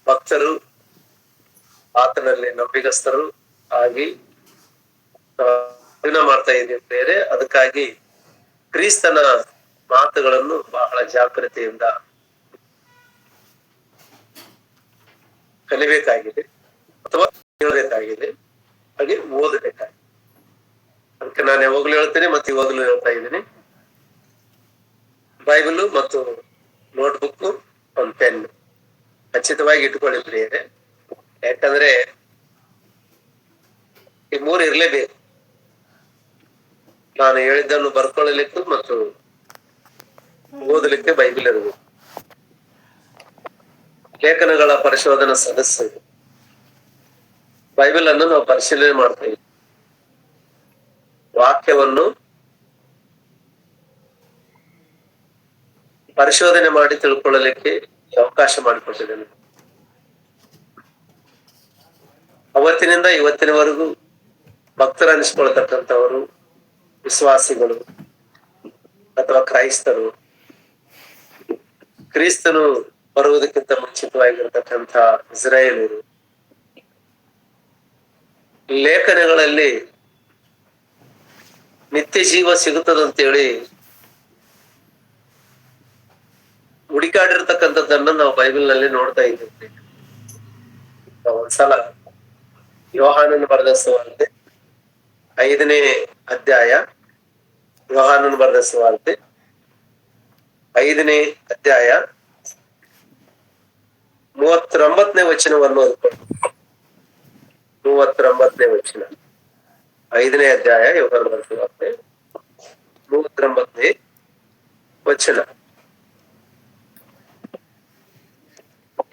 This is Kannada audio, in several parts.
ಭಕ್ತರು ಆತನಲ್ಲಿ ನಂಬಿಗಸ್ತರು ಆಗಿ ಮಾಡ್ತಾ ಇದ್ದೀವಿ ಬೇರೆ. ಅದಕ್ಕಾಗಿ ಕ್ರಿಸ್ತನ ಮಾತುಗಳನ್ನು ಬಹಳ ಜಾಗೃತಿಯಿಂದ ಕಲಿಬೇಕಾಗಿದೆ ಅಥವಾ ಕೇಳಬೇಕಾಗಿದೆ, ಹಾಗೆ ಓದಬೇಕಾಗಿದೆ. ಅದಕ್ಕೆ ನಾನು ಯಾವಾಗ್ಲೂ ಹೇಳ್ತೇನೆ ಮತ್ತೆ ಇವಾಗಲೂ ಹೇಳ್ತಾ ಇದ್ದೀನಿ, ಬೈಬಲ್ ಮತ್ತು ನೋಟ್ಬುಕ್ ಒಂದು ಪೆನ್ ಖಚಿತವಾಗಿ ಇಟ್ಕೊಳ್ಳಿ ಪ್ರಿಯರೇ. ಯಾಕಂದ್ರೆ ಈ ಮೂರು ಇರ್ಲೇಬೇಕು. ನಾನು ಹೇಳಿದ್ದನ್ನು ಬರ್ಕೊಳ್ಳಲಿಕ್ಕೆ ಮತ್ತು ಓದಲಿಕ್ಕೆ ಬೈಬಲ್ ಇರಬೇಕು. ಲೇಖನಗಳ ಪರಿಶೋಧನಾ ಸದಸ್ಯರು ಬೈಬಲ್ ಅನ್ನು ನಾವು ಪರಿಶೀಲನೆ ಮಾಡ್ತಾ ಇದ್ದೀವಿ. ವಾಕ್ಯವನ್ನು ಪರಿಶೋಧನೆ ಮಾಡಿ ತಿಳ್ಕೊಳ್ಳಲಿಕ್ಕೆ ಅವಕಾಶ ಮಾಡಿಕೊಟ್ಟಿದ್ದೇನೆ. ಅವತ್ತಿನಿಂದ ಇವತ್ತಿನವರೆಗೂ ಭಕ್ತರು ಅನಿಸ್ಕೊಳ್ತಕ್ಕಂಥವರು, ವಿಶ್ವಾಸಿಗಳು ಅಥವಾ ಕ್ರೈಸ್ತರು, ಕ್ರಿಸ್ತನು ಬರುವುದಕ್ಕಿಂತ ಮುಂಚಿತವಾಗಿರತಕ್ಕಂಥ ಇಸ್ರಾಯೇಲರು ಲೇಖನಗಳಲ್ಲಿ ನಿತ್ಯ ಜೀವ ಸಿಗುತ್ತದಂತೇಳಿ ಹುಡುಕಾಡಿರ್ತಕ್ಕಂಥದ್ದನ್ನು ನಾವು ಬೈಬಲ್ ನಲ್ಲಿ ನೋಡ್ತಾ ಇದ್ದೀವಿ. ಒಂದ್ಸಲ ಯೋಹಾನನ ಬರೆದ ಸುವಾರ್ತೆ 5ನೇ ಅಧ್ಯಾಯ, ಯೋಹಾನನ ಬರೆದ ಸುವಾರ್ತೆ 5ನೇ ಅಧ್ಯಾಯ 39ನೇ ವಚನವನ್ನು ಓದ್ಕೊಂಡು. 39ನೇ ವಚನ, 5ನೇ ಅಧ್ಯಾಯ ಯೋಹಾನನ ಬರೆದ ಸುವಾರ್ತೆ 39ನೇ ವಚನ.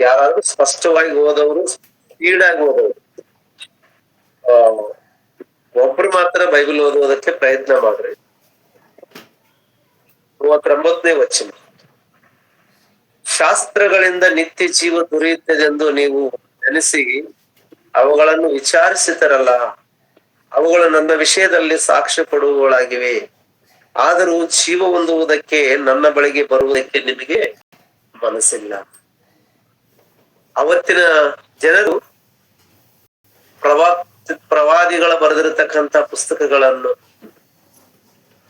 ಯಾರಾದ್ರೂ ಸ್ಪಷ್ಟವಾಗಿ ಓದವರು, ಸ್ಪೀಡಾಗಿ ಓದವರು, ಒಬ್ರು ಮಾತ್ರ ಬೈಬಲ್ ಓದುವುದಕ್ಕೆ ಪ್ರಯತ್ನ ಮಾಡ್ರಿ. 39ನೇ ವಚನ, ಶಾಸ್ತ್ರಗಳಿಂದ ನಿತ್ಯ ಜೀವ ದೊರೆಯುತ್ತದೆಂದು ನೀವು ನೆನೆಸಿ ಅವುಗಳನ್ನು ವಿಚಾರಿಸಿದರಲ್ಲ, ಅವುಗಳು ನನ್ನ ವಿಷಯದಲ್ಲಿ ಸಾಕ್ಷ್ಯ ಕೊಡುವಗಳಾಗಿವೆ. ಆದರೂ ಜೀವ ಹೊಂದುವುದಕ್ಕೆ ನನ್ನ ಬಳಿಗೆ ಬರುವುದಕ್ಕೆ ನಿಮಗೆ ಮನಸ್ಸಿಲ್ಲ. ಅವತ್ತಿನ ಜನರು ಪ್ರವಾದಿಗಳ ಬರೆದಿರತಕ್ಕಂತ ಪುಸ್ತಕಗಳನ್ನು,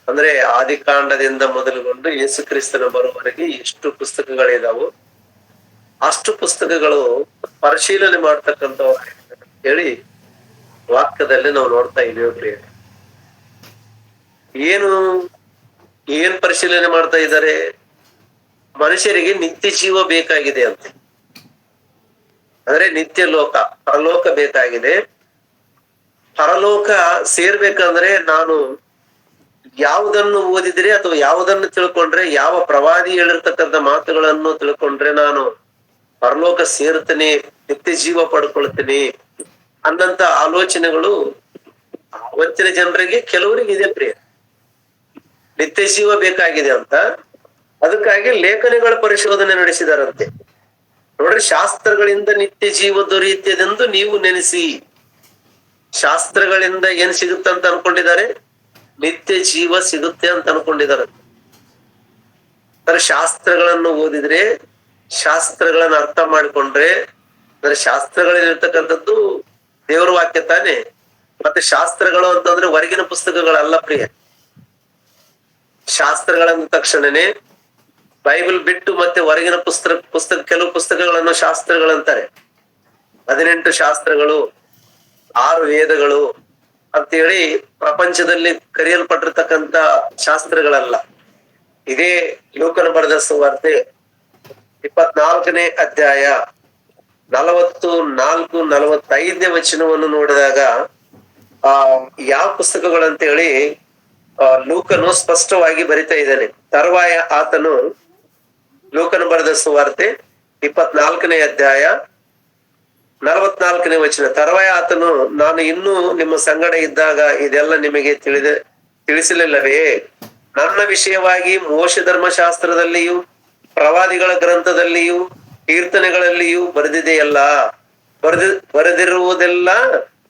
ಅಂದ್ರೆ ಆದಿಕಾಂಡದಿಂದ ಮೊದಲುಗೊಂಡು ಯೇಸು ಕ್ರಿಸ್ತನ ಬರುವವರೆಗೆ ಎಷ್ಟು ಪುಸ್ತಕಗಳಿದಾವೋ ಅಷ್ಟು ಪುಸ್ತಕಗಳು ಪರಿಶೀಲನೆ ಮಾಡ್ತಕ್ಕಂಥವ್ರು ಹೇಳಿ ವಾಕ್ಯದಲ್ಲಿ ನಾವು ನೋಡ್ತಾ ಇದೀವಿ. ಏನ್ ಪರಿಶೀಲನೆ ಮಾಡ್ತಾ ಇದ್ದಾರೆ? ಮನುಷ್ಯರಿಗೆ ನಿತ್ಯ ಜೀವ ಬೇಕಾಗಿದೆ ಅಂತ, ಅಂದ್ರೆ ನಿತ್ಯ ಲೋಕ, ಪರಲೋಕ ಬೇಕಾಗಿದೆ. ಪರಲೋಕ ಸೇರ್ಬೇಕಂದ್ರೆ ನಾನು ಯಾವುದನ್ನು ಓದಿದ್ರೆ ಅಥವಾ ಯಾವುದನ್ನು ತಿಳ್ಕೊಂಡ್ರೆ, ಯಾವ ಪ್ರವಾದಿ ಹೇಳಿರ್ತಕ್ಕಂಥ ಮಾತುಗಳನ್ನು ತಿಳ್ಕೊಂಡ್ರೆ ನಾನು ಪರಲೋಕ ಸೇರ್ತೇನೆ, ನಿತ್ಯ ಜೀವ ಪಡ್ಕೊಳ್ತೇನೆ ಅನ್ನಂತ ಆಲೋಚನೆಗಳು ಅವತ್ತಿನ ಜನರಿಗೆ, ಕೆಲವರಿಗೆ ಇದೆ ಪ್ರಿಯ. ನಿತ್ಯ ಜೀವ ಬೇಕಾಗಿದೆ ಅಂತ ಅದಕ್ಕಾಗಿ ಲೇಖನಗಳ ಪರಿಶೋಧನೆ ನಡೆಸಿದಾರಂತೆ. ನೋಡ್ರಿ, ಶಾಸ್ತ್ರಗಳಿಂದ ನಿತ್ಯ ಜೀವ ದೊರೆಯುತ್ತದೆಂದು ನೀವು ನೆನೆಸಿ. ಶಾಸ್ತ್ರಗಳಿಂದ ಏನ್ ಸಿಗುತ್ತೆ ಅಂತ ಅನ್ಕೊಂಡಿದ್ದಾರೆ? ನಿತ್ಯ ಜೀವ ಸಿಗುತ್ತೆ ಅಂತ ಅನ್ಕೊಂಡಿದ್ದಾರೆ. ಅಂದ್ರೆ ಶಾಸ್ತ್ರಗಳನ್ನು ಓದಿದ್ರೆ, ಶಾಸ್ತ್ರಗಳನ್ನ ಅರ್ಥ ಮಾಡಿಕೊಂಡ್ರೆ, ಅಂದ್ರೆ ಶಾಸ್ತ್ರಗಳಲ್ಲಿ ಇರ್ತಕ್ಕಂಥದ್ದು ದೇವರ ವಾಕ್ಯ ತಾನೆ. ಮತ್ತೆ ಶಾಸ್ತ್ರಗಳು ಅಂತಂದ್ರೆ ಹೊರಗಿನ ಪುಸ್ತಕಗಳಲ್ಲ ಪ್ರಿಯ. ಶಾಸ್ತ್ರಗಳಂದ ತಕ್ಷಣನೇ ಬೈಬಲ್ ಬಿಟ್ಟು ಮತ್ತೆ ಹೊರಗಿನ ಪುಸ್ತಕ ಕೆಲವು ಪುಸ್ತಕಗಳನ್ನು ಶಾಸ್ತ್ರಗಳಂತಾರೆ. 18 ಶಾಸ್ತ್ರಗಳು, 6 ವೇದಗಳು ಅಂತೇಳಿ ಪ್ರಪಂಚದಲ್ಲಿ ಕರೆಯಲ್ಪಟ್ಟಿರ್ತಕ್ಕಂಥ ಶಾಸ್ತ್ರಗಳಲ್ಲ. ಇದೇ ಲೂಕನ ಬರೆದ ಸುವಾರ್ತೆ 24ನೇ ಅಧ್ಯಾಯ 44-45ನೇ ವಚನವನ್ನು ನೋಡಿದಾಗ ಯಾವ ಪುಸ್ತಕಗಳಂತೇಳಿ ಲೂಕನು ಸ್ಪಷ್ಟವಾಗಿ ಬರಿತಾ ಇದ್ದಾನೆ. ತರುವಾಯ ಆತನು, ಲೂಕನ ಬರೆದ ಸುವಾರ್ತೆ 24ನೇ ಅಧ್ಯಾಯ 44ನೇ ವಚನ, ತರುವಾಯ ಆತನು, ನಾನು ಇನ್ನೂ ನಿಮ್ಮ ಸಂಗಡ ಇದ್ದಾಗ ಇದೆಲ್ಲ ನಿಮಗೆ ತಿಳಿಸಲಿಲ್ಲವೇ? ನನ್ನ ವಿಷಯವಾಗಿ ಮೋಶೆ ಧರ್ಮಶಾಸ್ತ್ರದಲ್ಲಿಯೂ ಪ್ರವಾದಿಗಳ ಗ್ರಂಥದಲ್ಲಿಯೂ ಕೀರ್ತನೆಗಳಲ್ಲಿಯೂ ಬರೆದಿದೆಯಲ್ಲ, ಬರೆದಿರುವುದೆಲ್ಲ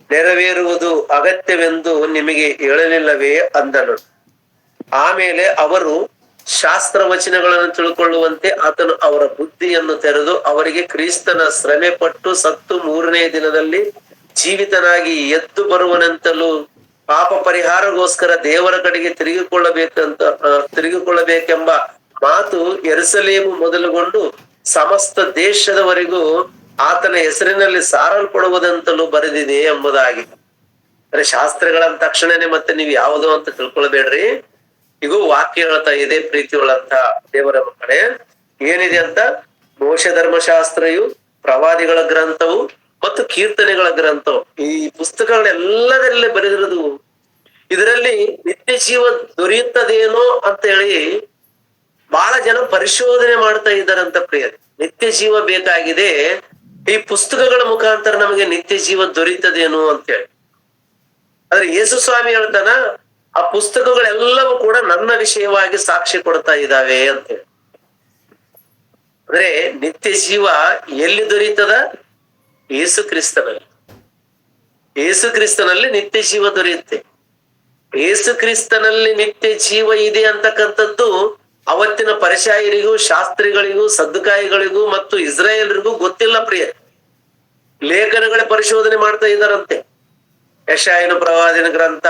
ನೆರವೇರುವುದು ಅಗತ್ಯವೆಂದು ನಿಮಗೆ ಹೇಳಲಿಲ್ಲವೇ ಅಂದನು. ಆಮೇಲೆ ಅವರು ಶಾಸ್ತ್ರ ವಚನಗಳನ್ನು ತಿಳ್ಕೊಳ್ಳುವಂತೆ ಆತನು ಅವರ ಬುದ್ಧಿಯನ್ನು ತೆರೆದು ಅವರಿಗೆ ಕ್ರಿಸ್ತನ ಶ್ರಮೆ ಪಟ್ಟು ಸತ್ತು 3ನೇ ದಿನದಲ್ಲಿ ಜೀವಿತನಾಗಿ ಎದ್ದು ಬರುವನಂತಲೂ ಪಾಪ ಪರಿಹಾರಗೋಸ್ಕರ ದೇವರ ಕಡೆಗೆ ತಿರುಗಿಕೊಳ್ಳಬೇಕೆಂಬ ಮಾತು ಯೆರೂಸಲೇಮು ಮೊದಲುಗೊಂಡು ಸಮಸ್ತ ದೇಶದವರೆಗೂ ಆತನ ಹೆಸರಿನಲ್ಲಿ ಸಾರಲ್ಪಡುವುದಂತಲೂ ಬರೆದಿದೆ ಎಂಬುದಾಗಿದೆ. ಅಂದ್ರೆ ಶಾಸ್ತ್ರಗಳಂತ ತಕ್ಷಣನೇ ಮತ್ತೆ ನೀವು ಯಾವುದು ಅಂತ ತಿಳ್ಕೊಳ್ಬೇಡ್ರಿ. ಈಗ ವಾಕ್ಯ ಹೇಳ್ತಾ ಇದೆ, ಪ್ರೀತಿ ಉಳ್ಳಂತ ದೇವರ ಮಕ್ಕಳೇ, ಏನಿದೆ ಅಂತ ಮೋಶೆ ಧರ್ಮಶಾಸ್ತ್ರಯು, ಪ್ರವಾದಿಗಳ ಗ್ರಂಥವು ಮತ್ತು ಕೀರ್ತನೆಗಳ ಗ್ರಂಥವು, ಈ ಪುಸ್ತಕಗಳೆಲ್ಲದರಲ್ಲೇ ಬರೆದಿರೋದು. ಇದರಲ್ಲಿ ನಿತ್ಯ ಜೀವ ದೊರೆಯುತ್ತದೇನೋ ಅಂತ ಹೇಳಿ ಬಹಳ ಜನ ಪರಿಶೋಧನೆ ಮಾಡ್ತಾ ಇದ್ದಾರಂತ ಪ್ರಿಯರೇ. ನಿತ್ಯ ಜೀವ ಬೇಕಾಗಿದೆ, ಈ ಪುಸ್ತಕಗಳ ಮುಖಾಂತರ ನಮಗೆ ನಿತ್ಯ ಜೀವ ದೊರೆಯುತ್ತದೇನೋ ಅಂತ ಹೇಳಿ. ಆದ್ರೆ ಯೇಸು ಸ್ವಾಮಿ ಹೇಳ್ತಾನ, ಆ ಪುಸ್ತಕಗಳೆಲ್ಲವೂ ಕೂಡ ನನ್ನ ವಿಷಯವಾಗಿ ಸಾಕ್ಷಿ ಕೊಡ್ತಾ ಇದ್ದಾವೆ ಅಂತ ಹೇಳಿ. ಅಂದ್ರೆ ನಿತ್ಯ ಜೀವ ಎಲ್ಲಿ ದೊರೆಯುತ್ತದ? ಯೇಸು ಕ್ರಿಸ್ತನಲ್ಲಿ. ಯೇಸು ಕ್ರಿಸ್ತನಲ್ಲಿ ನಿತ್ಯ ಜೀವ ದೊರೆಯುತ್ತೆ. ಯೇಸು ಕ್ರಿಸ್ತನಲ್ಲಿ ನಿತ್ಯ ಜೀವ ಇದೆ ಅಂತಕ್ಕಂಥದ್ದು ಅವತ್ತಿನ ಪರಿಸಾಯರಿಗೂ, ಶಾಸ್ತ್ರಿಗಳಿಗೂ, ಸದ್ದುಕಾಯಿಗಳಿಗೂ ಮತ್ತು ಇಸ್ರಾಯೇಲರಿಗೂ ಗೊತ್ತಿಲ್ಲ ಪ್ರಿಯ. ಲೇಖನಗಳ ಪರಿಶೋಧನೆ ಮಾಡ್ತಾ ಇದ್ದಾರಂತೆ. ಯೆಶಾಯನ ಪ್ರವಾದನೆ ಗ್ರಂಥ,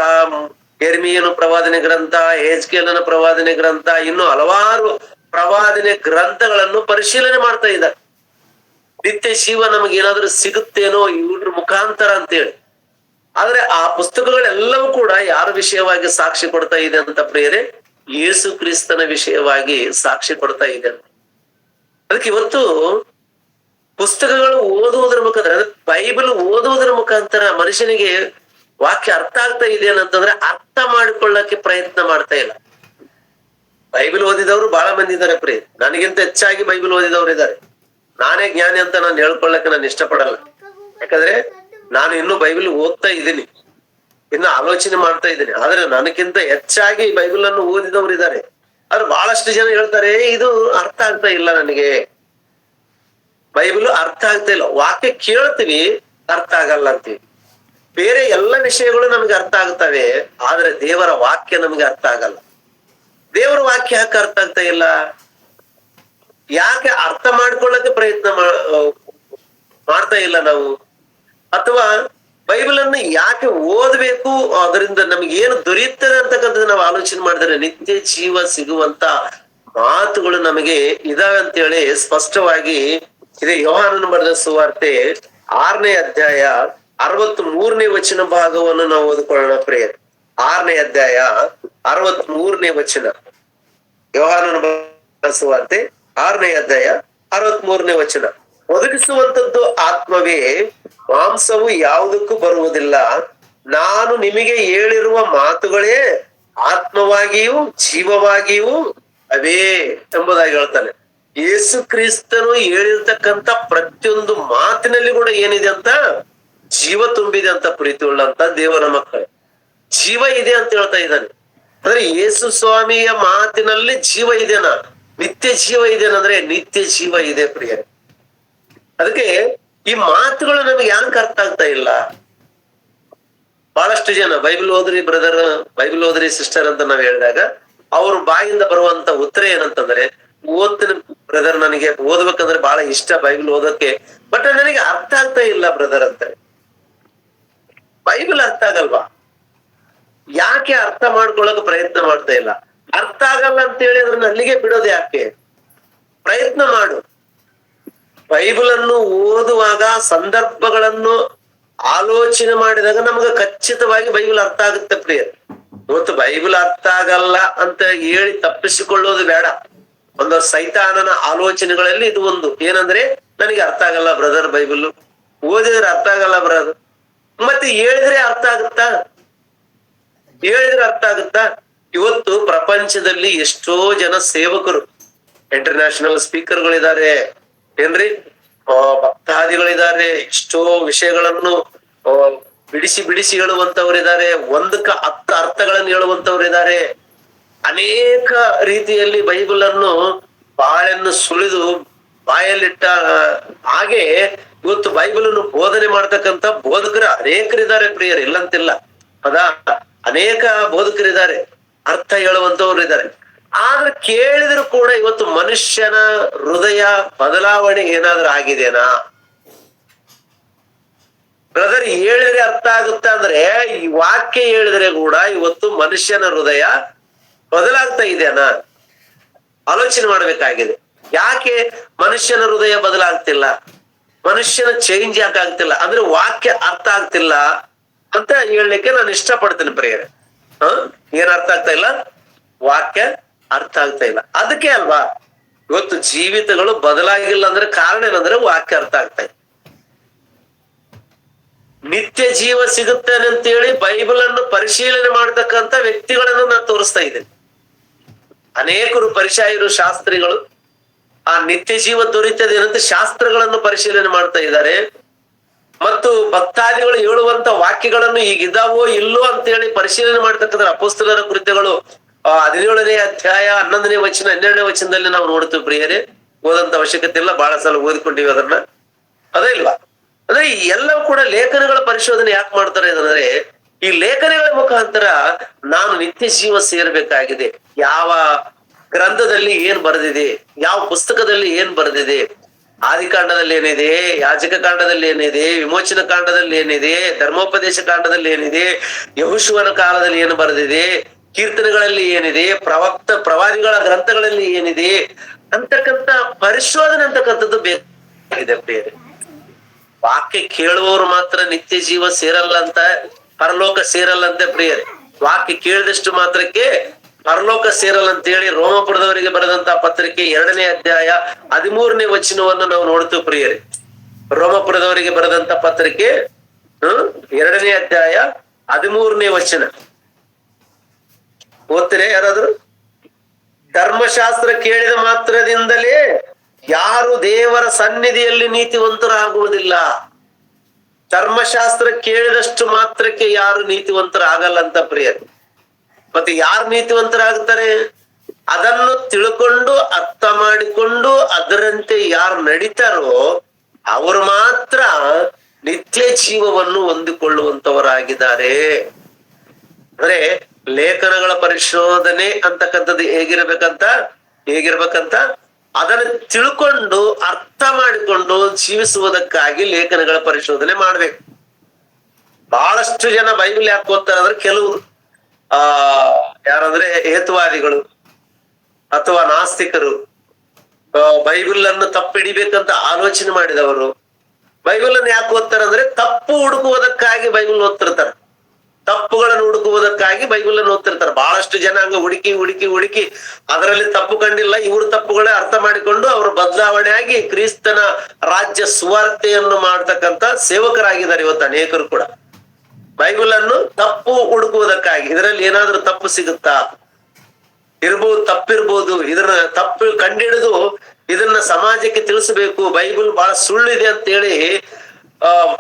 ಯೆರೆಮೀಯನ ಪ್ರವಾದನೆ ಗ್ರಂಥ, ಯೆಹೆಜ್ಕೇಲನ ಪ್ರವಾದನೆ ಗ್ರಂಥ, ಇನ್ನು ಹಲವಾರು ಪ್ರವಾದನೆ ಗ್ರಂಥಗಳನ್ನು ಪರಿಶೀಲನೆ ಮಾಡ್ತಾ ಇದ್ದಾರೆ. ನಿತ್ಯ ಜೀವ ನಮಗೆ ಏನಾದ್ರೂ ಸಿಗುತ್ತೇನೋ ಇವ್ರ ಮುಖಾಂತರ ಅಂತೇಳಿ. ಆದ್ರೆ ಆ ಪುಸ್ತಕಗಳೆಲ್ಲವೂ ಕೂಡ ಯಾರ ವಿಷಯವಾಗಿ ಸಾಕ್ಷಿ ಕೊಡ್ತಾ ಇದೆ ಅಂತ ಪ್ರಿಯರೇ? ಯೇಸು ಕ್ರಿಸ್ತನ ವಿಷಯವಾಗಿ ಸಾಕ್ಷಿ ಕೊಡ್ತಾ ಇದೆ. ಅದಕ್ಕೆ ಇವತ್ತು ಪುಸ್ತಕಗಳು ಓದುವುದರ ಮುಖಾಂತರ, ಬೈಬಲ್ ಓದುವುದರ ಮುಖಾಂತರ ಮನುಷ್ಯನಿಗೆ ವಾಕ್ಯ ಅರ್ಥ ಆಗ್ತಾ ಇದೆ ಅಂತಂದ್ರೆ ಅರ್ಥ ಮಾಡಿಕೊಳ್ಳಕ್ಕೆ ಪ್ರಯತ್ನ ಮಾಡ್ತಾ ಇಲ್ಲ. ಬೈಬಲ್ ಓದಿದವರು ಬಹಳ ಮಂದಿ ಇದ್ದಾರೆ ಪ್ರಿಯ. ನನಗಿಂತ ಹೆಚ್ಚಾಗಿ ಬೈಬಲ್ ಓದಿದವರು ಇದ್ದಾರೆ. ನಾನೇ ಜ್ಞಾನಿ ಅಂತ ನಾನು ಹೇಳ್ಕೊಳ್ಳಕ್ಕೆ ನಾನು ಇಷ್ಟಪಡಲ್ಲ. ಯಾಕಂದ್ರೆ ನಾನು ಇನ್ನು ಬೈಬಲ್ ಓದ್ತಾ ಇದ್ದೀನಿ, ಇನ್ನು ಆಲೋಚನೆ ಮಾಡ್ತಾ ಇದ್ದೀನಿ. ಆದ್ರೆ ನನಗಿಂತ ಹೆಚ್ಚಾಗಿ ಬೈಬಲ್ ಅನ್ನು ಓದಿದವರು ಇದ್ದಾರೆ. ಆದ್ರೆ ಬಹಳಷ್ಟು ಜನ ಹೇಳ್ತಾರೆ, ಇದು ಅರ್ಥ ಆಗ್ತಾ ಇಲ್ಲ ನನಗೆ, ಬೈಬಲ್ ಅರ್ಥ ಆಗ್ತಾ ಇಲ್ಲ. ವಾಕ್ಯ ಕೇಳ್ತೀವಿ, ಅರ್ಥ ಆಗಲ್ಲ ಅಂತೀವಿ. ಬೇರೆ ಎಲ್ಲ ವಿಷಯಗಳು ನಮ್ಗೆ ಅರ್ಥ ಆಗ್ತವೆ, ಆದ್ರೆ ದೇವರ ವಾಕ್ಯ ನಮ್ಗೆ ಅರ್ಥ ಆಗಲ್ಲ. ದೇವರ ವಾಕ್ಯ ಯಾಕೆ ಅರ್ಥ ಆಗ್ತಾ ಇಲ್ಲ? ಯಾಕೆ ಅರ್ಥ ಮಾಡ್ಕೊಳ್ಳಕ್ಕೆ ಪ್ರಯತ್ನ ಮಾಡ್ತಾ ಇಲ್ಲ ನಾವು? ಅಥವಾ ಬೈಬಲ್ ಅನ್ನು ಯಾಕೆ ಓದ್ಬೇಕು, ಅದರಿಂದ ನಮ್ಗೆ ಏನು ದೊರೆಯುತ್ತದೆ ಅಂತಕ್ಕಂಥದ್ದು ನಾವು ಆಲೋಚನೆ ಮಾಡಿದ್ರೆ ನಿತ್ಯ ಜೀವ ಸಿಗುವಂತ ಮಾತುಗಳು ನಮಗೆ ಇದಾವೆ ಅಂತೇಳಿ ಸ್ಪಷ್ಟವಾಗಿ ಇದೆ. ಯೋಹಾನನು ಬರೆದ ಸುವಾರ್ತೆ 6ನೇ ಅಧ್ಯಾಯ 63ನೇ ವಚನ ಭಾಗವನ್ನು ನಾವು ಓದ್ಕೊಳ್ಳೋಣ ಪ್ರಿಯರೇ. 6ನೇ ಅಧ್ಯಾಯ 63ನೇ ವಚನ. ಯೋಹಾನನು ಬರೆದ ಸುವಾರ್ತೆ 6ನೇ ಅಧ್ಯಾಯ 63ನೇ ವಚನ. ಒದಗಿಸುವಂತದ್ದು ಆತ್ಮವೇ, ಮಾಂಸವು ಯಾವುದಕ್ಕೂ ಬರುವುದಿಲ್ಲ. ನಾನು ನಿಮಗೆ ಹೇಳಿರುವ ಮಾತುಗಳೇ ಆತ್ಮವಾಗಿಯೂ ಜೀವವಾಗಿಯೂ ಅವೇ ಎಂಬುದಾಗಿ ಹೇಳ್ತಾನೆ. ಯೇಸು ಕ್ರಿಸ್ತನು ಹೇಳಿರ್ತಕ್ಕಂಥ ಪ್ರತಿಯೊಂದು ಮಾತಿನಲ್ಲಿ ಕೂಡ ಏನಿದೆ ಅಂತ? ಜೀವ ತುಂಬಿದೆ ಅಂತ ಪ್ರೀತಿ ಉಳ್ಳಂತ ದೇವರ ಮಕ್ಕಳೇ. ಜೀವ ಇದೆ ಅಂತ ಹೇಳ್ತಾ ಇದ್ದಾನೆ. ಅಂದ್ರೆ ಯೇಸು ಸ್ವಾಮಿಯ ಮಾತಿನಲ್ಲಿ ಜೀವ ಇದೆನಾ? ನಿತ್ಯ ಜೀವ ಇದೆನಂದ್ರೆ ನಿತ್ಯ ಜೀವ ಇದೆ ಪ್ರಿಯರೇ. ಅದಕ್ಕೆ ಈ ಮಾತುಗಳು ನಮ್ಗೆ ಯಾಕೆ ಅರ್ಥ ಆಗ್ತಾ ಇಲ್ಲ? ಬಹಳಷ್ಟು ಜನ ಬೈಬಲ್ ಓದ್ರಿ ಬ್ರದರ್, ಬೈಬಲ್ ಓದ್ರಿ ಸಿಸ್ಟರ್ ಅಂತ ನಾವ್ ಹೇಳಿದಾಗ ಅವ್ರ ಬಾಯಿಂದ ಬರುವಂತ ಉತ್ತರ ಏನಂತಂದ್ರೆ, ಓದ್ತೀನಿ ಬ್ರದರ್, ನನಗೆ ಓದ್ಬೇಕಂದ್ರೆ ಬಹಳ ಇಷ್ಟ ಬೈಬಲ್ ಓದಕ್ಕೆ, ಬಟ್ ನನಗೆ ಅರ್ಥ ಆಗ್ತಾ ಇಲ್ಲ ಬ್ರದರ್ ಅಂತಾರೆ. ಬೈಬಲ್ ಅರ್ಥ ಆಗಲ್ವಾ? ಯಾಕೆ ಅರ್ಥ ಮಾಡ್ಕೊಳಕ್ ಪ್ರಯತ್ನ ಮಾಡ್ತಾ ಇಲ್ಲ? ಅರ್ಥ ಆಗಲ್ಲ ಅಂತ ಹೇಳಿ ಅದನ್ನ ಅಲ್ಲಿಗೆ ಬಿಡೋದು ಯಾಕೆ? ಪ್ರಯತ್ನ ಮಾಡು. ಬೈಬಲ್ ಅನ್ನು ಓದುವಾಗ ಸಂದರ್ಭಗಳನ್ನು ಆಲೋಚನೆ ಮಾಡಿದಾಗ ನಮ್ಗೆ ಖಚಿತವಾಗಿ ಬೈಬಲ್ ಅರ್ಥ ಆಗುತ್ತೆ ಪ್ರಿಯರೇ. ಇವತ್ತು ಬೈಬಲ್ ಅರ್ಥ ಆಗಲ್ಲ ಅಂತ ಹೇಳಿ ತಪ್ಪಿಸಿಕೊಳ್ಳೋದು ಬೇಡ. ಒಂದು ಸೈತಾನನ ಆಲೋಚನೆಗಳಲ್ಲಿ ಇದು ಒಂದು. ಏನಂದ್ರೆ, ನನಗೆ ಅರ್ಥ ಆಗಲ್ಲ ಬ್ರದರ್, ಬೈಬಲ್ ಓದಿದ್ರೆ ಅರ್ಥ ಆಗಲ್ಲ ಬ್ರದರ್. ಮತ್ತೆ ಹೇಳಿದ್ರೆ ಅರ್ಥ ಆಗುತ್ತಾ? ಹೇಳಿದ್ರೆ ಅರ್ಥ ಆಗುತ್ತಾ? ಇವತ್ತು ಪ್ರಪಂಚದಲ್ಲಿ ಎಷ್ಟೋ ಜನ ಸೇವಕರು, ಇಂಟರ್ನ್ಯಾಷನಲ್ ಸ್ಪೀಕರ್ಗಳಿದ್ದಾರೆ, ಏನ್ರಿ, ಭಕ್ತಾದಿಗಳಿದ್ದಾರೆ, ಎಷ್ಟೋ ವಿಷಯಗಳನ್ನು ಬಿಡಿಸಿ ಬಿಡಿಸಿ ಹೇಳುವಂತವ್ರಿದ್ದಾರೆ, ಒಂದಕ್ಕ 10 ಅರ್ಥಗಳನ್ನು ಹೇಳುವಂತವ್ರಿದ್ದಾರೆ. ಅನೇಕ ರೀತಿಯಲ್ಲಿ ಬೈಬಲ್ ಅನ್ನು ಬಾಳೆನ್ನು ಸುಳಿದು ಬಾಯಲ್ಲಿಟ್ಟ ಹಾಗೆ ಇವತ್ತು ಬೈಬಲ್ ಅನ್ನು ಬೋಧನೆ ಮಾಡ್ತಕ್ಕಂಥ ಬೋಧಕರು ಅನೇಕರಿದ್ದಾರೆ ಪ್ರಿಯರು, ಇಲ್ಲಂತಿಲ್ಲ. ಅನೇಕ ಬೋಧಕರಿದ್ದಾರೆ, ಅರ್ಥ ಹೇಳುವಂತವ್ರು ಇದ್ದಾರೆ. ಆದ್ರೆ ಕೇಳಿದ್ರು ಕೂಡ ಇವತ್ತು ಮನುಷ್ಯನ ಹೃದಯ ಬದಲಾವಣೆ ಏನಾದ್ರೂ ಆಗಿದೆನಾ? ಬ್ರದರ್ ಹೇಳಿದ್ರೆ ಅರ್ಥ ಆಗುತ್ತೆ ಅಂದ್ರೆ ಈ ವಾಕ್ಯ ಹೇಳಿದ್ರೆ ಕೂಡ ಇವತ್ತು ಮನುಷ್ಯನ ಹೃದಯ ಬದಲಾಗ್ತಾ ಇದೆನಾ? ಆಲೋಚನೆ ಮಾಡ್ಬೇಕಾಗಿದೆ. ಯಾಕೆ ಮನುಷ್ಯನ ಹೃದಯ ಬದಲಾಗ್ತಿಲ್ಲ? ಮನುಷ್ಯನ ಚೇಂಜ್ ಯಾಕೆ ಆಗ್ತಿಲ್ಲ ಅಂದ್ರೆ ವಾಕ್ಯ ಅರ್ಥ ಆಗ್ತಿಲ್ಲ ಅಂತ ಹೇಳಲಿಕ್ಕೆ ನಾನು ಇಷ್ಟಪಡ್ತೇನೆ ಪ್ರಿಯರೇ. ಏನ್ ಅರ್ಥ ಆಗ್ತಾ ಇಲ್ಲ? ವಾಕ್ಯ ಅರ್ಥ ಆಗ್ತಾ ಇಲ್ಲ. ಅದಕ್ಕೆ ಅಲ್ವಾ ಇವತ್ತು ಜೀವಿತಗಳು ಬದಲಾಗಿಲ್ಲ ಅಂದ್ರೆ ಕಾರಣ ಏನಂದ್ರೆ ವಾಕ್ಯ ಅರ್ಥ ಆಗ್ತಾ ಇಲ್ಲ. ನಿತ್ಯ ಜೀವ ಸಿಗುತ್ತೇನೆ ಅಂತೇಳಿ ಬೈಬಲ್ ಅನ್ನು ಪರಿಶೀಲನೆ ಮಾಡ್ತಕ್ಕಂತ ವ್ಯಕ್ತಿಗಳನ್ನು ನಾನು ತೋರಿಸ್ತಾ ಇದ್ದೇನೆ. ಅನೇಕರು ಪರಿಶಾಯರು ಶಾಸ್ತ್ರಿಗಳು ಆ ನಿತ್ಯ ಜೀವ ದೊರೀತದೆ ಏನಂತ ಶಾಸ್ತ್ರಗಳನ್ನು ಪರಿಶೀಲನೆ ಮಾಡ್ತಾ ಇದ್ದಾರೆ. ಮತ್ತು ಭಕ್ತಾದಿಗಳು ಹೇಳುವಂತ ವಾಕ್ಯಗಳನ್ನು ಈಗಿದಾವೋ ಇಲ್ಲೋ ಅಂತೇಳಿ ಪರಿಶೀಲನೆ ಮಾಡ್ತಕ್ಕಂಥ ಅಪೊಸ್ತಲರ ಕೃತ್ಯಗಳು 17ನೇ ಅಧ್ಯಾಯ 11ನೇ ವಚನ 12ನೇ ವಚನದಲ್ಲಿ ನಾವು ನೋಡ್ತೀವಿ ಪ್ರಿಯರೇ. ಓದಂತ ಅವಶ್ಯಕತೆ ಇಲ್ಲ, ಬಹಳ ಸಲ ಓದಿಕೊಂಡಿವಿ ಅದನ್ನ. ಅದೇ ಇಲ್ವಾ? ಅಂದ್ರೆ ಈ ಎಲ್ಲವೂ ಕೂಡ ಲೇಖನಗಳ ಪರಿಶೋಧನೆ ಯಾಕೆ ಮಾಡ್ತಾರೆ ಅಂದ್ರೆ ಈ ಲೇಖನಗಳ ಮುಖಾಂತರ ನಾನು ನಿತ್ಯ ಜೀವ ಸೇರ್ಬೇಕಾಗಿದೆ. ಯಾವ ಗ್ರಂಥದಲ್ಲಿ ಏನ್ ಬರೆದಿದೆ, ಯಾವ ಪುಸ್ತಕದಲ್ಲಿ ಏನ್ ಬರೆದಿದೆ, ಆದಿಕಾಂಡದಲ್ಲಿ ಏನಿದೆ, ಯಾಜಕ ಕಾಂಡದಲ್ಲಿ ಏನಿದೆ, ವಿಮೋಚನ ಕಾಂಡದಲ್ಲಿ ಏನಿದೆ, ಧರ್ಮೋಪದೇಶ ಕಾಂಡದಲ್ಲಿ ಏನಿದೆ, ಯೆಹೋಶುವನ ಕಾಲದಲ್ಲಿ ಏನು ಬರೆದಿದೆ, ಕೀರ್ತನೆಗಳಲ್ಲಿ ಏನಿದೆ, ಪ್ರವಾದಿಗಳ ಗ್ರಂಥಗಳಲ್ಲಿ ಏನಿದೆ ಅಂತಕ್ಕಂಥ ಪರಿಶೋಧನೆ ಅಂತಕ್ಕಂಥದ್ದು ಬೇಕಾಗಿದೆ ಪ್ರಿಯರೇ. ವಾಕ್ಯ ಕೇಳುವವರು ಮಾತ್ರ ನಿತ್ಯ ಜೀವ ಸೇರಲ್ಲ ಅಂತ, ಪರಲೋಕ ಸೇರಲ್ಲ ಅಂತ ಪ್ರಿಯರೇ. ವಾಕ್ಯ ಕೇಳಿದಷ್ಟು ಮಾತ್ರಕ್ಕೆ ಪರಲೋಕ ಸೇರಲ್ಲ ಅಂತ ಹೇಳಿ ರೋಮಪುರದವರಿಗೆ ಬರೆದಂತ ಪತ್ರಿಕೆ 2ನೇ ಅಧ್ಯಾಯ 13ನೇ ವಚನವನ್ನು ನಾವು ನೋಡ್ತೀವಿ ಪ್ರಿಯರೇ. ರೋಮಪುರದವರಿಗೆ ಬರೆದಂತ ಪತ್ರಿಕೆ 2ನೇ ಅಧ್ಯಾಯ 13ನೇ ವಚನ ಓದ್ತೀರೇ ಯಾರಾದ್ರೂ? ಧರ್ಮಶಾಸ್ತ್ರ ಕೇಳಿದ ಮಾತ್ರದಿಂದಲೇ ಯಾರು ದೇವರ ಸನ್ನಿಧಿಯಲ್ಲಿ ನೀತಿವಂತರಾಗುವುದಿಲ್ಲ. ಧರ್ಮಶಾಸ್ತ್ರ ಕೇಳಿದಷ್ಟು ಮಾತ್ರಕ್ಕೆ ಯಾರು ನೀತಿವಂತರಾಗಲ್ಲ ಅಂತ ಪ್ರಿಯರೇ. ಮತ್ತೆ ಯಾರು ನೀತಿವಂತರಾಗ್ತಾರೆ? ಅದನ್ನು ತಿಳ್ಕೊಂಡು ಅರ್ಥ ಮಾಡಿಕೊಂಡು ಅದರಂತೆ ಯಾರು ನಡೀತಾರೋ ಅವರು ಮಾತ್ರ ನಿತ್ಯ ಜೀವವನ್ನು ಹೊಂದಿಕೊಳ್ಳುವಂತವರಾಗಿದ್ದಾರೆ. ಅಂದ್ರೆ ಲೇಖನಗಳ ಪರಿಶೋಧನೆ ಅಂತಕ್ಕಂಥದ್ದು ಹೇಗಿರ್ಬೇಕಂತ ಅದನ್ನು ತಿಳ್ಕೊಂಡು ಅರ್ಥ ಮಾಡಿಕೊಂಡು ಜೀವಿಸುವುದಕ್ಕಾಗಿ ಲೇಖನಗಳ ಪರಿಶೋಧನೆ ಮಾಡ್ಬೇಕು. ಬಹಳಷ್ಟು ಜನ ಬೈಬಲ್ ಯಾಕೆ ಓದ್ತಾರೆ ಅಂದ್ರೆ ಕೆಲವರು ಯಾರಂದ್ರೆ ಹೇತುವಾದಿಗಳು ಅಥವಾ ನಾಸ್ತಿಕರು, ಬೈಬಲ್ ಅನ್ನು ತಪ್ಪಿಡಿಬೇಕಂತ ಆಲೋಚನೆ ಮಾಡಿದವರು ಬೈಬಲ್ ಅನ್ನು ಯಾಕೆ ಓದ್ತಾರೆ ಅಂದ್ರೆ ತಪ್ಪು ಹುಡುಕುವುದಕ್ಕಾಗಿ ಬೈಬಲ್ ಓದ್ತಿರ್ತಾರೆ. ತಪ್ಪುಗಳನ್ನು ಹುಡುಕುವುದಕ್ಕಾಗಿ ಬೈಬಲ್ ಅನ್ನು ಓದ್ತಿರ್ತಾರೆ. ಬಹಳಷ್ಟು ಜನ ಹಂಗ ಹುಡುಕಿ ಅದರಲ್ಲಿ ತಪ್ಪು ಕಂಡಿಲ್ಲ, ಇವ್ರ ತಪ್ಪುಗಳೇ ಅರ್ಥ ಮಾಡಿಕೊಂಡು ಅವರು ಬದಲಾವಣೆ ಆಗಿ ಕ್ರಿಸ್ತನ ರಾಜ್ಯ ಸುವಾರ್ತೆಯನ್ನು ಮಾಡ್ತಕ್ಕಂತ ಸೇವಕರಾಗಿದ್ದಾರೆ ಇವತ್ತು ಅನೇಕರು ಕೂಡ. ಬೈಬಲ್ ಅನ್ನು ತಪ್ಪು ಹುಡುಕುವುದಕ್ಕಾಗಿ ಇದರಲ್ಲಿ ಏನಾದ್ರೂ ತಪ್ಪು ಸಿಗುತ್ತಾ, ತಪ್ಪಿರ್ಬೋದು, ಇದನ್ನ ತಪ್ಪು ಕಂಡಿಡಿದು ಇದನ್ನ ಸಮಾಜಕ್ಕೆ ತಿಳಿಸಬೇಕು, ಬೈಬಲ್ ಬಹಳ ಸುಳ್ಳಿದೆ ಅಂತ ಹೇಳಿ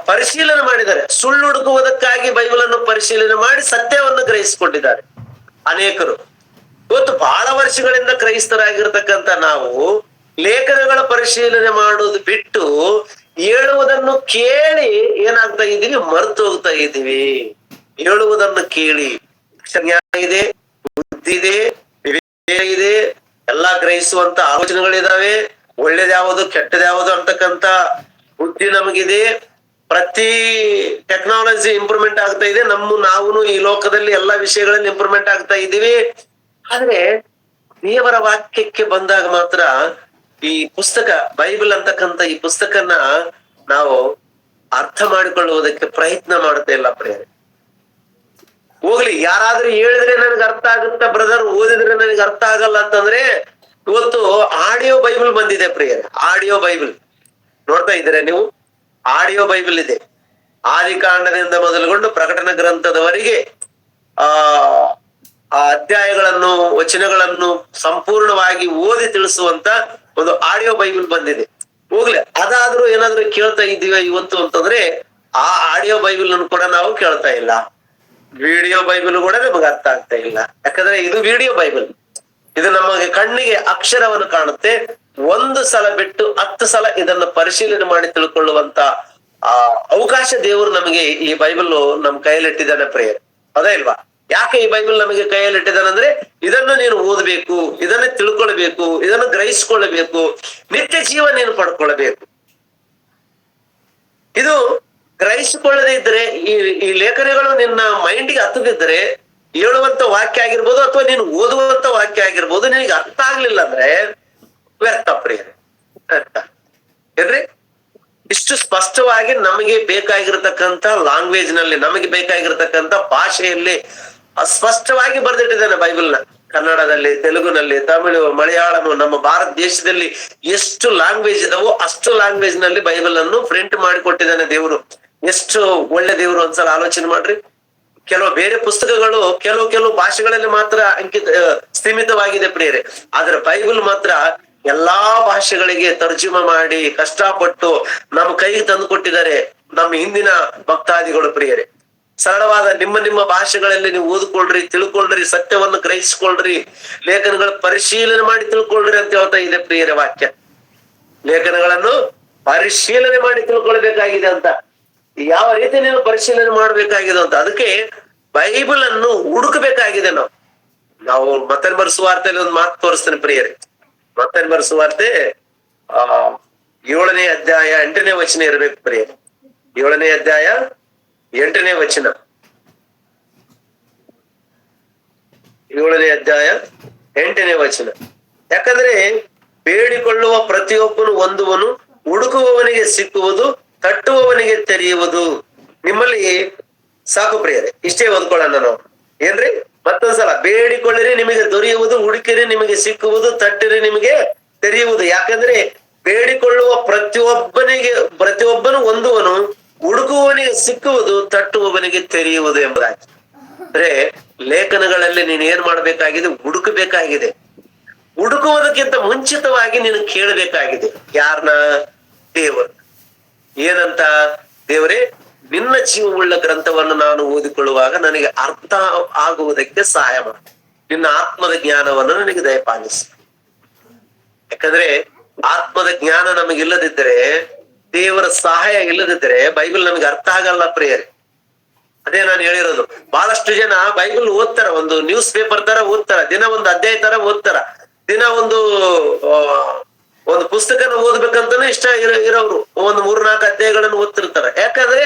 ಪರಿಶೀಲನೆ ಮಾಡಿದ್ದಾರೆ. ಸುಳ್ಳು ಹುಡುಕುವುದಕ್ಕಾಗಿ ಬೈಬಲ್ ಅನ್ನು ಪರಿಶೀಲನೆ ಮಾಡಿ ಸತ್ಯವನ್ನು ಗ್ರಹಿಸಿಕೊಂಡಿದ್ದಾರೆ ಅನೇಕರು. ಇವತ್ತು ಬಹಳ ವರ್ಷಗಳಿಂದ ಕ್ರೈಸ್ತರಾಗಿರ್ತಕ್ಕಂಥ ನಾವು ಲೇಖನಗಳ ಪರಿಶೀಲನೆ ಮಾಡೋದು ಬಿಟ್ಟು ಹೇಳುವುದನ್ನು ಕೇಳಿ ಏನಾಗ್ತಾ ಇದೀವಿ, ಮರೆತು ಹೋಗ್ತಾ ಇದ್ದೀವಿ. ಹೇಳುವುದನ್ನು ಕೇಳಿ ಜ್ಞಾನ ಇದೆ, ಬುದ್ಧಿ ಇದೆ, ವಿವೇಕ ಇದೆ, ಎಲ್ಲಾ ಗ್ರಹಿಸುವಂತ ಆಲೋಚನೆಗಳಿದಾವೆ. ಒಳ್ಳೇದ್ಯಾವುದು ಕೆಟ್ಟದ್ಯಾವುದು ಅಂತಕ್ಕಂತ ಬುದ್ಧಿ ನಮಗಿದೆ. ಪ್ರತಿ ಟೆಕ್ನಾಲಜಿ ಇಂಪ್ರೂವ್ಮೆಂಟ್ ಆಗ್ತಾ ಇದೆ. ನಾವು ಈ ಲೋಕದಲ್ಲಿ ಎಲ್ಲಾ ವಿಷಯಗಳಲ್ಲಿ ಇಂಪ್ರೂವ್ಮೆಂಟ್ ಆಗ್ತಾ ಇದ್ದೀವಿ. ಆದ್ರೆ ದೇವರ ವಾಕ್ಯಕ್ಕೆ ಬಂದಾಗ ಮಾತ್ರ ಈ ಪುಸ್ತಕ ಬೈಬಲ್ ಅಂತಕ್ಕಂಥ ಈ ಪುಸ್ತಕನ ನಾವು ಅರ್ಥ ಮಾಡಿಕೊಳ್ಳುವುದಕ್ಕೆ ಪ್ರಯತ್ನ ಮಾಡ್ತಾ ಇಲ್ಲ ಪ್ರಿಯರೇ. ಹೋಗ್ಲಿ, ಯಾರಾದ್ರೂ ಹೇಳಿದ್ರೆ ನನಗೆ ಅರ್ಥ ಆಗುತ್ತಾ ಬ್ರದರ್, ಓದಿದ್ರೆ ನನಗೆ ಅರ್ಥ ಆಗಲ್ಲ ಅಂತಂದ್ರೆ ಇವತ್ತು ಆಡಿಯೋ ಬೈಬಲ್ ಬಂದಿದೆ ಪ್ರಿಯರೇ. ಆಡಿಯೋ ಬೈಬಲ್ ನೋಡ್ತಾ ಇದ್ದೀರಾ ನೀವು? ಆಡಿಯೋ ಬೈಬಲ್ ಇದೆ. ಆದಿಕಾಂಡದಿಂದ ಮೊದಲುಗೊಂಡು ಪ್ರಕಟಣಾ ಗ್ರಂಥದವರೆಗೆ ಆ ಅಧ್ಯಾಯಗಳನ್ನು ವಚನಗಳನ್ನು ಸಂಪೂರ್ಣವಾಗಿ ಓದಿ ತಿಳಿಸುವಂತ ಒಂದು ಆಡಿಯೋ ಬೈಬಲ್ ಬಂದಿದೆ. ಹೋಗ್ಲಿ, ಅದಾದ್ರೂ ಏನಾದ್ರೂ ಕೇಳ್ತಾ ಇದ್ದೀವಿ ಇವತ್ತು ಅಂತಂದ್ರೆ ಆ ಆಡಿಯೋ ಬೈಬಲ್ ಅನ್ನು ಕೂಡ ನಾವು ಕೇಳ್ತಾ ಇಲ್ಲ. ವಿಡಿಯೋ ಬೈಬಲ್ ಕೂಡ ನಮಗೆ ಅರ್ಥ ಆಗ್ತಾ ಇಲ್ಲ. ಯಾಕಂದ್ರೆ ಇದು ವಿಡಿಯೋ ಬೈಬಲ್. ಇದು ನಮಗೆ ಕಣ್ಣಿಗೆ ಅಕ್ಷರವನ್ನು ಕಾಣುತ್ತೆ. ಒಂದು ಸಲ ಬಿಟ್ಟು 10 ಸಲ ಇದನ್ನ ಪರಿಶೀಲನೆ ಮಾಡಿ ತಿಳ್ಕೊಳ್ಳುವಂತ ಅವಕಾಶ ದೇವರು ನಮಗೆ ಈ ಬೈಬಲ್ ನಮ್ ಕೈಯಲ್ಲಿಟ್ಟಿದ್ದಾನೆ ಪ್ರಿಯರೇ. ಅದೇ ಇಲ್ವಾ? ಯಾಕೆ ಈ ಬೈಬಲ್ ನಮಗೆ ಕೈಯಲ್ಲಿ ಇಟ್ಟಿದ್ದಾನಂದ್ರೆ ಇದನ್ನು ನೀನು ಓದಬೇಕು, ಇದನ್ನು ತಿಳ್ಕೊಳ್ಬೇಕು, ಇದನ್ನು ಗ್ರಹಿಸಿಕೊಳ್ಳಬೇಕು, ನಿತ್ಯ ಜೀವ ನೀನು ಪಡ್ಕೊಳ್ಬೇಕು. ಇದು ಗ್ರಹಿಸಿಕೊಳ್ಳದೆ ಇದ್ರೆ ಈ ಲೇಖನಗಳು ನಿನ್ನ ಮೈಂಡ್ಗೆ ಹತ್ತದಿದ್ರೆ ಹೇಳುವಂತ ವಾಕ್ಯ ಆಗಿರ್ಬೋದು ಅಥವಾ ನೀನು ಓದುವಂತ ವಾಕ್ಯ ಆಗಿರ್ಬೋದು, ನಿನಗೆ ಅರ್ಥ ಆಗ್ಲಿಲ್ಲ ಅಂದ್ರೆ ವ್ಯರ್ಥ ಪ್ರಿಯರೇ, ವ್ಯರ್ಥ. ಏನ್ರಿ ಇಷ್ಟು ಸ್ಪಷ್ಟವಾಗಿ ನಮಗೆ ಬೇಕಾಗಿರ್ತಕ್ಕಂಥ ಲ್ಯಾಂಗ್ವೇಜ್ ನಲ್ಲಿ, ನಮಗೆ ಬೇಕಾಗಿರ್ತಕ್ಕಂಥ ಭಾಷೆಯಲ್ಲಿ ಸ್ಪಷ್ಟವಾಗಿ ಬರೆದಿಟ್ಟಿದ್ದಾನೆ ಬೈಬಲ್ನ. ಕನ್ನಡದಲ್ಲಿ, ತೆಲುಗುನಲ್ಲಿ, ತಮಿಳು, ಮಲಯಾಳಂ, ನಮ್ಮ ಭಾರತ ದೇಶದಲ್ಲಿ ಎಷ್ಟು ಲ್ಯಾಂಗ್ವೇಜ್ ಇದಾವೋ ಅಷ್ಟು ಲ್ಯಾಂಗ್ವೇಜ್ ನಲ್ಲಿ ಬೈಬಲ್ ಅನ್ನು ಪ್ರಿಂಟ್ ಮಾಡಿಕೊಟ್ಟಿದ್ದಾನೆ ದೇವರು. ಎಷ್ಟು ಒಳ್ಳೆ ದೇವರು ಒಂದ್ಸಲ ಆಲೋಚನೆ ಮಾಡ್ರಿ. ಕೆಲವು ಬೇರೆ ಪುಸ್ತಕಗಳು ಕೆಲವು ಭಾಷೆಗಳಲ್ಲಿ ಮಾತ್ರ ಸೀಮಿತವಾಗಿದೆ ಪ್ರಿಯರೇ, ಆದ್ರೆ ಬೈಬಲ್ ಮಾತ್ರ ಎಲ್ಲಾ ಭಾಷೆಗಳಿಗೆ ತರ್ಜುಮಾ ಮಾಡಿ ಕಷ್ಟಪಟ್ಟು ನಮ್ಮ ಕೈಗೆ ತಂದು ಕೊಟ್ಟಿದ್ದಾರೆ ನಮ್ಮ ಹಿಂದಿನ ಭಕ್ತಾದಿಗಳು ಪ್ರಿಯರೇ. ಸರಳವಾದ ನಿಮ್ಮ ಭಾಷೆಗಳಲ್ಲಿ ನೀವು ಓದ್ಕೊಳ್ರಿ, ತಿಳ್ಕೊಳ್ರಿ, ಸತ್ಯವನ್ನು ಗ್ರಹಿಸ್ಕೊಳ್ರಿ, ಲೇಖನಗಳ ಪರಿಶೀಲನೆ ಮಾಡಿ ತಿಳ್ಕೊಳ್ರಿ ಅಂತ ಹೇಳ್ತಾ ಇದೆ ಪ್ರಿಯರೇ ವಾಕ್ಯ. ಲೇಖನಗಳನ್ನು ಪರಿಶೀಲನೆ ಮಾಡಿ ತಿಳ್ಕೊಳ್ಬೇಕಾಗಿದೆ ಅಂತ. ಯಾವ ರೀತಿ ನೀನು ಪರಿಶೀಲನೆ ಮಾಡ್ಬೇಕಾಗಿದೆ ಅಂತ, ಅದಕ್ಕೆ ಬೈಬಲ್ ಅನ್ನು ಹುಡುಕಬೇಕಾಗಿದೆ. ನಾವು ಮತ್ತೊಂದು ಸುವಾರ್ತೆಯಲ್ಲಿ ಒಂದು ಮಾತು ತೋರಿಸ್ತೇನೆ ಪ್ರಿಯರೇ. ಮತ್ತೊಂದು ಸುವಾರ್ತೆ 7ನೇ ಅಧ್ಯಾಯ 8ನೇ ವಚನ ಇರಬೇಕು ಪ್ರಿಯರೇ. 7ನೇ ಅಧ್ಯಾಯ 8ನೇ ವಚನ. 7ನೇ ಅಧ್ಯಾಯ 8ನೇ ವಚನ. ಯಾಕಂದ್ರೆ ಬೇಡಿಕೊಳ್ಳುವ ಪ್ರತಿಯೊಬ್ಬನು ಹೊಂದುವನು, ಹುಡುಕುವವನಿಗೆ ಸಿಕ್ಕುವುದು, ತಟ್ಟುವವನಿಗೆ ತೆರೆಯುವುದು. ನಿಮ್ಮಲ್ಲಿ ಸಾಕು ಪ್ರಿಯರೇ, ಇಷ್ಟೇ ಓದ್ಕೊಳ್ಳೋಣ ನಾವು. ಏನ್ರಿ ಮತ್ತೊಂದ್ಸಲ, ಬೇಡಿಕೊಳ್ಳಿರಿ ನಿಮಗೆ ದೊರೆಯುವುದು, ಹುಡುಕಿರಿ ನಿಮಗೆ ಸಿಕ್ಕುವುದು, ತಟ್ಟಿರಿ ನಿಮಗೆ ತೆರೆಯುವುದು. ಯಾಕಂದ್ರೆ ಬೇಡಿಕೊಳ್ಳುವ ಪ್ರತಿಯೊಬ್ಬನು ಹೊಂದುವನು, ಹುಡುಕುವವನಿಗೆ ಸಿಕ್ಕುವುದು, ತಟ್ಟುವವನಿಗೆ ತೆರೆಯುವುದು ಎಂಬುದಾಗಿ. ಅಂದ್ರೆ ಲೇಖನಗಳಲ್ಲಿ ನೀನು ಏನ್ ಮಾಡ್ಬೇಕಾಗಿದೆ? ಹುಡುಕಬೇಕಾಗಿದೆ. ಹುಡುಕುವುದಕ್ಕಿಂತ ಮುಂಚಿತವಾಗಿ ನೀನು ಕೇಳಬೇಕಾಗಿದೆ. ಯಾರನ್ನ? ದೇವರು. ಏನಂತ? ದೇವರೇ, ನಿನ್ನ ಜೀವವುಳ್ಳ ಗ್ರಂಥವನ್ನು ನಾನು ಓದಿಕೊಳ್ಳುವಾಗ ನನಗೆ ಅರ್ಥ ಆಗುವುದಕ್ಕೆ ಸಹಾಯ ಮಾಡು. ನಿನ್ನ ಆತ್ಮದ ಜ್ಞಾನವನ್ನು ನನಗೆ ದಯಪಾಲಿಸು. ಯಾಕಂದ್ರೆ ಆತ್ಮದ ಜ್ಞಾನ ನಮಗಿಲ್ಲದಿದ್ದರೆ, ದೇವರ ಸಹಾಯ ಇಲ್ಲದಿದ್ದರೆ ಬೈಬಲ್ ನಮಗೆ ಅರ್ಥ ಆಗಲ್ಲ ಪ್ರಿಯರೇ. ಅದೇ ನಾನು ಹೇಳಿರೋದು. ಬಹಳಷ್ಟು ಜನ ಬೈಬಲ್ ಓದ್ತಾರ, ಒಂದು ನ್ಯೂಸ್ ಪೇಪರ್ ತರ ಓದ್ತಾರ, ದಿನ ಒಂದು ಅಧ್ಯಾಯ ತರ ಓದ್ತಾರ, ದಿನ ಒಂದು ಪುಸ್ತಕನ ಓದ್ಬೇಕಂತಾನೆ ಇಷ್ಟ ಇರೋರು ಒಂದು 3-4 ಅಧ್ಯಾಯಗಳನ್ನು ಓದ್ತಿರ್ತಾರೆ. ಯಾಕಂದ್ರೆ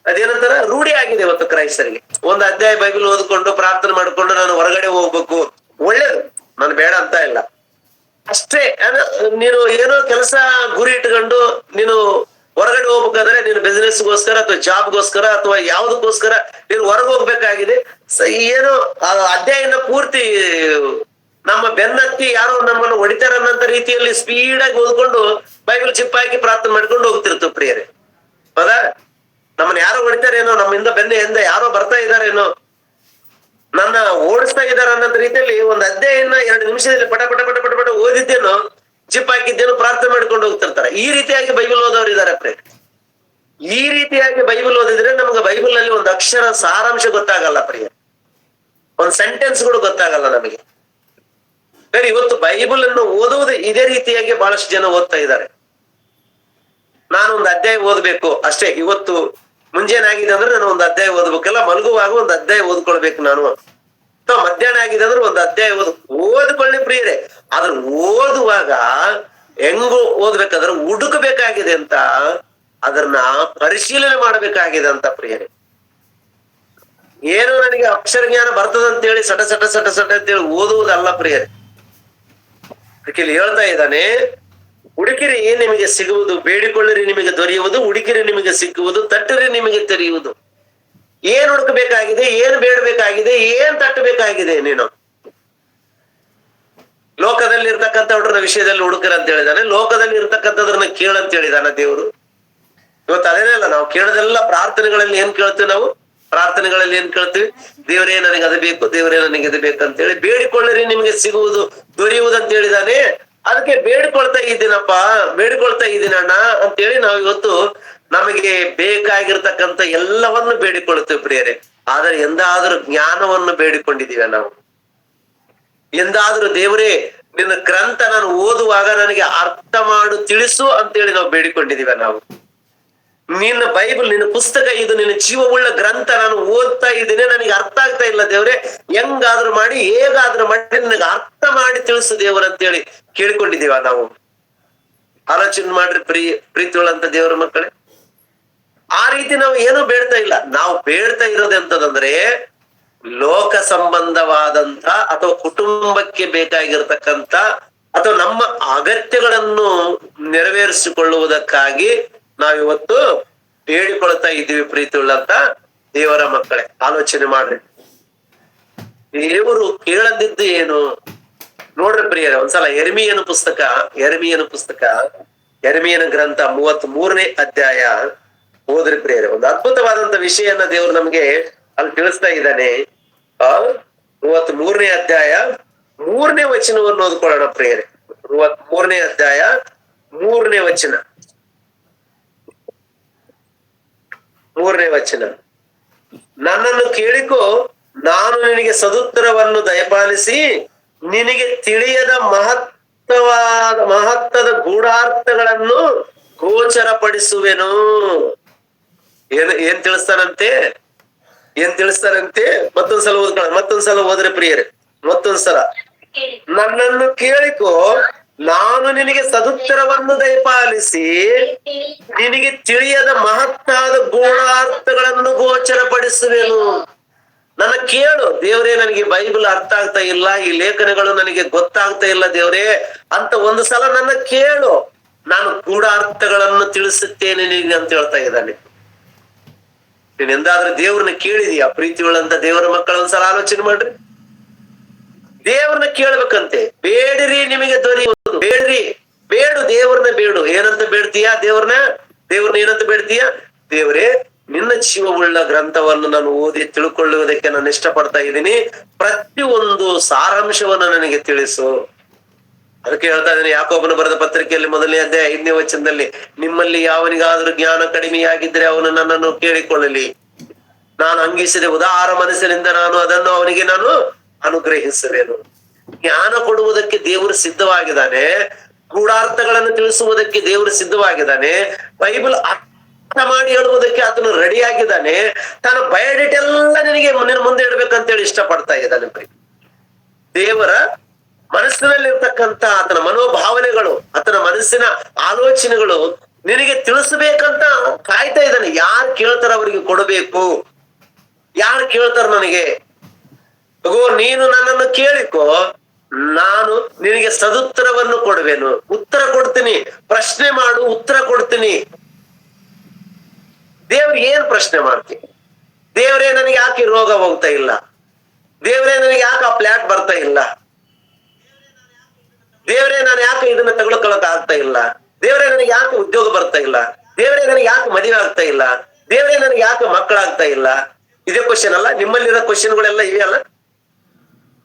ಅದೇನಂತಾರ, ರೂಢಿ ಆಗಿದೆ ಇವತ್ತು ಕ್ರೈಸ್ತರಿಗೆ. ಒಂದು ಅಧ್ಯಾಯ ಬೈಬಲ್ ಓದ್ಕೊಂಡು ಪ್ರಾರ್ಥನೆ ಮಾಡ್ಕೊಂಡು ನಾನು ಹೊರಗಡೆ ಹೋಗ್ಬೇಕು, ಒಳ್ಳೇದು, ನಾನು ಬೇಡ ಅಂತ ಇಲ್ಲ, ಅಷ್ಟೇ. ನೀನು ಏನೋ ಕೆಲಸ ಗುರಿ ಇಟ್ಕೊಂಡು ನೀನು ಹೊರಗಡೆ ಹೋಗ್ಬೇಕಾದ್ರೆ, ನೀನು ಬಿಸ್ನೆಸ್ಗೋಸ್ಕರ ಅಥವಾ ಜಾಬ್ಗೋಸ್ಕರ ಅಥವಾ ಯಾವ್ದಕ್ಕೋಸ್ಕರ ನೀನು ಹೊರಗೆ ಹೋಗ್ಬೇಕಾಗಿದೆ. ಏನೋ ಅಧ್ಯಾಯನ ಪೂರ್ತಿ ನಮ್ಮ ಬೆನ್ನತ್ತಿ ಯಾರೋ ನಮ್ಮನ್ನು ಹೊಡಿತಾರ ಅನ್ನಂತ ರೀತಿಯಲ್ಲಿ ಸ್ಪೀಡಾಗಿ ಓದ್ಕೊಂಡು ಬೈಬಲ್ ಚಿಪ್ ಹಾಕಿ ಪ್ರಾರ್ಥನೆ ಮಾಡ್ಕೊಂಡು ಹೋಗ್ತಿರ್ತೀವಿ ಪ್ರಿಯರೇ. ಹೌದಾ? ನಮ್ಮನ್ನ ಯಾರೋ ಹೊಡಿತಾರೇನೋ, ನಮ್ಮಿಂದ ಬೆನ್ನೆಯಿಂದ ಯಾರೋ ಬರ್ತಾ ಇದಾರೇನೋ, ನನ್ನ ಓಡಿಸ್ತಾ ಇದಾರ ಅನ್ನೋದ್ ರೀತಿಯಲ್ಲಿ ಒಂದು ಅಧ್ಯಾಯನ 2 ನಿಮಿಷದಲ್ಲಿ ಪಟ ಪಟ ಪಟ ಪಟ ಪಟ ಓದಿದ್ದೇನೋ, ಚಿಪ್ ಹಾಕಿದ್ದೇನೋ ಪ್ರಾರ್ಥನೆ ಮಾಡ್ಕೊಂಡು ಹೋಗ್ತಿರ್ತಾರೆ. ಈ ರೀತಿಯಾಗಿ ಬೈಬಲ್ ಓದೋರು ಇದಾರೆ ಪ್ರಿಯರೇ. ಈ ರೀತಿಯಾಗಿ ಬೈಬಲ್ ಓದಿದ್ರೆ ನಮ್ಗೆ ಬೈಬಲ್ ನಲ್ಲಿ ಒಂದು ಅಕ್ಷರ ಸಾರಾಂಶ ಗೊತ್ತಾಗಲ್ಲ ಪ್ರಿಯರೇ, ಒಂದು ಸೆಂಟೆನ್ಸ್ಗಳು ಗೊತ್ತಾಗಲ್ಲ ನಮಗೆ. ಇವತ್ತು ಬೈಬಲ್ ಅನ್ನು ಓದುವುದು ಇದೇ ರೀತಿಯಾಗಿ ಬಹಳಷ್ಟು ಜನ ಓದ್ತಾ ಇದ್ದಾರೆ. ನಾನು ಒಂದು ಅಧ್ಯಾಯ ಓದ್ಬೇಕು ಅಷ್ಟೇ. ಇವತ್ತು ಮುಂಜಾನೆ ಆಗಿದೆ ಅಂದ್ರೆ ನಾನು ಒಂದು ಅಧ್ಯಾಯ ಓದ್ಬೇಕಲ್ಲ, ಮಲಗುವಾಗ ಒಂದು ಅಧ್ಯಾಯ ಓದ್ಕೊಳ್ಬೇಕು ನಾನು, ಅಥವಾ ಮಧ್ಯಾಹ್ನ ಆಗಿದೆ ಅಂದ್ರೆ ಒಂದು ಅಧ್ಯಾಯ ಓದ್ಕೊಳ್ಳಿ ಪ್ರಿಯರೇ. ಆದ್ರೆ ಓದುವಾಗ ಹೆಂಗು ಓದ್ಬೇಕಾದ್ರೆ ಹುಡುಕಬೇಕಾಗಿದೆ ಅಂತ, ಅದನ್ನ ಪರಿಶೀಲನೆ ಮಾಡಬೇಕಾಗಿದೆ ಅಂತ ಪ್ರಿಯರೇ. ಏನು ನನಗೆ ಅಕ್ಷರ ಜ್ಞಾನ ಬರ್ತದಂತೇಳಿ ಸಟ ಸಟ ಸಟ ಸಟ ಅಂತೇಳಿ ಓದುವುದಲ್ಲ ಪ್ರಿಯರೇ. ಅದಕ್ಕೆ ಹೇಳ್ತಾ ಇದ್ದಾನೆ, ಹುಡುಕಿರಿ ನಿಮಗೆ ಸಿಗುವುದು, ಬೇಡಿಕೊಳ್ಳಿರಿ ನಿಮಗೆ ದೊರೆಯುವುದು, ಹುಡುಕಿರಿ ನಿಮಗೆ ಸಿಕ್ಕುವುದು, ತಟ್ಟಿರಿ ನಿಮಗೆ ತೆರೆಯುವುದು. ಏನ್ ಹುಡುಕಬೇಕಾಗಿದೆ? ಏನ್ ಬೇಡಬೇಕಾಗಿದೆ? ಏನ್ ತಟ್ಟಬೇಕಾಗಿದೆ? ನೀನು ಲೋಕದಲ್ಲಿ ಇರ್ತಕ್ಕಂಥವ್ರ ವಿಷಯದಲ್ಲಿ ಹುಡುಕರ ಅಂತ ಹೇಳಿದಾನೆ, ಲೋಕದಲ್ಲಿ ಇರ್ತಕ್ಕಂಥದ್ರನ್ನ ಕೇಳಂತ ಹೇಳಿದಾನ ದೇವರು. ಇವತ್ತು ಅದೇನೇ ಅಲ್ಲ, ನಾವು ಕೇಳೋದೆಲ್ಲ ಪ್ರಾರ್ಥನೆಗಳಲ್ಲಿ ಏನ್ ಕೇಳ್ತೀವಿ? ನಾವು ಪ್ರಾರ್ಥನೆಗಳಲ್ಲಿ ಏನ್ ಕೇಳ್ತೀವಿ? ದೇವರೇ ನನಗೆ ಅದು ಬೇಕು, ದೇವರೇ ನನಗೆ ಇದು ಬೇಕಂತೇಳಿ. ಬೇಡಿಕೊಳ್ಳಿರಿ ನಿಮಗೆ ಸಿಗುವುದು, ದೊರೆಯುವುದು ಅಂತ ಹೇಳಿದಾನೆ. ಅದಕ್ಕೆ ಬೇಡಿಕೊಳ್ತಾ ಇದ್ದೀನಪ್ಪ, ಬೇಡಿಕೊಳ್ತಾ ಇದ್ದೀನಣ್ಣ ಅಂತೇಳಿ ನಾವು ಇವತ್ತು ನಮಗೆ ಬೇಕಾಗಿರ್ತಕ್ಕಂಥ ಎಲ್ಲವನ್ನು ಬೇಡಿಕೊಳ್ಳುತ್ತೇವೆ ಪ್ರಿಯರೇ. ಆದ್ರೆ ಎಂದಾದ್ರೂ ಜ್ಞಾನವನ್ನು ಬೇಡಿಕೊಂಡಿದೀವ ನಾವು? ಎಂದಾದ್ರೂ ದೇವರೇ ನಿನ್ನ ಗ್ರಂಥ ನಾನು ಓದುವಾಗ ನನಗೆ ಅರ್ಥ ಮಾಡು, ತಿಳಿಸು ಅಂತೇಳಿ ನಾವು ಬೇಡಿಕೊಂಡಿದೀವ ನಾವು? ನಿನ್ನ ಬೈಬಲ್, ನಿನ್ನ ಪುಸ್ತಕ ಇದು, ನಿನ್ನ ಜೀವವುಳ್ಳ ಗ್ರಂಥ ನಾನು ಓದ್ತಾ ಇದ್ದೀನಿ, ನನಗೆ ಅರ್ಥ ಆಗ್ತಾ ಇಲ್ಲ ದೇವ್ರೆ, ಹೆಂಗಾದ್ರೂ ಮಾಡಿ ಹೇಗಾದ್ರೂ ಮಾಡಿ ನನಗೆ ಅರ್ಥ ಮಾಡಿ ತಿಳಿಸು ದೇವರಂತೇಳಿ ಕೇಳಿಕೊಂಡಿದೀವ ನಾವು? ಆಲೋಚನೆ ಮಾಡ್ರಿ ಪ್ರೀತಿಯುಳ್ಳಂತ ದೇವರ ಮಕ್ಕಳೇ. ಆ ರೀತಿ ನಾವು ಏನು ಬೇಡ್ತಾ ಇಲ್ಲ. ನಾವು ಬೇಡ್ತಾ ಇರೋದು ಎಂತದಂದ್ರೆ ಲೋಕ ಸಂಬಂಧವಾದಂತ ಅಥವಾ ಕುಟುಂಬಕ್ಕೆ ಬೇಕಾಗಿರ್ತಕ್ಕಂಥ ಅಥವಾ ನಮ್ಮ ಅಗತ್ಯಗಳನ್ನು ನೆರವೇರಿಸಿಕೊಳ್ಳುವುದಕ್ಕಾಗಿ ನಾವಿವತ್ತು ಬೇಡಿಕೊಳ್ತಾ ಇದ್ದೀವಿ ಪ್ರೀತಿಯುಳ್ಳಂತ ದೇವರ ಮಕ್ಕಳೇ. ಆಲೋಚನೆ ಮಾಡ್ರಿ, ದೇವರು ಕೇಳದಿದ್ದು ಏನು ನೋಡ್ರಿ ಪ್ರಿಯರೇ. ಒಂದ್ಸಲ ಯೆರೆಮೀಯನ ಪುಸ್ತಕ ಯೆರೆಮೀಯನ ಗ್ರಂಥ 33ನೇ ಅಧ್ಯಾಯ ಓದ್ರಿ ಪ್ರಿಯರೇ. ಒಂದು ಅದ್ಭುತವಾದಂತ ವಿಷಯನ ದೇವ್ರು ನಮ್ಗೆ ಅಲ್ಲಿ ತಿಳಿಸ್ತಾ ಇದ್ದಾನೆ. 33ನೇ ಅಧ್ಯಾಯ 3ನೇ ವಚನವನ್ನು ಓದ್ಕೊಳ್ಳೋಣ ಪ್ರಿಯರೇ. 33ನೇ ಅಧ್ಯಾಯ 3ನೇ ವಚನ. 3ನೇ ವಚನ, ನನ್ನನ್ನು ಕೇಳಿಕೋ, ನಾನು ನಿನಗೆ ಸದುತ್ತರವನ್ನು ದಯಪಾಲಿಸಿ ನಿನಗೆ ತಿಳಿಯದ ಮಹತ್ತದ ಗೂಢಾರ್ಥಗಳನ್ನು ಗೋಚರಪಡಿಸುವೆನು. ಏನ್ ತಿಳಿಸ್ತಾನಂತೆ? ಮತ್ತೊಂದ್ಸಲ ಓದ್ರೆ ಪ್ರಿಯರೇ, ಮತ್ತೊಂದ್ಸಲ. ನನ್ನನ್ನು ಕೇಳಿಕೋ, ನಾನು ನಿನಗೆ ಸದುತ್ತರವನ್ನು ದಯಪಾಲಿಸಿ ನಿನಗೆ ತಿಳಿಯದ ಮಹತ್ತಾದ ಗೂಢಾರ್ಥಗಳನ್ನು ಗೋಚರಪಡಿಸುವೆನು. ನನ್ನ ಕೇಳು ದೇವ್ರೇ, ನನಗೆ ಬೈಬಲ್ ಅರ್ಥ ಆಗ್ತಾ ಇಲ್ಲ, ಈ ಲೇಖನಗಳು ನನಗೆ ಗೊತ್ತಾಗ್ತಾ ಇಲ್ಲ ದೇವ್ರೇ ಅಂತ ಒಂದು ಸಲ ನನ್ನ ಕೇಳು, ನಾನು ಗೂಢಾರ್ಥಗಳನ್ನು ತಿಳಿಸುತ್ತೇನೆ ನಿನಗೆ ಅಂತ ಹೇಳ್ತಾ ಇದ್ದಾನೆ. ನೀನ್ ಎಂದಾದ್ರೂ ದೇವ್ರನ್ನ ಕೇಳಿದೀಯಾ ಪ್ರೀತಿಯುಳ್ಳಂತ ದೇವರ ಮಕ್ಕಳ? ಒಂದ್ಸಲ ಆಲೋಚನೆ ಮಾಡ್ರಿ. ದೇವ್ರನ್ನ ಕೇಳ್ಬೇಕಂತೆ. ಬೇಡಿರಿ ನಿಮಗೆ ದೊರೆಯುವುದು. ಬೇಡು ದೇವ್ರನ್ನ ಬೇಡು. ಏನಂತ ಬೇಡ್ತೀಯಾ ದೇವ್ರನ್ನ ಏನಂತ ಬೇಡ್ತೀಯಾ? ದೇವ್ರೇ, ನಿನ್ನ ಜೀವವುಳ್ಳ ಗ್ರಂಥವನ್ನು ನಾನು ಓದಿ ತಿಳ್ಕೊಳ್ಳುವುದಕ್ಕೆ ನಾನು ಇಷ್ಟಪಡ್ತಾ ಇದ್ದೀನಿ, ಪ್ರತಿಯೊಂದು ಸಾರಾಂಶವನ್ನು ನನಗೆ ತಿಳಿಸು. ಅದಕ್ಕೆ ಹೇಳ್ತಾ ಇದ್ದೀನಿ ಯಾಕೋಬನು ಬರೆದ ಪತ್ರಿಕೆಯಲ್ಲಿ 1ನೇ ಅಧ್ಯಾಯ 5ನೇ ವಚನದಲ್ಲಿ, ನಿಮ್ಮಲ್ಲಿ ಯಾವನಿಗಾದ್ರೂ ಜ್ಞಾನ ಕಡಿಮೆಯಾಗಿದ್ರೆ ಅವನು ನನ್ನನ್ನು ಕೇಳಿಕೊಳ್ಳಲಿ, ನಾನು ಅಂಗಿಸಿದೆ ಉದಾರ ಮನಸ್ಸಿನಿಂದ ನಾನು ಅವನಿಗೆ ಅನುಗ್ರಹಿಸುವೆನು. ಜ್ಞಾನ ಕೊಡುವುದಕ್ಕೆ ದೇವರು ಸಿದ್ಧವಾಗಿದ್ದಾನೆ, ಗೂಢಾರ್ಥಗಳನ್ನು ತಿಳಿಸುವುದಕ್ಕೆ ದೇವರು ಸಿದ್ಧವಾಗಿದ್ದಾನೆ, ಬೈಬಲ್ ಅರ್ಥ ಮಾಡಿ ಹೇಳುವುದಕ್ಕೆ ಆತನು ರೆಡಿ ಆಗಿದ್ದಾನೆ, ತನ್ನ ಬಯೋಡೇಟ್ ಎಲ್ಲ ನಿನಗೆ ಮುಂದೆ ಇಡ್ಬೇಕಂತೇಳಿ ಇಷ್ಟಪಡ್ತಾ ಇದ್ದಾನೆ. ದೇವರ ಮನಸ್ಸಿನಲ್ಲಿರ್ತಕ್ಕಂಥ ಆತನ ಮನೋಭಾವನೆಗಳು, ಆತನ ಮನಸ್ಸಿನ ಆಲೋಚನೆಗಳು ನಿನಗೆ ತಿಳಿಸಬೇಕಂತ ಕಾಯ್ತಾ ಇದ್ದಾನೆ. ಯಾರು ಕೇಳ್ತಾರ ಅವರಿಗೆ ಕೊಡಬೇಕು. ಯಾರು ಕೇಳ್ತಾರ ನನಗೆ, ನೀನು ನನ್ನನ್ನು ಕೇಳಿಕೋ, ನಾನು ನಿನಗೆ ಸದುತ್ತರವನ್ನು ಕೊಡುವೆನು, ಉತ್ತರ ಕೊಡ್ತೀನಿ. ಪ್ರಶ್ನೆ ಮಾಡು, ಉತ್ತರ ಕೊಡ್ತೀನಿ. ದೇವ್ರಿಗೆ ಏನ್ ಪ್ರಶ್ನೆ ಮಾಡ್ತೀನಿ? ದೇವ್ರೇ, ನನಗೆ ಯಾಕೆ ರೋಗ ಹೋಗ್ತಾ ಇಲ್ಲ? ದೇವ್ರೇ, ನನಗೆ ಯಾಕೆ ಆ ಫ್ಲಾಟ್ ಬರ್ತಾ ಇಲ್ಲ? ದೇವ್ರೇ, ನಾನು ಯಾಕೆ ಇದನ್ನ ತಗೊಳ್ಕೊಳಕ್ ಆಗ್ತಾ ಇಲ್ಲ? ದೇವ್ರೇ, ನನಗೆ ಯಾಕೆ ಉದ್ಯೋಗ ಬರ್ತಾ ಇಲ್ಲ? ದೇವ್ರೇ, ನನಗೆ ಯಾಕೆ ಮದುವೆ ಆಗ್ತಾ ಇಲ್ಲ? ದೇವ್ರೇ, ನನಗೆ ಯಾಕೆ ಮಕ್ಕಳಾಗ್ತಾ ಇಲ್ಲ? ಇದೇ ಕ್ವಶನ್ ಅಲ್ಲ? ನಿಮ್ಮಲ್ಲಿರೋ ಕ್ವಶನ್ಗಳೆಲ್ಲ ಇವೆ ಅಲ್ಲ?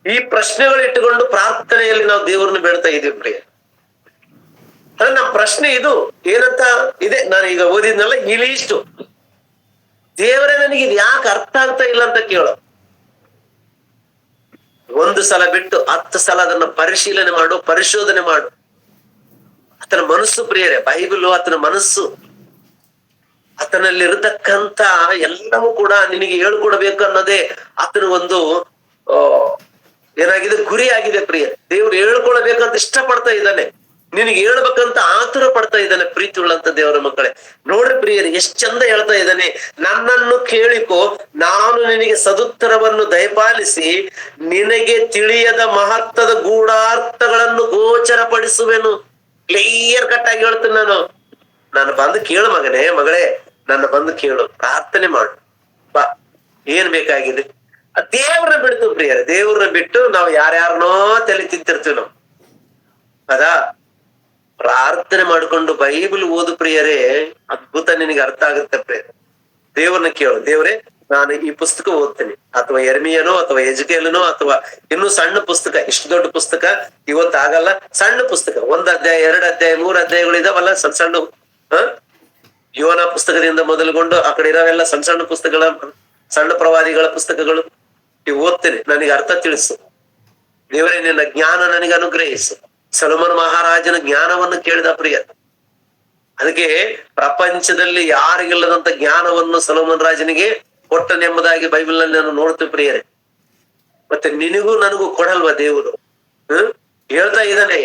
ಈ ಪ್ರಶ್ನೆಗಳು ಇಟ್ಟುಕೊಂಡು ಪ್ರಾರ್ಥನೆಯಲ್ಲಿ ನಾವು ದೇವರನ್ನ ಬೇಡ್ತಾ ಇದೀವಿ ಪ್ರಿಯ. ಅಂದ್ರೆ ನಮ್ಮ ಪ್ರಶ್ನೆ ಇದು ಏನಂತ ಇದೆ, ನಾನು ಈಗ ಓದಿದ್ನಲ್ಲ ಇಲ್ಲಿ ಇಷ್ಟು. ದೇವರೇ, ನನಗೆ ಇದು ಯಾಕೆ ಅರ್ಥ ಆಗ್ತಾ ಇಲ್ಲ ಅಂತ ಕೇಳೋ. ಒಂದು ಸಲ ಬಿಟ್ಟು 10 ಸಲ ಅದನ್ನ ಪರಿಶೋಧನೆ ಮಾಡು. ಆತನ ಮನಸ್ಸು ಪ್ರಿಯರೇ, ಬೈಬಲ್ ಆತನ ಮನಸ್ಸು, ಆತನಲ್ಲಿರತಕ್ಕಂತ ಎಲ್ಲವೂ ಕೂಡ ನಿನಗೆ ಹೇಳ್ಕೊಡ್ಬೇಕು ಅನ್ನೋದೇ ಆತನ ಒಂದು ಏನಾಗಿದೆ, ಗುರಿ ಆಗಿದೆ ಪ್ರಿಯ. ದೇವ್ರು ಹೇಳ್ಕೊಳ್ಬೇಕಂತ ಇಷ್ಟಪಡ್ತಾ ಇದ್ದಾನೆ, ನಿನಗೆ ಹೇಳ್ಬೇಕಂತ ಆತುರ ಪಡ್ತಾ ಇದ್ದಾನೆ ಪ್ರೀತಿಯುಳ್ಳಂತ ದೇವರ ಮಕ್ಕಳೇ. ನೋಡ್ರಿ ಪ್ರಿಯರೇ, ಎಷ್ಟ್ ಚಂದ ಹೇಳ್ತಾ ಇದ್ದಾನೆ. ನನ್ನನ್ನು ಕೇಳಿಕೋ, ನಾನು ನಿನಗೆ ಸದುತ್ತರವನ್ನು ದಯಪಾಲಿಸಿ ನಿನಗೆ ತಿಳಿಯದ ಮಹತ್ತದ ಗೂಢಾರ್ಥಗಳನ್ನು ಗೋಚರಪಡಿಸುವೆನು. ಕ್ಲಿಯರ್ ಕಟ್ ಆಗಿ ಹೇಳ್ತೀನಿ ನಾನು ಬಂದು ಕೇಳು ಮಗಳೇ, ನನ್ನ ಬಂದು ಕೇಳು, ಪ್ರಾರ್ಥನೆ ಮಾಡು ಬಾ. ಏನ್ ಬೇಕಾಗಿದೆ ದೇವ್ರನ್ನ ಬಿಡ್ತು ಪ್ರಿಯರೇ. ದೇವ್ರನ್ನ ಬಿಟ್ಟು ನಾವು ಯಾರ್ಯಾರನೋ ತಲೆ ತಿಂತಿರ್ತೀವಿ ನಾವು. ಅದಾ ಪ್ರಾರ್ಥನೆ ಮಾಡ್ಕೊಂಡು ಬೈಬಲ್ ಓದು ಪ್ರಿಯರೇ, ಅದ್ಭುತ ನಿನಗೆ ಅರ್ಥ ಆಗುತ್ತೆ ಪ್ರಿಯ. ದೇವ್ರನ್ನ ಕೇಳು, ದೇವ್ರೇ, ನಾನು ಈ ಪುಸ್ತಕ ಓದ್ತೀನಿ, ಅಥವಾ ಯೆರೆಮೀಯನೋ ಅಥವಾ ಎಜ್ಕೇಲನೋ ಅಥವಾ ಇನ್ನು ಸಣ್ಣ ಪುಸ್ತಕ, ಇಷ್ಟು ದೊಡ್ಡ ಪುಸ್ತಕ ಇವತ್ತಾಗಲ್ಲ, ಸಣ್ಣ ಪುಸ್ತಕ, 1 ಅಧ್ಯಾಯ 2 ಅಧ್ಯಾಯ 3 ಅಧ್ಯಾಯಗಳು ಇದಾವಲ್ಲ, ಸಣ್ಣ ಯೋನ ಪುಸ್ತಕದಿಂದ ಮೊದಲುಗೊಂಡು ಆ ಕಡೆ ಇರೋವೆಲ್ಲ ಸಣ್ಣ ಪುಸ್ತಕಗಳ, ಸಣ್ಣ ಪ್ರವಾದಿಗಳ ಪುಸ್ತಕಗಳು ಇವು ಓದ್ತೇನೆ, ನನಗೆ ಅರ್ಥ ತಿಳಿಸು ದೇವರೇ. ನಿನ್ನ ಜ್ಞಾನ ನನಗೆ ಅನುಗ್ರಹಿಸು. ಸೊಲೊಮೋನ ಮಹಾರಾಜನ ಜ್ಞಾನವನ್ನು ಕೇಳಿದ ಪ್ರಿಯ. ಅದಕ್ಕೆ ಪ್ರಪಂಚದಲ್ಲಿ ಯಾರಿಗಿಲ್ಲದಂತ ಜ್ಞಾನವನ್ನು ಸೊಲೊಮನ್ ರಾಜನಿಗೆ ಕೊಟ್ಟನೆಂಬುದಾಗಿ ಬೈಬಲ್ ನಲ್ಲಿ ನಾನು ನೋಡ್ತೀವಿ ಪ್ರಿಯರೇ. ಮತ್ತೆ ನಿನಗೂ ನನಗೂ ಕೊಡಲ್ವಾ ದೇವರು? ಹೇಳ್ತಾ ಇದ್ದಾನೆ,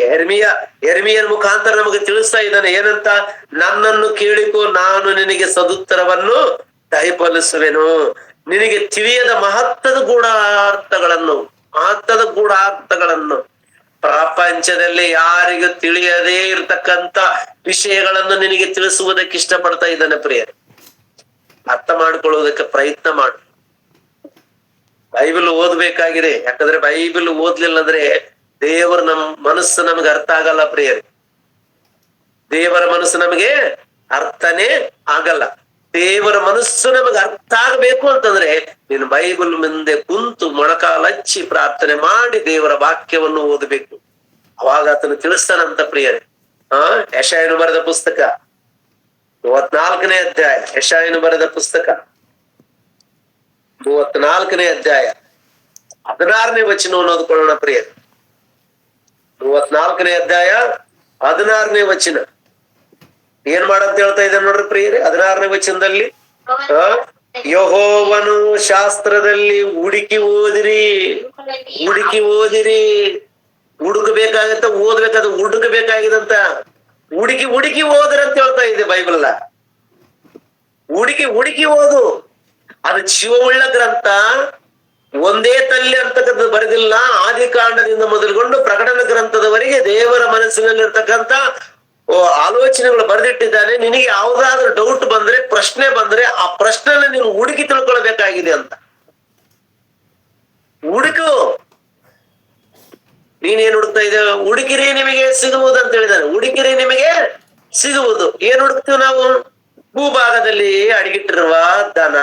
ಎರ್ಮಿಯನ್ ಮುಖಾಂತರ ನಮಗೆ ತಿಳಿಸ್ತಾ ಇದ್ದಾನೆ ಏನಂತ? ನನ್ನನ್ನು ಕೇಳಿಕೋ, ನಾನು ನಿನಗೆ ಸದುತ್ತರವನ್ನು ದಯಪಾಲಿಸುವೆನು. ನಿನಗೆ ತಿಳಿಯದ ಮಹತ್ವದ ಗೂಢಾರ್ಥಗಳನ್ನು ಪ್ರಪಂಚದಲ್ಲಿ ಯಾರಿಗೂ ತಿಳಿಯದೇ ಇರತಕ್ಕಂತ ವಿಷಯಗಳನ್ನು ನಿನಗೆ ತಿಳಿಸುವುದಕ್ಕೆ ಇಷ್ಟಪಡ್ತಾ ಇದ್ದಾನೆ ಪ್ರಿಯರೇ. ಅರ್ಥ ಮಾಡ್ಕೊಳ್ಳುವುದಕ್ಕೆ ಪ್ರಯತ್ನ ಮಾಡು. ಬೈಬಲ್ ಓದ್ಬೇಕಾಗಿದೆ. ಯಾಕಂದ್ರೆ ಬೈಬಲ್ ಓದ್ಲಿಲ್ಲ ಅಂದ್ರೆ ದೇವರ ಮನಸ್ಸು ನಮ್ಗೆ ಅರ್ಥ ಆಗಲ್ಲ ಪ್ರಿಯರೇ. ದೇವರ ಮನಸ್ಸು ನಮಗೆ ಅರ್ಥನೇ ಆಗಲ್ಲ. ದೇವರ ಮನಸ್ಸು ನಮಗೆ ಅರ್ಥ ಆಗ್ಬೇಕು ಅಂತಂದ್ರೆ ನೀನು ಬೈಬಲ್ ಮುಂದೆ ಕುಂತು ಮೊಣಕಾಲಚ್ಚಿ ಪ್ರಾರ್ಥನೆ ಮಾಡಿ ದೇವರ ವಾಕ್ಯವನ್ನು ಓದಬೇಕು. ಅವಾಗ ಆತನು ತಿಳಿಸ್ತಾನಂತ ಪ್ರಿಯರೇ. ಯೆಶಾಯನು ಬರೆದ ಪುಸ್ತಕ 34ನೇ ಅಧ್ಯಾಯ. ಯೆಶಾಯನು ಬರೆದ ಪುಸ್ತಕ 34ನೇ ಅಧ್ಯಾಯ 16ನೇ ವಚನವನ್ನು ಓದ್ಕೊಳ್ಳೋಣ ಪ್ರಿಯರೇ. 34ನೇ ಅಧ್ಯಾಯ 16ನೇ ವಚನ ಏನ್ ಮಾಡಂತ ಹೇಳ್ತಾ ಇದ್ದಾನೆ ನೋಡ್ರಿ ಪ್ರಿಯರೇ. 16ನೇ ವಚನದಲ್ಲಿ ಯೆಹೋವನು ಶಾಸ್ತ್ರದಲ್ಲಿ ಹುಡುಕಿ ಓದಿರಿ. ಹುಡುಕಬೇಕಾಗತ್ತ, ಓದ್ಬೇಕಾದ ಹುಡುಕಬೇಕಾಗಿದಂತ. ಹುಡುಕಿ ಓದ್ರಿ ಅಂತ ಹೇಳ್ತಾ ಇದೆ ಬೈಬಲ್. ಹುಡುಕಿ ಓದು. ಅದು ಜೀವವುಳ್ಳ ಗ್ರಂಥ. ಒಂದೇ ತಲ್ಲಿ ಅಂತಕ್ಕಂಥದ್ದು ಬರೆದಿಲ್ಲ. ಆದಿಕಾಂಡದಿಂದ ಮೊದಲುಗೊಂಡು ಪ್ರಕಟಣಾ ಗ್ರಂಥದವರೆಗೆ ದೇವರ ಮನಸ್ಸಿನಲ್ಲಿರ್ತಕ್ಕಂಥ ಆಲೋಚನೆಗಳು ಬರೆದಿಟ್ಟಿದ್ದಾನೆ. ನಿನಗೆ ಯಾವ್ದಾದ್ರು ಡೌಟ್ ಬಂದ್ರೆ, ಪ್ರಶ್ನೆ ಬಂದ್ರೆ ಆ ಪ್ರಶ್ನೆನ ನೀನು ಹುಡುಕಿ ತಿಳ್ಕೊಳ್ಬೇಕಾಗಿದೆ ಅಂತ. ಹುಡುಕು. ನೀನೇನ್ ಹುಡುಕ್ತಾ ಇದ್ದ? ಹುಡುಕಿರಿ ನಿಮಗೆ ಸಿಗುವುದು ಅಂತ ಹೇಳಿದಾನೆ. ಹುಡುಕಿರಿ ನಿಮಗೆ ಸಿಗುವುದು. ಏನ್ ಹುಡುಕ್ತೀವಿ ನಾವು? ಭೂಭಾಗದಲ್ಲಿ ಅಡಗಿಟ್ಟಿರುವ ಧನ,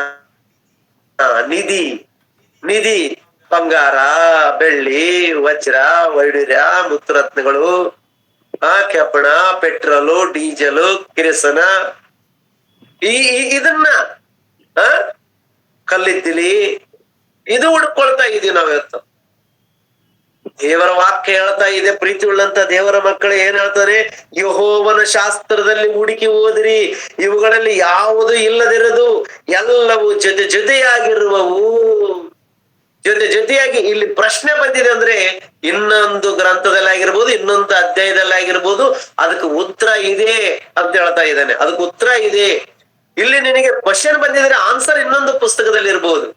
ನಿಧಿ, ಬಂಗಾರ, ಬೆಳ್ಳಿ, ವಜ್ರ, ವೈಡೂರ್ಯ, ಮುತ್ತುರತ್ನಗಳು, ಕೆಬ್ಬಣ, ಪೆಟ್ರೋಲು, ಡೀಸೆಲು, ಕಿರಸನ, ಇದನ್ನ ಕಲ್ಲಿದ್ದಿಲಿ, ಇದು ಹುಡುಕೊಳ್ತಾ ಇದೀವಿ ನಾವಿವತ್ತು. ದೇವರ ವಾಕ್ಯ ಹೇಳ್ತಾ ಇದೆ, ಪ್ರೀತಿ ಉಳ್ಳಂತ ದೇವರ ಮಕ್ಕಳು ಏನ್ ಹೇಳ್ತಾರೆ? ಯೆಹೋವನ ಶಾಸ್ತ್ರದಲ್ಲಿ ಹುಡುಕಿ ಓದಿರಿ, ಇವುಗಳಲ್ಲಿ ಯಾವುದು ಇಲ್ಲದಿರದು, ಎಲ್ಲವೂ ಜೊತೆಯಾಗಿರುವವು. ಜೊತೆಯಾಗಿ ಇಲ್ಲಿ ಪ್ರಶ್ನೆ ಬಂದಿದೆ ಅಂದ್ರೆ ಇನ್ನೊಂದು ಗ್ರಂಥದಲ್ಲಿ ಆಗಿರ್ಬೋದು, ಇನ್ನೊಂದು ಅಧ್ಯಾಯದಲ್ಲಿ ಆಗಿರ್ಬೋದು, ಅದಕ್ಕೆ ಉತ್ತರ ಇದೆ ಅಂತ ಹೇಳ್ತಾ ಇದ್ದಾನೆ. ಅದಕ್ಕೆ ಉತ್ತರ ಇದೆ. ಇಲ್ಲಿ ನಿನಗೆ ಕ್ವಶನ್ ಬಂದಿದ್ರೆ ಆನ್ಸರ್ ಇನ್ನೊಂದು ಪುಸ್ತಕದಲ್ಲಿ ಇರ್ಬೋದು.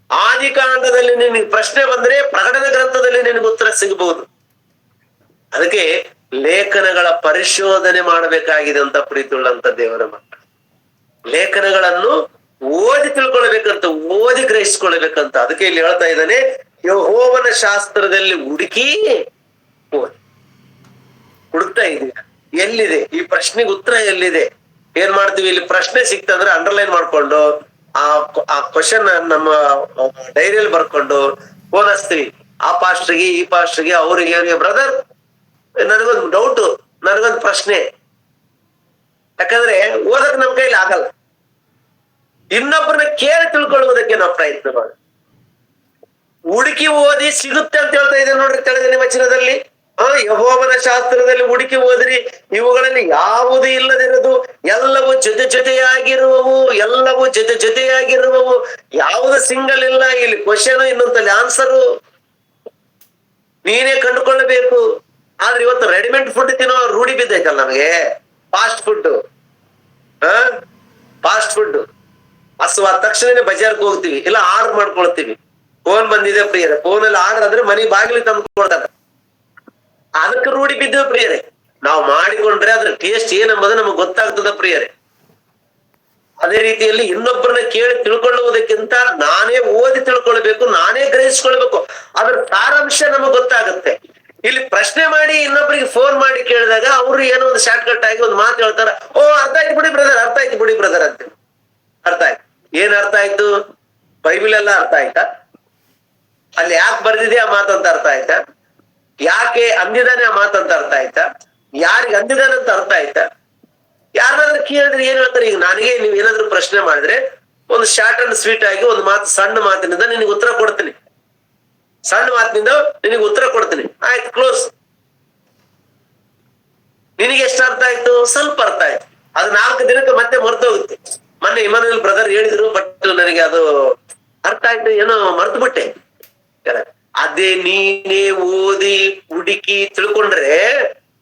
ಆದಿಕಾಂಡದಲ್ಲಿ ನಿನಗೆ ಪ್ರಶ್ನೆ ಬಂದ್ರೆ ಪ್ರಕಟಣಾ ಗ್ರಂಥದಲ್ಲಿ ನಿನಗೆ ಉತ್ತರ ಸಿಗಬಹುದು. ಅದಕ್ಕೆ ಲೇಖನಗಳ ಪರಿಶೋಧನೆ ಮಾಡಬೇಕಾಗಿದೆ ಅಂತ ಪ್ರೀತಿಯುಳ್ಳಂತ ದೇವರ ಮಕ್ಕಳು. ಲೇಖನಗಳನ್ನು ಓದಿ ತಿಳ್ಕೊಳ್ಬೇಕಂತ, ಓದಿ ಗ್ರಹಿಸ್ಕೊಳ್ಬೇಕಂತ. ಅದಕ್ಕೆ ಇಲ್ಲಿ ಹೇಳ್ತಾ ಇದ್ದಾನೆ, ಯೆಹೋವನ ಶಾಸ್ತ್ರದಲ್ಲಿ ಹುಡುಕ್ತಾ ಇದೀಯ. ಎಲ್ಲಿದೆ ಈ ಪ್ರಶ್ನೆಗೆ ಉತ್ತರ? ಎಲ್ಲಿದೆ? ಏನ್ ಮಾಡ್ತೀವಿ? ಇಲ್ಲಿ ಪ್ರಶ್ನೆ ಸಿಕ್ತಂದ್ರೆ ಅಂಡರ್ಲೈನ್ ಮಾಡ್ಕೊಂಡು ಆ ಕ್ವಶನ್ ನಮ್ಮ ಡೈರಿಯಲ್ಲಿ ಬರ್ಕೊಂಡು ಫೋನ್ ಹಚ್ತೀವಿ. ಆ ಪಾಸ್ಟ್ರಿಗೆ, ಈ ಪಾಸ್ಟ್ರಿಗೆ, ಅವ್ರಿಗೆ, ಬ್ರದರ್ ನನಗೊಂದು ಡೌಟ್, ನನಗೊಂದು ಪ್ರಶ್ನೆ. ಯಾಕಂದ್ರೆ ಓದಕ್ ನಮ್ ಕೈಲಿ ಆಗಲ್ಲ. ಇನ್ನೊಬ್ಬರನ್ನ ಕೇಳಿ ತಿಳ್ಕೊಳ್ಳುವುದಕ್ಕೆ ನಾವು ಪ್ರಯತ್ನ ಮಾಡಿ ಹುಡುಕಿ ಓದಿ ಸಿಗುತ್ತೆ ಅಂತ ಹೇಳ್ತಾ ಇದೆ ನೋಡ್ರಿ ಕೆಳಗನೆ ವಚನದಲ್ಲಿ. ಯೆಹೋವನ ಶಾಸ್ತ್ರದಲ್ಲಿ ಹುಡುಕಿ ಓದಿರಿ, ಇವುಗಳಲ್ಲಿ ಯಾವುದು ಇಲ್ಲದಿರದು, ಎಲ್ಲವೂ ಜೊತೆಯಾಗಿರುವವು, ಯಾವುದು ಸಿಂಗಲ್ ಇಲ್ಲ. ಇಲ್ಲಿ ಕ್ವಶನ್, ಇನ್ನೊಂದಲ್ಲಿ ಆನ್ಸರು. ನೀನೇ ಕಂಡುಕೊಳ್ಳಬೇಕು. ಆದ್ರೆ ಇವತ್ತು ರೆಡಿಮೇಡ್ ಫುಡ್ ತಿನ್ನೋ ರೂಢಿ ಬಿದ್ದೈತಲ್ಲ ನಮಗೆ. ಫಾಸ್ಟ್ ಫುಡ್ ಹಸುವಾದ ತಕ್ಷಣನೇ ಬಜಾರ್ಗೆ ಹೋಗ್ತೀವಿ, ಇಲ್ಲ ಆರ್ಡರ್ ಮಾಡ್ಕೊಳ್ತೀವಿ. ಫೋನ್ ಬಂದಿದೆ ಪ್ರಿಯರೇ, ಫೋನಲ್ಲಿ ಆರ್ಡರ್ ಆದ್ರೆ ಮನೆ ಬಾಗಿಲಿಗೆ ತಂದು ಕೊಡ್ತಾರೆ. ಅದಕ್ಕೆ ರೂಢಿ ಬಿದ್ದೇವೆ ಪ್ರಿಯರೇ. ನಾವು ಮಾಡಿಕೊಂಡ್ರೆ ಅದ್ರ ಟೇಸ್ಟ್ ಏನಂಬುದು ನಮಗೆ ಗೊತ್ತಾಗ್ತದ ಪ್ರಿಯರೇ. ಅದೇ ರೀತಿಯಲ್ಲಿ ಇನ್ನೊಬ್ಬರನ್ನ ಕೇಳಿ ತಿಳ್ಕೊಳ್ಳುವುದಕ್ಕಿಂತ ನಾನೇ ಓದಿ ತಿಳ್ಕೊಳ್ಬೇಕು, ನಾನೇ ಗ್ರಹಿಸ್ಕೊಳ್ಬೇಕು. ಅದ್ರ ಸಾರಾಂಶ ನಮಗ್ ಗೊತ್ತಾಗುತ್ತೆ. ಇಲ್ಲಿ ಪ್ರಶ್ನೆ ಮಾಡಿ ಇನ್ನೊಬ್ಬರಿಗೆ ಫೋನ್ ಮಾಡಿ ಕೇಳಿದಾಗ ಅವ್ರು ಏನೋ ಒಂದು ಶಾರ್ಟ್ ಕಟ್ ಆಗಿ ಒಂದು ಮಾತು ಹೇಳ್ತಾರ. ಅರ್ಥ ಆಯ್ತು ಬಿಡಿ ಬ್ರದರ್ ಅಂತ. ಅರ್ಥ ಆಯ್ತು. ಏನ್ ಅರ್ಥ ಆಯ್ತು? ಬೈಬಲ್ ಎಲ್ಲ ಅರ್ಥ ಆಯ್ತಾ? ಅಲ್ಲಿ ಯಾಕೆ ಬರ್ದಿದೆ ಆ ಮಾತಂತ ಅರ್ಥ ಆಯ್ತಾ? ಯಾಕೆ ಅಂದಿದ್ದಾನೆ ಆ ಮಾತಂತ ಅರ್ಥ ಆಯ್ತಾ? ಯಾರಿಗೆ ಅಂದಿದ್ದಾನಂತ ಅರ್ಥ ಆಯ್ತಾ? ಯಾರನ್ನಾದ್ರೂ ಕೇಳಿದ್ರೆ ಏನ್ ಹೇಳ್ತಾರೆ? ಈಗ ನನಗೆ ನೀವ್ ಏನಾದ್ರು ಪ್ರಶ್ನೆ ಮಾಡಿದ್ರೆ ಒಂದು ಶಾರ್ಟ್ ಅಂಡ್ ಸ್ವೀಟ್ ಆಗಿ ಒಂದು ಮಾತು, ಸಣ್ಣ ಮಾತಿನಿಂದ ನಿನಗೆ ಉತ್ತರ ಕೊಡ್ತೀನಿ. ಆಯ್ತು, ಕ್ಲೋಸ್. ನಿನಗೆ ಎಷ್ಟು ಅರ್ಥ ಆಯ್ತು? ಸ್ವಲ್ಪ ಅರ್ಥ ಆಯ್ತು. ಅದು 4 ದಿನಕ್ಕೆ ಮತ್ತೆ ಮರ್ತೋಗುತ್ತೆ. ಮೊನ್ನೆ ಇಮಾನುಯಲ್ ಬ್ರದರ್ ಹೇಳಿದ್ರು, ಬಟ್ ನನಗೆ ಅದು ಅರ್ಥ ಆಯ್ತು, ಏನೋ ಮರ್ತು ಬಿಟ್ಟೆ. ಅದೇ ನೀನೇ ಓದಿ ಹುಡುಕಿ ತಿಳ್ಕೊಂಡ್ರೆ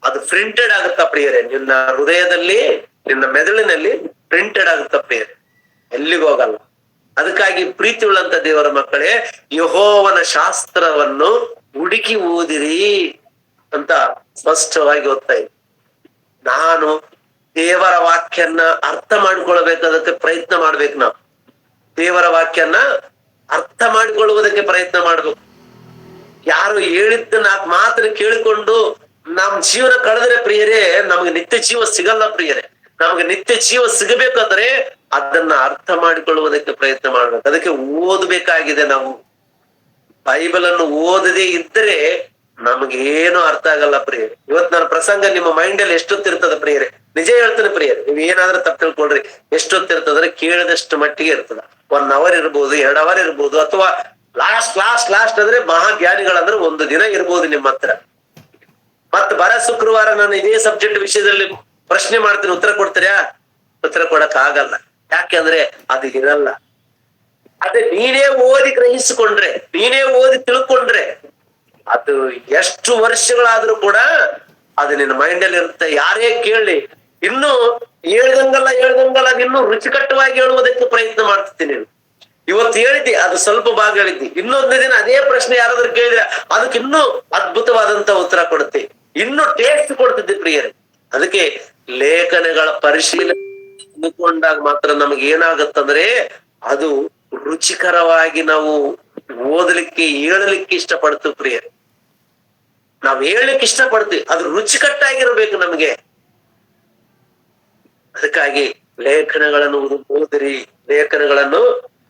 ಅದು ಪ್ರಿಂಟೆಡ್ ಆಗುತ್ತಾ ಪ್ರಿಯರೇ, ನಿನ್ನ ಹೃದಯದಲ್ಲಿ, ನಿನ್ನ ಮೆದುಳಿನಲ್ಲಿ ಪ್ರಿಂಟೆಡ್ ಆಗುತ್ತಾ ಪ್ರಿಯರೇ, ಎಲ್ಲಿಗೂ ಹೋಗಲ್ಲ. ಅದಕ್ಕಾಗಿ ಪ್ರೀತಿ ಉಳ್ಳಂತ ದೇವರ ಮಕ್ಕಳೇ, ಯೆಹೋವನ ಶಾಸ್ತ್ರವನ್ನು ಹುಡುಕಿ ಓದಿರಿ ಅಂತ ಸ್ಪಷ್ಟವಾಗಿ ಓದ್ತಾ ಇದ್ದೆ. ನಾನು ದೇವರ ವಾಕ್ಯನ್ನ ಅರ್ಥ ಮಾಡ್ಕೊಳ್ಬೇಕಾದಕ್ಕೆ ಪ್ರಯತ್ನ ಮಾಡ್ಬೇಕು. ನಾವು ದೇವರ ವಾಕ್ಯನ್ನ ಅರ್ಥ ಮಾಡಿಕೊಳ್ಳುವುದಕ್ಕೆ ಪ್ರಯತ್ನ ಮಾಡ್ಬೇಕು. ಯಾರು ಹೇಳಿದ್ದ 4 ಮಾತ್ರ ಕೇಳಿಕೊಂಡು ನಮ್ ಜೀವನ ಕಳೆದ್ರೆ ಪ್ರಿಯರೇ, ನಮ್ಗೆ ನಿತ್ಯ ಜೀವ ಸಿಗಲ್ಲ ಪ್ರಿಯರೇ. ನಮ್ಗೆ ನಿತ್ಯ ಜೀವ ಸಿಗಬೇಕಾದ್ರೆ ಅದನ್ನ ಅರ್ಥ ಮಾಡಿಕೊಳ್ಳುವುದಕ್ಕೆ ಪ್ರಯತ್ನ ಮಾಡ್ಬೇಕು. ಅದಕ್ಕೆ ಓದ್ಬೇಕಾಗಿದೆ. ನಾವು ಬೈಬಲ್ ಅನ್ನು ಓದದೇ ಇದ್ರೆ ನಮ್ಗೇನು ಅರ್ಥ ಆಗಲ್ಲ ಪ್ರಿಯರೇ. ಇವತ್ ನನ್ನ ಪ್ರಸಂಗ ನಿಮ್ಮ ಮೈಂಡ್ ಅಲ್ಲಿ ಎಷ್ಟೊತ್ತಿರ್ತದ ಪ್ರಿಯರೇ, ನಿಜ ಹೇಳ್ತೇನೆ ಪ್ರಿಯರೇ, ನೀವ್ ಏನಾದ್ರೂ ತಪ್ಪು ತಿಳ್ಕೊಳ್ರಿ. ಎಷ್ಟೊತ್ತಿರ್ತದ್ರೆ ಕೇಳಿದಷ್ಟು ಮಟ್ಟಿಗೆ ಇರ್ತದ. 1 ಅವರ್ ಇರ್ಬೋದು, 2 ಅವರ್ ಇರ್ಬೋದು, ಅಥವಾ ಲಾಸ್ಟ್ ಅಂದ್ರೆ ಮಹಾಜ್ಞಾನಿಗಳಂದ್ರೆ 1 ದಿನ ಇರ್ಬೋದು ನಿಮ್ಮ ಹತ್ರ. ಮತ್ ಬರ ಶುಕ್ರವಾರ ನಾನು ಇದೇ ಸಬ್ಜೆಕ್ಟ್ ವಿಷಯದಲ್ಲಿ ಪ್ರಶ್ನೆ ಮಾಡ್ತೀನಿ, ಉತ್ತರ ಕೊಡ್ತೀರಾ? ಉತ್ತರ ಕೊಡಕ್ ಆಗಲ್ಲ. ಯಾಕೆಂದ್ರೆ ಅದು ಇರಲ್ಲ. ಅದೇ ನೀನೇ ಓದಿ ಗ್ರಹಿಸಿಕೊಂಡ್ರೆ, ನೀನೇ ಓದಿ ತಿಳ್ಕೊಂಡ್ರೆ, ಅದು ಎಷ್ಟು ವರ್ಷಗಳಾದ್ರೂ ಕೂಡ ಅದು ನಿನ್ನ ಮೈಂಡ್ ಅಲ್ಲಿ ಇರುತ್ತೆ. ಯಾರೇ ಕೇಳಿ, ಇನ್ನು ಹೇಳ್ದಂಗಲ್ಲ ಇನ್ನು ರುಚಿಕಟ್ಟವಾಗಿ ಹೇಳುವುದಕ್ಕೆ ಪ್ರಯತ್ನ ಮಾಡ್ತೀನಿ. ನೀನು ಇವತ್ತು ಹೇಳಿದ್ದಿ, ಅದು ಸ್ವಲ್ಪ ಭಾಗ ಹೇಳಿದ್ದಿ, ಇನ್ನೊಂದು ದಿನ ಅದೇ ಪ್ರಶ್ನೆ ಯಾರಾದ್ರೂ ಕೇಳಿದ್ರೆ ಅದಕ್ಕೆ ಇನ್ನೂ ಅದ್ಭುತವಾದಂತ ಉತ್ತರ ಕೊಡುತ್ತೆ, ಇನ್ನು ಟೇಸ್ಟ್ ಕೊಡ್ತಿದ್ದೆ ಪ್ರಿಯರೇ. ಅದಕ್ಕೆ ಲೇಖನಗಳ ಪರಿಶೀಲನೆ ಅಂದುಕೊಂಡಾಗ ಮಾತ್ರ ನಮಗೆ ಏನಾಗತ್ತಂದ್ರೆ ಅದು ರುಚಿಕರವಾಗಿ ನಾವು ಓದಲಿಕ್ಕೆ ಹೇಳಲಿಕ್ಕೆ ಇಷ್ಟಪಡ್ತೀವಿ ಪ್ರಿಯರೇ. ನಾವ್ ಹೇಳಲಿಕ್ಕೆ ಇಷ್ಟಪಡ್ತೀವಿ, ಅದು ರುಚಿಕಟ್ಟಾಗಿರ್ಬೇಕು ನಮಗೆ. ಅದಕ್ಕಾಗಿ ಲೇಖನಗಳನ್ನು ಓದಿರಿ, ಲೇಖನಗಳನ್ನು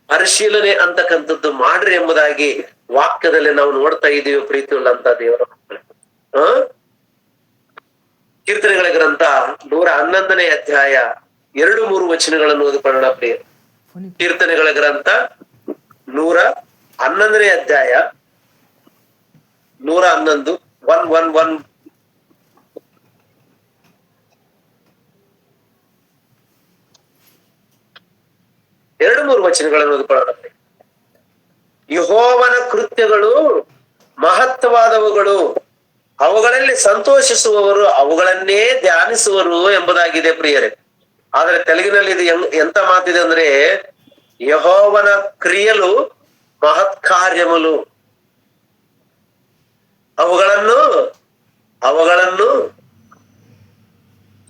ಪರಿಶೀಲನೆ ಅಂತಕ್ಕಂಥದ್ದು ಮಾಡ್ರಿ ಎಂಬುದಾಗಿ ವಾಕ್ಯದಲ್ಲಿ ನಾವು ನೋಡ್ತಾ ಇದ್ದೀವಿ ಪ್ರೀತಿ ಉಳ್ಳಂತ ದೇವರ ಮಕ್ಕಳೇ. ಕೀರ್ತನೆಗಳ ಗ್ರಂಥ 111ನೇ ಅಧ್ಯಾಯ 2-3 ವಚನಗಳನ್ನು ಓದಿಕೊಳ್ಳೋಣ ಪ್ರಿಯ. ಕೀರ್ತನೆಗಳ ಗ್ರಂಥ 111ನೇ ಅಧ್ಯಾಯ 111 111 2-3 ವಚನಗಳನ್ನು ಓದಿಕೊಳ್ಳೋಣ. ಯೆಹೋವನ ಕೃತ್ಯಗಳು ಮಹತ್ವವಾದವುಗಳು, ಅವುಗಳಲ್ಲಿ ಸಂತೋಷಿಸುವವರು ಅವುಗಳನ್ನೇ ಧ್ಯಾನಿಸುವರು ಎಂಬುದಾಗಿದೆ ಪ್ರಿಯರೇ. ಆದ್ರೆ ತೆಲುಗಿನಲ್ಲಿ ಇದು ಎಂತ ಮಾತಿದೆ ಅಂದ್ರೆ, ಯೆಹೋವನ ಕ್ರಿಯಲು ಮಹತ್ ಕಾರ್ಯములు, ಅವುಗಳನ್ನು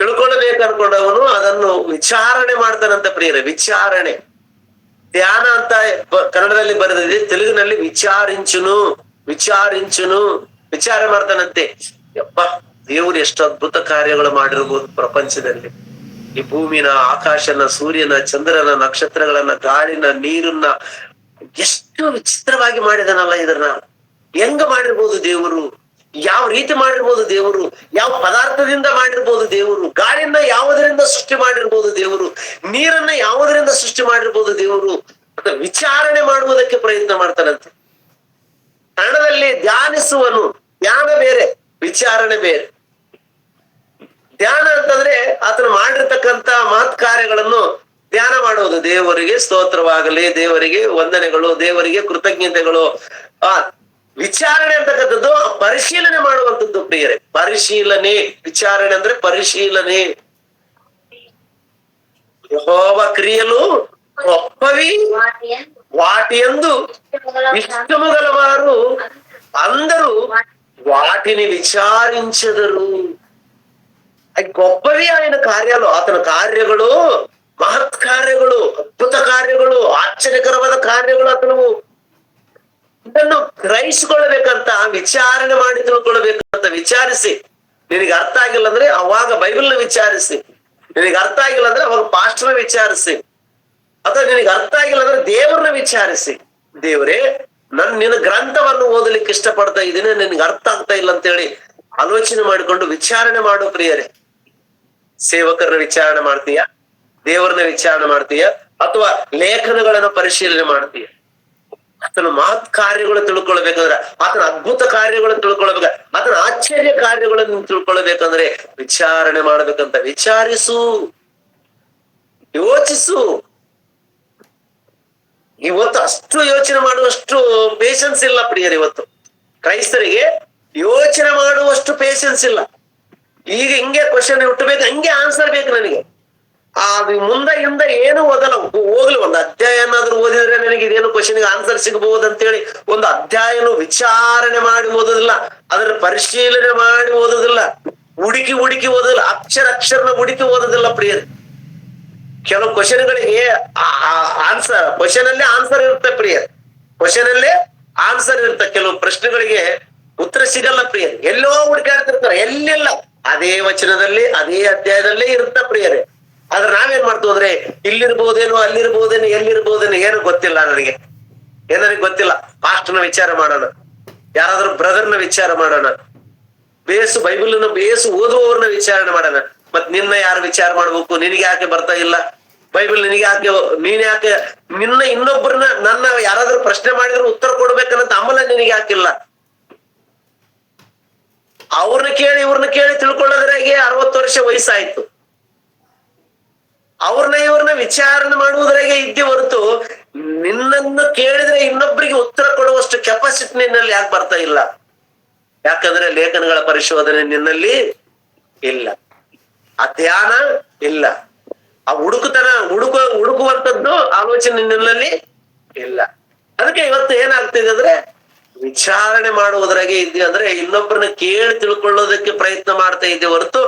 ತಿಳ್ಕೊಳ್ಬೇಕು ಅನ್ಕೊಂಡವನು ಅದನ್ನು ವಿಚಾರಣೆ ಮಾಡ್ತಾನಂತ ಪ್ರಿಯರೇ. ವಿಚಾರಣೆ, ಧ್ಯಾನ ಅಂತ ಕನ್ನಡದಲ್ಲಿ ಬರೆದಿದೆ, ತೆಲುಗಿನಲ್ಲಿ ವಿಚಾರಿಂಚುನು ವಿಚಾರ ಮಾಡ್ತಾನಂತೆ. ಯಪ್ಪ, ದೇವರು ಎಷ್ಟು ಅದ್ಭುತ ಕಾರ್ಯಗಳು ಮಾಡಿರ್ಬೋದು ಪ್ರಪಂಚದಲ್ಲಿ. ಈ ಭೂಮಿನ, ಆಕಾಶನ, ಸೂರ್ಯನ, ಚಂದ್ರನ, ನಕ್ಷತ್ರಗಳನ್ನ, ಗಾಳಿನ, ನೀರನ್ನ ಎಷ್ಟು ವಿಚಿತ್ರವಾಗಿ ಮಾಡಿದನಲ್ಲ. ಇದನ್ನ ಹೆಂಗ ಮಾಡಿರ್ಬೋದು ದೇವರು? ಯಾವ ರೀತಿ ಮಾಡಿರ್ಬೋದು ದೇವರು? ಯಾವ ಪದಾರ್ಥದಿಂದ ಮಾಡಿರ್ಬೋದು ದೇವರು? ಗಾಳಿಯನ್ನ ಯಾವುದರಿಂದ ಸೃಷ್ಟಿ ಮಾಡಿರ್ಬೋದು ದೇವರು? ನೀರನ್ನ ಯಾವುದರಿಂದ ಸೃಷ್ಟಿ ಮಾಡಿರ್ಬೋದು ದೇವರು ಅಂತ ವಿಚಾರಣೆ ಮಾಡುವುದಕ್ಕೆ ಪ್ರಯತ್ನ ಮಾಡ್ತಾನಂತೆ. ಕನ್ನಡದಲ್ಲಿ ಧ್ಯಾನಿಸುವನು, ಧ್ಯಾನ ಬೇರೆ, ವಿಚಾರಣೆ ಬೇರೆ. ಧ್ಯಾನ ಅಂತಂದ್ರೆ ಆತನು ಮಾಡಿರ್ತಕ್ಕಂತ ಮಹತ್ ಕಾರ್ಯಗಳನ್ನು ಧ್ಯಾನ ಮಾಡೋದು. ದೇವರಿಗೆ ಸ್ತೋತ್ರವಾಗಲಿ, ದೇವರಿಗೆ ವಂದನೆಗಳು, ದೇವರಿಗೆ ಕೃತಜ್ಞತೆಗಳು. ವಿಚಾರಣೆ ಅಂತಕ್ಕಂಥದ್ದು ಪರಿಶೀಲನೆ ಮಾಡುವಂಥದ್ದು ಪ್ರಿಯರೇ. ಪರಿಶೀಲನೆ, ವಿಚಾರಣೆ ಅಂದ್ರೆ ಪರಿಶೀಲನೆ. ಯೆಹೋವ ಕ್ರಿಯಲು ಒಪ್ಪವಿ వాటియందు ఇష్టము గలవారు అందరూ వాటిని విచారించెదరు. అవి గొప్పవి ఆయన కార్యాలు, అతని కార్యಗಳು ಮಹತ್ ಕಾರ್ಯಗಳು, ಅದ್ಭುತ ಕಾರ್ಯಗಳು, ಆಶ್ಚರ್ಯಕರವಾದ ಕಾರ್ಯಗಳು. ಅತನು ಇದನ್ನು ಗ್ರಹಿಸಿಕೊಳ್ಳಬೇಕಂತ, ವಿಚಾರಣೆ ಮಾಡಿ ತಿಳ್ಕೊಳ್ಬೇಕಂತ. ವಿಚಾರಿಸಿ, ನಿನಗೆ ಅರ್ಥ ಆಗಿಲ್ಲ ಅಂದ್ರೆ ಅವಾಗ ಬೈಬಲ್ನ ವಿಚಾರಿಸಿ, ನಿನಗೆ ಅರ್ಥ ಆಗಿಲ್ಲ ಅಂದ್ರೆ ಅವಾಗ ಪಾಸ್ಟರ್ನ ವಿಚಾರಿಸಿ, ಅಥವಾ ನಿನಗೆ ಅರ್ಥ ಆಗಿಲ್ಲ ಅಂದ್ರೆ ದೇವರನ್ನ ವಿಚಾರಿಸಿ. ದೇವರೇ, ನಿನ್ನ ಗ್ರಂಥವನ್ನು ಓದಲಿಕ್ಕೆ ಇಷ್ಟಪಡ್ತಾ ಇದ್ದೀನಿ, ನಿನಗೆ ಅರ್ಥ ಆಗ್ತಾ ಇಲ್ಲ ಅಂತ ಹೇಳಿ ಆಲೋಚನೆ ಮಾಡಿಕೊಂಡು ವಿಚಾರಣೆ ಮಾಡು ಪ್ರಿಯರೇ. ಸೇವಕರನ್ನ ವಿಚಾರಣೆ ಮಾಡ್ತೀಯ, ದೇವರನ್ನ ವಿಚಾರಣೆ ಮಾಡ್ತೀಯ, ಅಥವಾ ಲೇಖನಗಳನ್ನು ಪರಿಶೀಲನೆ ಮಾಡ್ತೀಯ. ಆತನ ಮಹತ್ ಕಾರ್ಯಗಳು ತಿಳ್ಕೊಳ್ಬೇಕಂದ್ರೆ, ಆತನ ಅದ್ಭುತ ಕಾರ್ಯಗಳು ತಿಳ್ಕೊಳ್ಬೇಕ, ಆತನ ಆಶ್ಚರ್ಯ ಕಾರ್ಯಗಳನ್ನು ತಿಳ್ಕೊಳ್ಬೇಕಂದ್ರೆ ವಿಚಾರಣೆ ಮಾಡ್ಬೇಕಂತ. ವಿಚಾರಿಸು, ಯೋಚಿಸು. ಇವತ್ತು ಅಷ್ಟು ಯೋಚನೆ ಮಾಡುವಷ್ಟು ಪೇಶನ್ಸ್ ಇಲ್ಲ ಪ್ರಿಯರ್. ಇವತ್ತು ಕ್ರೈಸ್ತರಿಗೆ ಯೋಚನೆ ಮಾಡುವಷ್ಟು ಪೇಶನ್ಸ್ ಇಲ್ಲ. ಈಗ ಹಿಂಗೆ ಕ್ವಶನ್ ಹುಟ್ಟಬೇಕು, ಹಂಗೆ ಆನ್ಸರ್ ಬೇಕು ನನಗೆ. ಮುಂದೆ ಹಿಂದೆ ಏನು ಓದಲ್ಲ, ಹೋಗ್ಲಿ ಒಂದು ಅಧ್ಯಾಯ ಏನಾದ್ರು ಓದಿದ್ರೆ ನನಗೆ ಇದೇನು ಕ್ವಶನ್ಗೆ ಆನ್ಸರ್ ಸಿಗಬಹುದು ಅಂತೇಳಿ ಒಂದು ಅಧ್ಯಾಯನು ವಿಚಾರಣೆ ಮಾಡಿ ಓದೋದಿಲ್ಲ, ಅದರ ಪರಿಶೀಲನೆ ಮಾಡಿ ಓದೋದಿಲ್ಲ, ಹುಡುಕಿ ಓದೋದಿಲ್ಲ, ಅಕ್ಷರನ ಹುಡುಕಿ ಓದೋದಿಲ್ಲ ಪ್ರಿಯರೇ. ಕೆಲವು ಕ್ವಶನ್ಗಳಿಗೆ ಕ್ವಶನ್ ಅಲ್ಲೇ ಆನ್ಸರ್ ಇರುತ್ತೆ ಪ್ರಿಯರ್, ಕ್ವಶನ್ ಅಲ್ಲೇ ಆನ್ಸರ್ ಇರುತ್ತೆ. ಕೆಲವು ಪ್ರಶ್ನೆಗಳಿಗೆ ಉತ್ತರ ಸಿಗಲ್ಲ ಪ್ರಿಯರ್, ಎಲ್ಲೋ ಹುಡುಕಾಡ್ತಿರ್ತಾರೆ, ಎಲ್ಲೆಲ್ಲ ಅದೇ ವಚನದಲ್ಲಿ ಅದೇ ಅಧ್ಯಾಯದಲ್ಲೇ ಇರುತ್ತೆ ಪ್ರಿಯರೇ. ಆದ್ರೆ ನಾವೇನ್ ಮಾಡ್ತೀವಿ ಅಂದ್ರೆ ಇಲ್ಲಿರ್ಬೋದೇನೋ ಅಲ್ಲಿರ್ಬೋದೇನೋ ಎಲ್ಲಿರ್ಬೋದೇನೋ ಏನು ಗೊತ್ತಿಲ್ಲ ನನಗೆ ಗೊತ್ತಿಲ್ಲ. ಪಾಸ್ಟರ್ನ ವಿಚಾರ ಮಾಡೋಣ, ಯಾರಾದ್ರೂ ಬ್ರದರ್ನ ವಿಚಾರ ಮಾಡೋಣ, ಬೈಬಲ್ನ ಓದುವವ್ರನ್ನ ವಿಚಾರಣೆ ಮಾಡೋಣ. ಮತ್ ನಿನ್ನ ಯಾರು ವಿಚಾರ ಮಾಡ್ಬೇಕು? ನಿನಗೆ ಯಾಕೆ ಬರ್ತಾ ಇಲ್ಲ ಬೈಬಲ್? ನಿನಗೆ ಯಾಕೆ? ನೀನ್ ಯಾಕೆ ನಿನ್ನ ಇನ್ನೊಬ್ಬರನ್ನ ನನ್ನ ಯಾರಾದ್ರೂ ಪ್ರಶ್ನೆ ಮಾಡಿದ್ರು ಉತ್ತರ ಕೊಡ್ಬೇಕನ್ನಂತ ಅಮಲ ನಿನಗೆ ಯಾಕಿಲ್ಲ? ಅವ್ರನ್ನ ಕೇಳಿ ಇವ್ರನ್ನ ಕೇಳಿ ತಿಳ್ಕೊಳ್ಳೋದ್ರಾಗೆ 60 ವರ್ಷ ವಯಸ್ಸಾಯ್ತು. ಇವ್ರನ್ನ ವಿಚಾರಣೆ ಮಾಡುವುದ್ರಾಗೆ ಇದ್ದೆ ಹೊರತು ನಿನ್ನನ್ನು ಕೇಳಿದ್ರೆ ಇನ್ನೊಬ್ಬರಿಗೆ ಉತ್ತರ ಕೊಡುವಷ್ಟು ಕೆಪಾಸಿಟಿ ನಿನ್ನಲ್ಲಿ ಯಾಕೆ ಬರ್ತಾ ಇಲ್ಲ? ಯಾಕಂದ್ರೆ ಲೇಖನಗಳ ಪರಿಶೋಧನೆ ನಿನ್ನಲ್ಲಿ ಇಲ್ಲ, ಅಧ್ಯಯನ ಇಲ್ಲ, ಆ ಹುಡುಕುವಂತದ್ದು ಆಲೋಚನೆ ನಿನ್ನಲ್ಲಿ ಇಲ್ಲ. ಅದಕ್ಕೆ ಇವತ್ತು ಏನಾಗ್ತಿದೆ ಅಂದ್ರೆ ವಿಚಾರಣೆ ಮಾಡುವುದರಾಗೆ ಇದ್ದೆ ಅಂದ್ರೆ ಇನ್ನೊಬ್ಬರನ್ನ ಕೇಳಿ ತಿಳ್ಕೊಳ್ಳೋದಕ್ಕೆ ಪ್ರಯತ್ನ ಮಾಡ್ತಾ ಇದ್ದೆ ಹೊರತು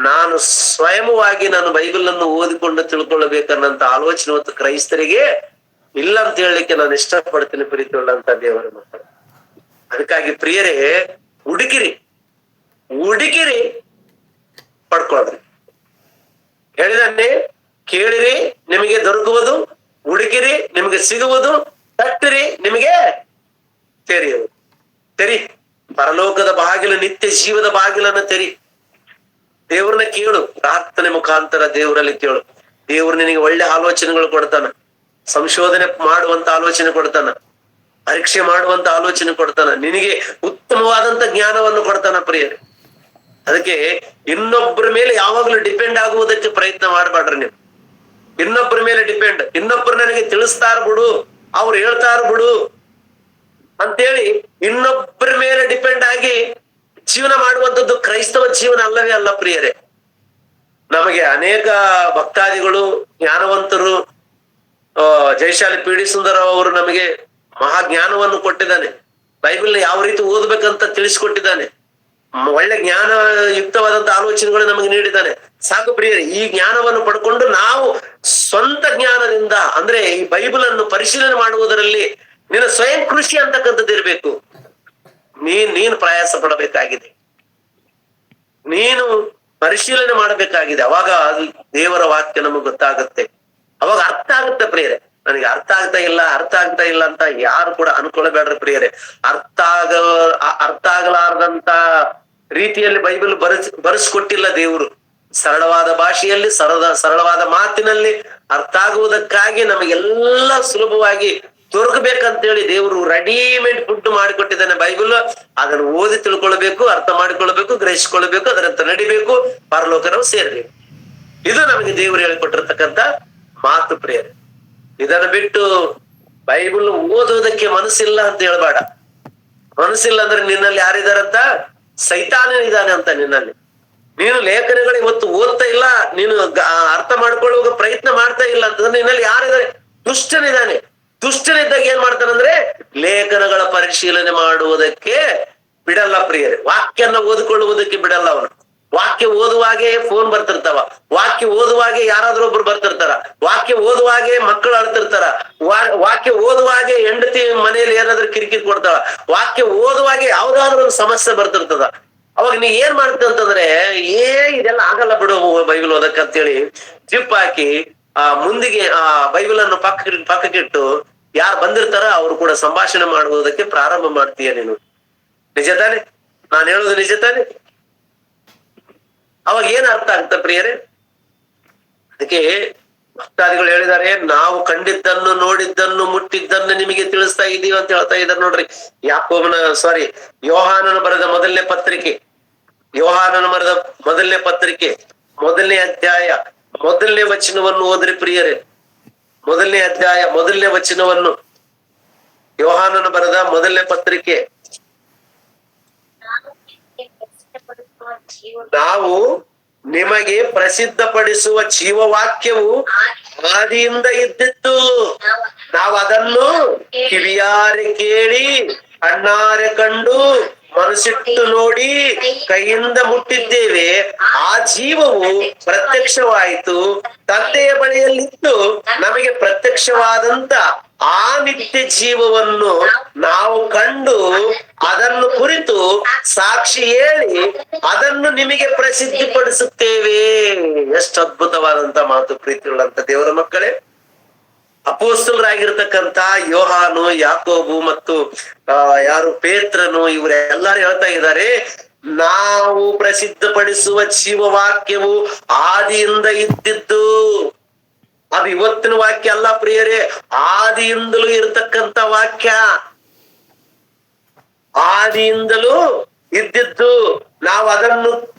ನಾನು ಸ್ವಯಂವಾಗಿ ನಾನು ಬೈಬಲ್ ಅನ್ನು ಓದಿಕೊಂಡು ತಿಳ್ಕೊಳ್ಳಬೇಕನ್ನಂತ ಆಲೋಚನೆ ಇವತ್ತು ಕ್ರೈಸ್ತರಿಗೆ ಇಲ್ಲ ಅಂತ ಹೇಳಲಿಕ್ಕೆ ನಾನು ಇಷ್ಟಪಡ್ತೀನಿ ಪ್ರೀತಿಯುಳ್ಳಂತ ದೇವರ ಮಕ್ಕಳು. ಅದಕ್ಕಾಗಿ ಪ್ರಿಯರೇ, ಹುಡುಕಿರಿ ಪಡ್ಕೊಳ್ರಿ. ಹೇಳಿದನ್ನೇ, ಕೇಳಿರಿ ನಿಮಗೆ ದೊರಕುವುದು, ಹುಡುಕಿರಿ ನಿಮಗೆ ಸಿಗುವುದು, ತಟ್ಟಿರಿ ನಿಮಗೆ ತೆರಿ. ಪರಲೋಕದ ಬಾಗಿಲು, ನಿತ್ಯ ಜೀವದ ಬಾಗಿಲನ್ನು ತೆರಿ. ದೇವ್ರನ್ನ ಕೇಳು, ಪ್ರಾರ್ಥನೆ ಮುಖಾಂತರ ದೇವರಲ್ಲಿ ಕೇಳು. ದೇವ್ರು ನಿನಗೆ ಒಳ್ಳೆ ಆಲೋಚನೆಗಳು ಕೊಡ್ತಾನ, ಸಂಶೋಧನೆ ಮಾಡುವಂತ ಆಲೋಚನೆ ಕೊಡ್ತಾನ, ಪರೀಕ್ಷೆ ಮಾಡುವಂತ ಆಲೋಚನೆ ಕೊಡ್ತಾನ, ನಿನಗೆ ಉತ್ತಮವಾದಂತ ಜ್ಞಾನವನ್ನು ಕೊಡ್ತಾನ ಪ್ರಿಯರೇ. ಅದಕ್ಕೆ ಇನ್ನೊಬ್ಬರ ಮೇಲೆ ಯಾವಾಗ್ಲೂ ಡಿಪೆಂಡ್ ಆಗುವುದಕ್ಕೆ ಪ್ರಯತ್ನ ಮಾಡ್ಬೇಡ್ರಿ ನೀವು. ಇನ್ನೊಬ್ಬರ ಮೇಲೆ ಇನ್ನೊಬ್ಬರು ನನಗೆ ತಿಳಿಸ್ತಾರ ಬಿಡು, ಅವ್ರು ಹೇಳ್ತಾರ ಬಿಡು ಅಂತೇಳಿ ಇನ್ನೊಬ್ಬರ ಮೇಲೆ ಡಿಪೆಂಡ್ ಆಗಿ ಜೀವನ ಮಾಡುವಂಥದ್ದು ಕ್ರೈಸ್ತವ ಜೀವನ ಅಲ್ಲವೇ ಅಲ್ಲ ಪ್ರಿಯರೇ. ನಮಗೆ ಅನೇಕ ಭಕ್ತಾದಿಗಳು, ಜ್ಞಾನವಂತರು, ಜಯಶಾಲಿ ಪಿ.ಡಿ. ಸುಂದರರಾವ್ ಅವರು ನಮಗೆ ಮಹಾಜ್ಞಾನವನ್ನು ಕೊಟ್ಟಿದ್ದಾನೆ. ಬೈಬಲ್ನ ಯಾವ ರೀತಿ ಓದ್ಬೇಕಂತ ತಿಳಿಸಿಕೊಟ್ಟಿದ್ದಾನೆ. ಒಳ್ಳೆ ಜ್ಞಾನ ಯುಕ್ತವಾದಂತ ಆಲೋಚನೆಗಳು ನಮಗೆ ನೀಡಿದ್ದಾನೆ. ಸಾಕು ಪ್ರಿಯರೇ, ಈ ಜ್ಞಾನವನ್ನು ಪಡ್ಕೊಂಡು ನಾವು ಸ್ವಂತ ಜ್ಞಾನದಿಂದ ಅಂದ್ರೆ ಈ ಬೈಬಲ್ ಅನ್ನು ಪರಿಶೀಲನೆ ಮಾಡುವುದರಲ್ಲಿ ನಿನ್ನ ಸ್ವಯಂ ಕೃಷಿ ಅಂತಕ್ಕಂಥದ್ದು ಇರ್ಬೇಕು. ನೀನು ಪ್ರಯಾಸ ಪಡಬೇಕಾಗಿದೆ, ನೀನು ಪರಿಶೀಲನೆ ಮಾಡಬೇಕಾಗಿದೆ. ಅವಾಗ ದೇವರ ವಾಕ್ಯ ನಮಗೆ ಗೊತ್ತಾಗುತ್ತೆ, ಅವಾಗ ಅರ್ಥ ಆಗುತ್ತೆ ಪ್ರಿಯರೇ. ನನಗೆ ಅರ್ಥ ಆಗ್ತಾ ಇಲ್ಲ ಅಂತ ಯಾರು ಕೂಡ ಅನ್ಕೊಳ್ಬೇಡ್ರಿ ಪ್ರಿಯರೇ. ಅರ್ಥ ಆಗಲಾರದಂತ ರೀತಿಯಲ್ಲಿ ಬೈಬಲ್ ಬರೆಸ್ಕೊಟ್ಟಿಲ್ಲ ದೇವರು. ಸರಳವಾದ ಭಾಷೆಯಲ್ಲಿ ಸರಳವಾದ ಮಾತಿನಲ್ಲಿ ಅರ್ಥ ಆಗುವುದಕ್ಕಾಗಿ ನಮಗೆಲ್ಲ ಸುಲಭವಾಗಿ ದೊರಕಬೇಕಂತೇಳಿ ದೇವರು ರೆಡಿಮೇಡ್ ಫುಡ್ ಮಾಡಿಕೊಟ್ಟಿದ್ದಾನೆ ಬೈಬಲ್. ಅದನ್ನು ಓದಿ ತಿಳ್ಕೊಳ್ಬೇಕು, ಅರ್ಥ ಮಾಡಿಕೊಳ್ಬೇಕು, ಗ್ರಹಿಸಿಕೊಳ್ಬೇಕು, ಅದರಂತ ನಡಿಬೇಕು, ಪರಲೋಕನವು ಸೇರ್ಬೇಕು. ಇದು ನಮಗೆ ದೇವರು ಹೇಳಿಕೊಟ್ಟಿರ್ತಕ್ಕಂಥ ಮಾತು ಪ್ರಿಯರೇ. ಇದನ್ನು ಬಿಟ್ಟು ಬೈಬಲ್ ಓದೋದಕ್ಕೆ ಮನಸ್ಸಿಲ್ಲ ಅಂತ ಹೇಳ್ಬೇಡ. ಮನಸ್ಸಿಲ್ಲ ಅಂದ್ರೆ ನಿನ್ನಲ್ಲಿ ಯಾರಿದಾರಂತ? ಸೈತಾನನಿದ್ದಾನೆ ಅಂತ ನಿನ್ನಲ್ಲಿ. ನೀನು ಲೇಖನಗಳು ಇವತ್ತು ಓದ್ತಾ ಇಲ್ಲ, ನೀನು ಅರ್ಥ ಮಾಡ್ಕೊಳ್ಳುವಾಗ ಪ್ರಯತ್ನ ಮಾಡ್ತಾ ಇಲ್ಲ ಅಂತಂದ್ರೆ ನಿನ್ನಲ್ಲಿ ಯಾರಿದ್ದಾರೆ? ದುಷ್ಟನಿದ್ದಾನೆ. ದುಷ್ಟನಿದ್ದಾಗ ಏನ್ ಮಾಡ್ತಾನಂದ್ರೆ ಲೇಖನಗಳ ಪರಿಶೀಲನೆ ಮಾಡುವುದಕ್ಕೆ ಬಿಡಲ್ಲ ಪ್ರಿಯರೇ. ವಾಕ್ಯನ್ನ ಓದಿಕೊಳ್ಳುವುದಕ್ಕೆ ಬಿಡಲ್ಲ ಅವನು. ವಾಕ್ಯ ಓದುವಾಗೆ ಫೋನ್ ಬರ್ತಿರ್ತಾವ, ವಾಕ್ಯ ಓದುವಾಗೆ ಯಾರಾದ್ರೂ ಒಬ್ರು ಬರ್ತಿರ್ತಾರ, ವಾಕ್ಯ ಓದುವಾಗೆ ಮಕ್ಕಳು ಅಳ್ತಿರ್ತಾರ, ವಾಕ್ಯ ಓದುವಾಗೆ ಹೆಂಡತಿ ಮನೆಯಲ್ಲಿ ಏನಾದ್ರೂ ಕಿರಿಕಿರಿ ಕೊಡ್ತಾಳ, ವಾಕ್ಯ ಓದುವಾಗೆ ಯಾವ್ದಾದ್ರು ಒಂದು ಸಮಸ್ಯೆ ಬರ್ತಿರ್ತದ. ಅವಾಗ ನೀ ಏನ್ ಮಾಡ್ತಿ ಅಂತಂದ್ರೆ ಇದೆಲ್ಲ ಆಗಲ್ಲ ಬಿಡು ಬೈಬಲ್ ಓದಕ್ಕಂತೇಳಿ ಜಿಪ್ ಹಾಕಿ ಮುಂದಿಗೆ ಬೈಬಲ್ ಅನ್ನು ಪಕ್ಕಕ್ಕಿಟ್ಟು ಯಾರು ಬಂದಿರ್ತಾರ ಅವ್ರು ಕೂಡ ಸಂಭಾಷಣೆ ಮಾಡುವುದಕ್ಕೆ ಪ್ರಾರಂಭ ಮಾಡ್ತೀಯ ನೀನು. ನಿಜ ತಾನೆ? ನಾನು ಹೇಳುದು ನಿಜ ತಾನೆ? ಅವಾಗ ಏನ್ ಅರ್ಥ ಆಗ್ತ ಪ್ರಿಯರೇ? ಅದಕ್ಕೆ ಭಕ್ತಾದಿಗಳು ಹೇಳಿದ್ದಾರೆ, ನಾವು ಕಂಡಿದ್ದನ್ನು, ನೋಡಿದ್ದನ್ನು, ಮುಟ್ಟಿದ್ದನ್ನು ನಿಮಗೆ ತಿಳಿಸ್ತಾ ಇದೀವಿ ಅಂತ ಹೇಳ್ತಾ ಇದ್ದಾರೆ ನೋಡ್ರಿ. ಯೋಹಾನನ ಬರೆದ ಮೊದಲನೇ ಪತ್ರಿಕೆ, ಮೊದಲನೇ ಅಧ್ಯಾಯ ಮೊದಲನೇ ವಚನವನ್ನು ಓದ್ರಿ ಪ್ರಿಯರೇ. ಮೊದಲನೇ ಅಧ್ಯಾಯ ಮೊದಲನೇ ವಚನವನ್ನು, ಯೋಹಾನನ ಬರೆದ ಮೊದಲನೇ ಪತ್ರಿಕೆ. ನಾವು ನಿಮಗೆ ಪ್ರಸಿದ್ಧಪಡಿಸುವ ಜೀವವಾಕ್ಯವು ಆದಿಯಿಂದ ಇದ್ದಿತ್ತು. ನಾವು ಅದನ್ನು ಕಿವಿಯಾರೆ ಕೇಳಿ, ಕಣ್ಣಾರೆ ಕಂಡು, ಮನಸ್ಸಿಟ್ಟು ನೋಡಿ, ಕೈಯಿಂದ ಮುಟ್ಟಿದ್ದೇವೆ. ಆ ಜೀವವು ಪ್ರತ್ಯಕ್ಷವಾಯಿತು, ತಂದೆಯ ಬಳಿಯಲ್ಲಿದ್ದು ನಮಗೆ ಪ್ರತ್ಯಕ್ಷವಾದಂತ ಆ ನಿತ್ಯ ಜೀವವನ್ನು ನಾವು ಕಂಡು ಅದನ್ನು ಕುರಿತು ಸಾಕ್ಷಿ ಹೇಳಿ ಅದನ್ನು ನಿಮಗೆ ಪ್ರಸಿದ್ಧಿಪಡಿಸುತ್ತೇವೆ. ಎಷ್ಟು ಅದ್ಭುತವಾದಂತ ಮಾತು ಪ್ರೀತಿಯುಳ್ಳಂತ ದೇವರ ಮಕ್ಕಳೇ. ಅಪೋಸ್ತಲರಾಗಿರ್ತಕ್ಕಂತ ಯೋಹಾನು, ಯಾಕೋಬು ಮತ್ತು ಯಾರು ಪೇತ್ರನು, ಇವರೆಲ್ಲರೂ ಹೇಳ್ತಾ ಇದ್ದಾರೆ, ನಾವು ಪ್ರಸಿದ್ಧಪಡಿಸುವ ಜೀವವಾಕ್ಯವು ಆದಿಯಿಂದ ಇದ್ದಿದ್ದು. ಅದು ಇವತ್ತಿನ ವಾಕ್ಯ ಅಲ್ಲ ಪ್ರಿಯರೇ, ಆದಿಯಿಂದಲೂ ಇರತಕ್ಕಂತ ವಾಕ್ಯ, ಆದಿಯಿಂದಲೂ ಇದ್ದಿದ್ದು. ನಾವು ಅದನ್ನು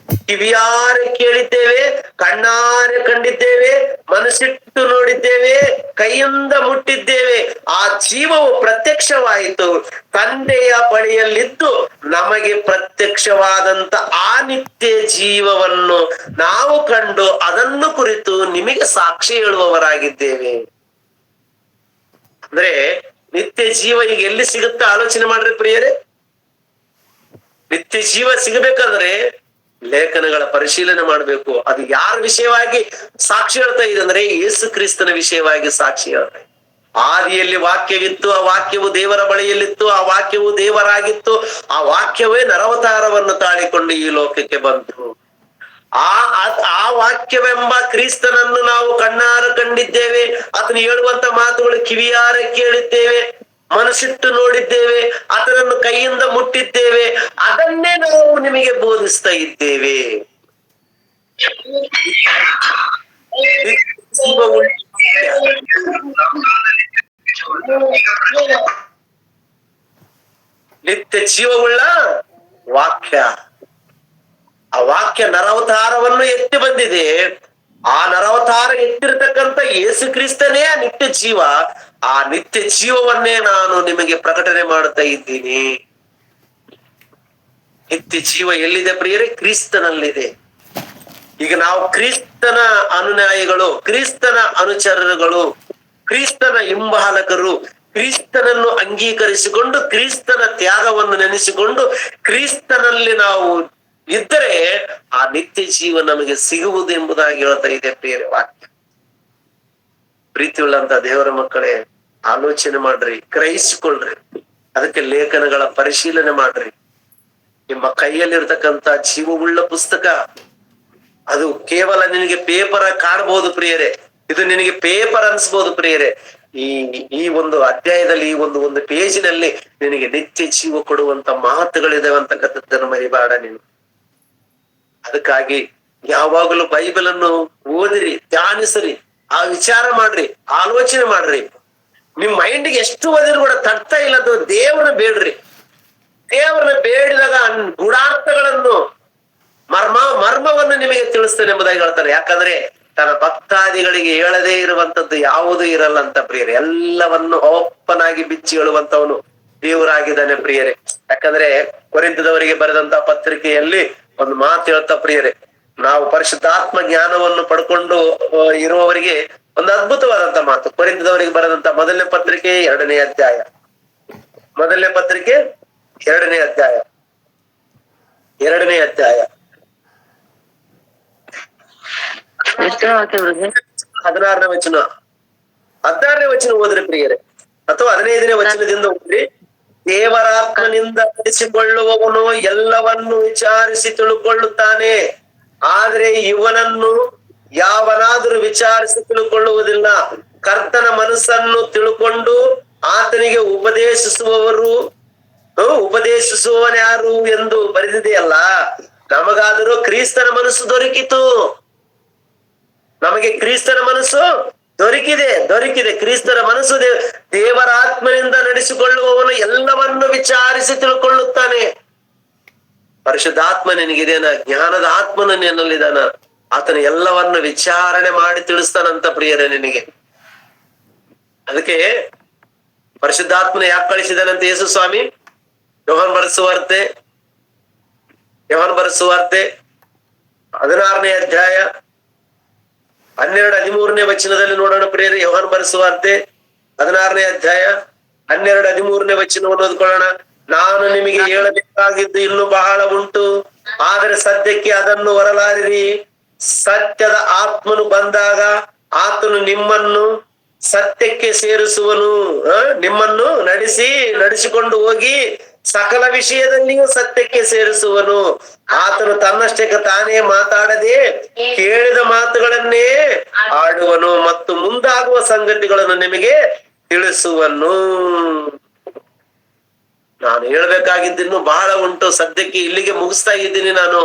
ಕಿವಿಯಾರೆ ಕೇಳಿದ್ದೇವೆ, ಕಣ್ಣಾರೆ ಕಂಡಿದ್ದೇವೆ, ಮನಸ್ಸಿಟ್ಟು ನೋಡಿದ್ದೇವೆ, ಕೈಯಿಂದ ಮುಟ್ಟಿದ್ದೇವೆ. ಆ ಜೀವವು ಪ್ರತ್ಯಕ್ಷವಾಯಿತು, ತಂದೆಯ ಬಳಿಯಲ್ಲಿದ್ದು ನಮಗೆ ಪ್ರತ್ಯಕ್ಷವಾದಂತ ಆ ನಿತ್ಯ ಜೀವವನ್ನು ನಾವು ಕಂಡು ಅದನ್ನು ಕುರಿತು ನಿಮಗೆ ಸಾಕ್ಷಿ ಹೇಳುವವರಾಗಿದ್ದೇವೆ. ಅಂದ್ರೆ ನಿತ್ಯ ಜೀವ ಈಗ ಎಲ್ಲಿ ಸಿಗುತ್ತಾ ಆಲೋಚನೆ ಮಾಡ್ರಿ ಪ್ರಿಯರೇ. ನಿತ್ಯ ಜೀವ ಸಿಗಬೇಕಂದ್ರೆ ಲೇಖನಗಳ ಪರಿಶೀಲನೆ ಮಾಡಬೇಕು. ಅದು ಯಾರ ವಿಷಯವಾಗಿ ಸಾಕ್ಷಿ ಹೇಳ್ತಾ ಇದೆ ಅಂದ್ರೆ ಯೇಸು ಕ್ರಿಸ್ತನ ವಿಷಯವಾಗಿ ಸಾಕ್ಷಿ ಹೇಳ್ತಾ ಇದೆ. ಆದಿಯಲ್ಲಿ ವಾಕ್ಯವಿತ್ತು, ಆ ವಾಕ್ಯವು ದೇವರ ಬಳಿಯಲ್ಲಿತ್ತು, ಆ ವಾಕ್ಯವು ದೇವರಾಗಿತ್ತು, ಆ ವಾಕ್ಯವೇ ನರವತಾರವನ್ನು ತಾಳಿಕೊಂಡು ಈ ಲೋಕಕ್ಕೆ ಬಂತು. ಆ ವಾಕ್ಯವೆಂಬ ಕ್ರಿಸ್ತನನ್ನು ನಾವು ಕಣ್ಣಾರ ಕಂಡಿದ್ದೇವೆ, ಆತನು ಹೇಳುವಂತ ಮಾತುಗಳು ಕಿವಿಯಾರ ಕೇಳಿದ್ದೇವೆ, ಮನಸ್ಸಿಟ್ಟು ನೋಡಿದ್ದೇವೆ, ಆತನನ್ನು ಕೈಯಿಂದ ಮುಟ್ಟಿದ್ದೇವೆ, ಅದನ್ನೇ ನಾವು ನಿಮಗೆ ಬೋಧಿಸ್ತಾ ಇದ್ದೇವೆ. ನಿತ್ಯ ಜೀವವುಳ್ಳ ವಾಕ್ಯ. ಆ ವಾಕ್ಯ ನರವತಾರವನ್ನು ಎತ್ತಿ ಬಂದಿದೆ. ಆ ನರವತಾರ ಎತ್ತಿರತಕ್ಕಂತ ಯೇಸು ಕ್ರಿಸ್ತನೇ ಆ ನಿತ್ಯ ಜೀವ. ಆ ನಿತ್ಯ ಜೀವವನ್ನೇ ನಾನು ನಿಮಗೆ ಪ್ರಕಟಣೆ ಮಾಡ್ತಾ ಇದ್ದೀನಿ. ನಿತ್ಯ ಜೀವ ಎಲ್ಲಿದೆ ಪ್ರಿಯರೇ? ಕ್ರಿಸ್ತನಲ್ಲಿದೆ. ಈಗ ನಾವು ಕ್ರಿಸ್ತನ ಅನುಯಾಯಿಗಳು, ಕ್ರಿಸ್ತನ ಅನುಚರರುಗಳು, ಕ್ರಿಸ್ತನ ಹಿಂಬಾಲಕರು, ಕ್ರಿಸ್ತನನ್ನು ಅಂಗೀಕರಿಸಿಕೊಂಡು ಕ್ರಿಸ್ತನ ತ್ಯಾಗವನ್ನು ನೆನೆಸಿಕೊಂಡು ಕ್ರಿಸ್ತನಲ್ಲಿ ನಾವು ಇದ್ದರೆ ಆ ನಿತ್ಯ ಜೀವ ನಮಗೆ ಸಿಗುವುದು ಎಂಬುದಾಗಿ ಹೇಳ್ತಾ ಇದೆ ಪ್ರಿಯರೇ ವಾಕ್ಯ. ಪ್ರೀತಿಯುಳ್ಳಂತ ದೇವರ ಮಕ್ಕಳೇ, ಆಲೋಚನೆ ಮಾಡ್ರಿ, ಗ್ರಹಿಸಿಕೊಳ್ರಿ, ಅದಕ್ಕೆ ಲೇಖನಗಳ ಪರಿಶೀಲನೆ ಮಾಡ್ರಿ. ನಿಮ್ಮ ಕೈಯಲ್ಲಿರ್ತಕ್ಕಂತ ಜೀವವುಳ್ಳ ಪುಸ್ತಕ ಅದು ಕೇವಲ ನಿನಗೆ ಪೇಪರ್ ಕಾಣಬಹುದು ಪ್ರಿಯರೇ, ಇದು ನಿನಗೆ ಪೇಪರ್ ಅನ್ಸ್ಬಹುದು ಪ್ರಿಯರೇ. ಈ ಒಂದು ಅಧ್ಯಾಯದಲ್ಲಿ, ಈ ಒಂದು ಪೇಜಿನಲ್ಲಿ ನಿನಗೆ ನಿತ್ಯ ಜೀವ ಕೊಡುವಂತ ಮಾತುಗಳಿದಾವೆ ಅಂತಕ್ಕಂಥದ್ದನ್ನು ಮರಿಬೇಡ ನೀನು. ಅದಕ್ಕಾಗಿ ಯಾವಾಗಲೂ ಬೈಬಲ್ ಅನ್ನು ಓದಿರಿ, ಧ್ಯಾನಿಸ್ರಿ, ಆ ವಿಚಾರ ಮಾಡ್ರಿ, ಆಲೋಚನೆ ಮಾಡ್ರಿ. ನಿಮ್ ಮೈಂಡ್ಗೆ ಎಷ್ಟು ಓದಿದ್ರು ಕೂಡ ತಡ್ತಾ ಇಲ್ಲ ಅಂತ ದೇವರನ್ನ ಬೇಡ್ರಿ. ದೇವರನ್ನ ಬೇಡಿದಾಗ ಗೂಢಾರ್ಥಗಳನ್ನು, ಮರ್ಮವನ್ನು ನಿಮಗೆ ತಿಳಿಸ್ತೇನೆ ಎಂಬುದಾಗಿ ಹೇಳ್ತಾರೆ. ಯಾಕಂದ್ರೆ ತನ್ನ ಭಕ್ತಾದಿಗಳಿಗೆ ಹೇಳದೇ ಇರುವಂತದ್ದು ಯಾವುದೂ ಇರಲ್ಲ ಅಂತ ಪ್ರಿಯರೇ. ಎಲ್ಲವನ್ನು ಓಪನ್ ಆಗಿ ಬಿಚ್ಚಿ ಹೇಳುವಂತವನು ದೇವರಾಗಿದ್ದಾನೆ ಪ್ರಿಯರೇ. ಯಾಕಂದ್ರೆ ಕೊರಿಂಥದವರಿಗೆ ಬರೆದಂತ ಪತ್ರಿಕೆಯಲ್ಲಿ ಒಂದು ಮಾತು ಹೇಳ್ತಾ ಪ್ರಿಯರೇ, ನಾವು ಪರಿಶುದ್ಧಾತ್ಮ ಜ್ಞಾನವನ್ನು ಪಡ್ಕೊಂಡು ಇರುವವರಿಗೆ ಒಂದು ಅದ್ಭುತವಾದಂತ ಮಾತು. ಕೊರಿಂಥದವರಿಗೆ ಬರೆದಂತ ಮೊದಲನೇ ಪತ್ರಿಕೆ 2ನೇ ಅಧ್ಯಾಯ, ಮೊದಲನೇ ಪತ್ರಿಕೆ 2ನೇ ಅಧ್ಯಾಯ, 2ನೇ ಅಧ್ಯಾಯ 16ನೇ ವಚನ, 16ನೇ ವಚನ ಓದ್ರಿ ಪ್ರಿಯರೇ, ಅಥವಾ 15ನೇ ವಚನದಿಂದ ಓದ್ರಿ. ದೇವರಾತ್ಮನಿಂದ ನಡೆಸಿಕೊಳ್ಳುವವನು ಎಲ್ಲವನ್ನು ವಿಚಾರಿಸಿ ತಿಳ್ಕೊಳ್ಳುತ್ತಾನೆ, ಆದ್ರೆ ಇವನನ್ನು ಯಾವನಾದ್ರೂ ವಿಚಾರಿಸಿ ತಿಳ್ಕೊಳ್ಳುವುದಿಲ್ಲ. ಕರ್ತನ ಮನಸ್ಸನ್ನು ತಿಳ್ಕೊಂಡು ಆತನಿಗೆ ಉಪದೇಶಿಸುವವನ್ಯಾರು ಎಂದು ಬರೆದಿದೆಯಲ್ಲ. ನಮಗಾದರೂ ಕ್ರಿಸ್ತನ ಮನಸ್ಸು ದೊರಕಿತು. ನಮಗೆ ಕ್ರಿಸ್ತನ ಮನಸ್ಸು ದೊರಕಿದೆ. ಕ್ರಿಸ್ತನ ಮನಸ್ಸು ದೇವರ ಆತ್ಮನಿಂದ ನಡೆಸಿಕೊಳ್ಳುವವನು ಎಲ್ಲವನ್ನು ವಿಚಾರಿಸಿ ತಿಳ್ಕೊಳ್ಳುತ್ತಾನೆ. ಪರಿಶುದ್ಧಾತ್ಮ ನಿನಗಿದೇನ? ಜ್ಞಾನದ ಆತ್ಮನ ನಿನ್ನಲ್ಲಿದಾನ? ಆತನ ಎಲ್ಲವನ್ನು ವಿಚಾರಣೆ ಮಾಡಿ ತಿಳಿಸ್ತಾನಂತ ಪ್ರಿಯರೇ ನಿನಗೆ. ಅದಕ್ಕೆ ಪರಿಶುದ್ಧಾತ್ಮನ ಯಾಕೆ ಕಳಿಸಿದಾನಂತ ಯೇಸು ಸ್ವಾಮಿ? ಯೋಹಾನ ಬರೆದ ಸುವಾರ್ತೆ 16ನೇ ಅಧ್ಯಾಯ 12-13 ವಚನದಲ್ಲಿ ನೋಡೋಣ ಪ್ರಿಯರೇ. ಯೋಹಾನ ಬರೆದ ಸುವಾರ್ತೆ 16ನೇ ಅಧ್ಯಾಯ 12-13 ವಚನವನ್ನು ಓದ್ಕೊಳ್ಳೋಣ. ನಾನು ನಿಮಗೆ ಹೇಳಬೇಕಾಗಿದ್ದು ಇನ್ನೂ ಬಹಳ ಉಂಟು, ಆದರೆ ಸದ್ಯಕ್ಕೆ ಅದನ್ನು ಹೊರಲಾರಿರಿ. ಸತ್ಯದ ಆತ್ಮನು ಬಂದಾಗ ಆತನು ನಿಮ್ಮನ್ನು ಸತ್ಯಕ್ಕೆ ಸೇರಿಸುವನು. ನಿಮ್ಮನ್ನು ನಡೆಸಿಕೊಂಡು ಹೋಗಿ ಸಕಲ ವಿಷಯದಲ್ಲಿಯೂ ಸತ್ಯಕ್ಕೆ ಸೇರಿಸುವನು. ಆತನು ತನ್ನಷ್ಟಕ್ಕೆ ತಾನೇ ಮಾತಾಡದೆ ಕೇಳಿದ ಮಾತುಗಳನ್ನೇ ಆಡುವನು ಮತ್ತು ಮುಂದಾಗುವ ಸಂಗತಿಗಳನ್ನು ನಿಮಗೆ ತಿಳಿಸುವನು. ನಾನು ಹೇಳ್ಬೇಕಾಗಿದ್ದು ಬಹಳ ಉಂಟು, ಸದ್ಯಕ್ಕೆ ಇಲ್ಲಿಗೆ ಮುಗಿಸ್ತಾ ಇದ್ದೀನಿ ನಾನು.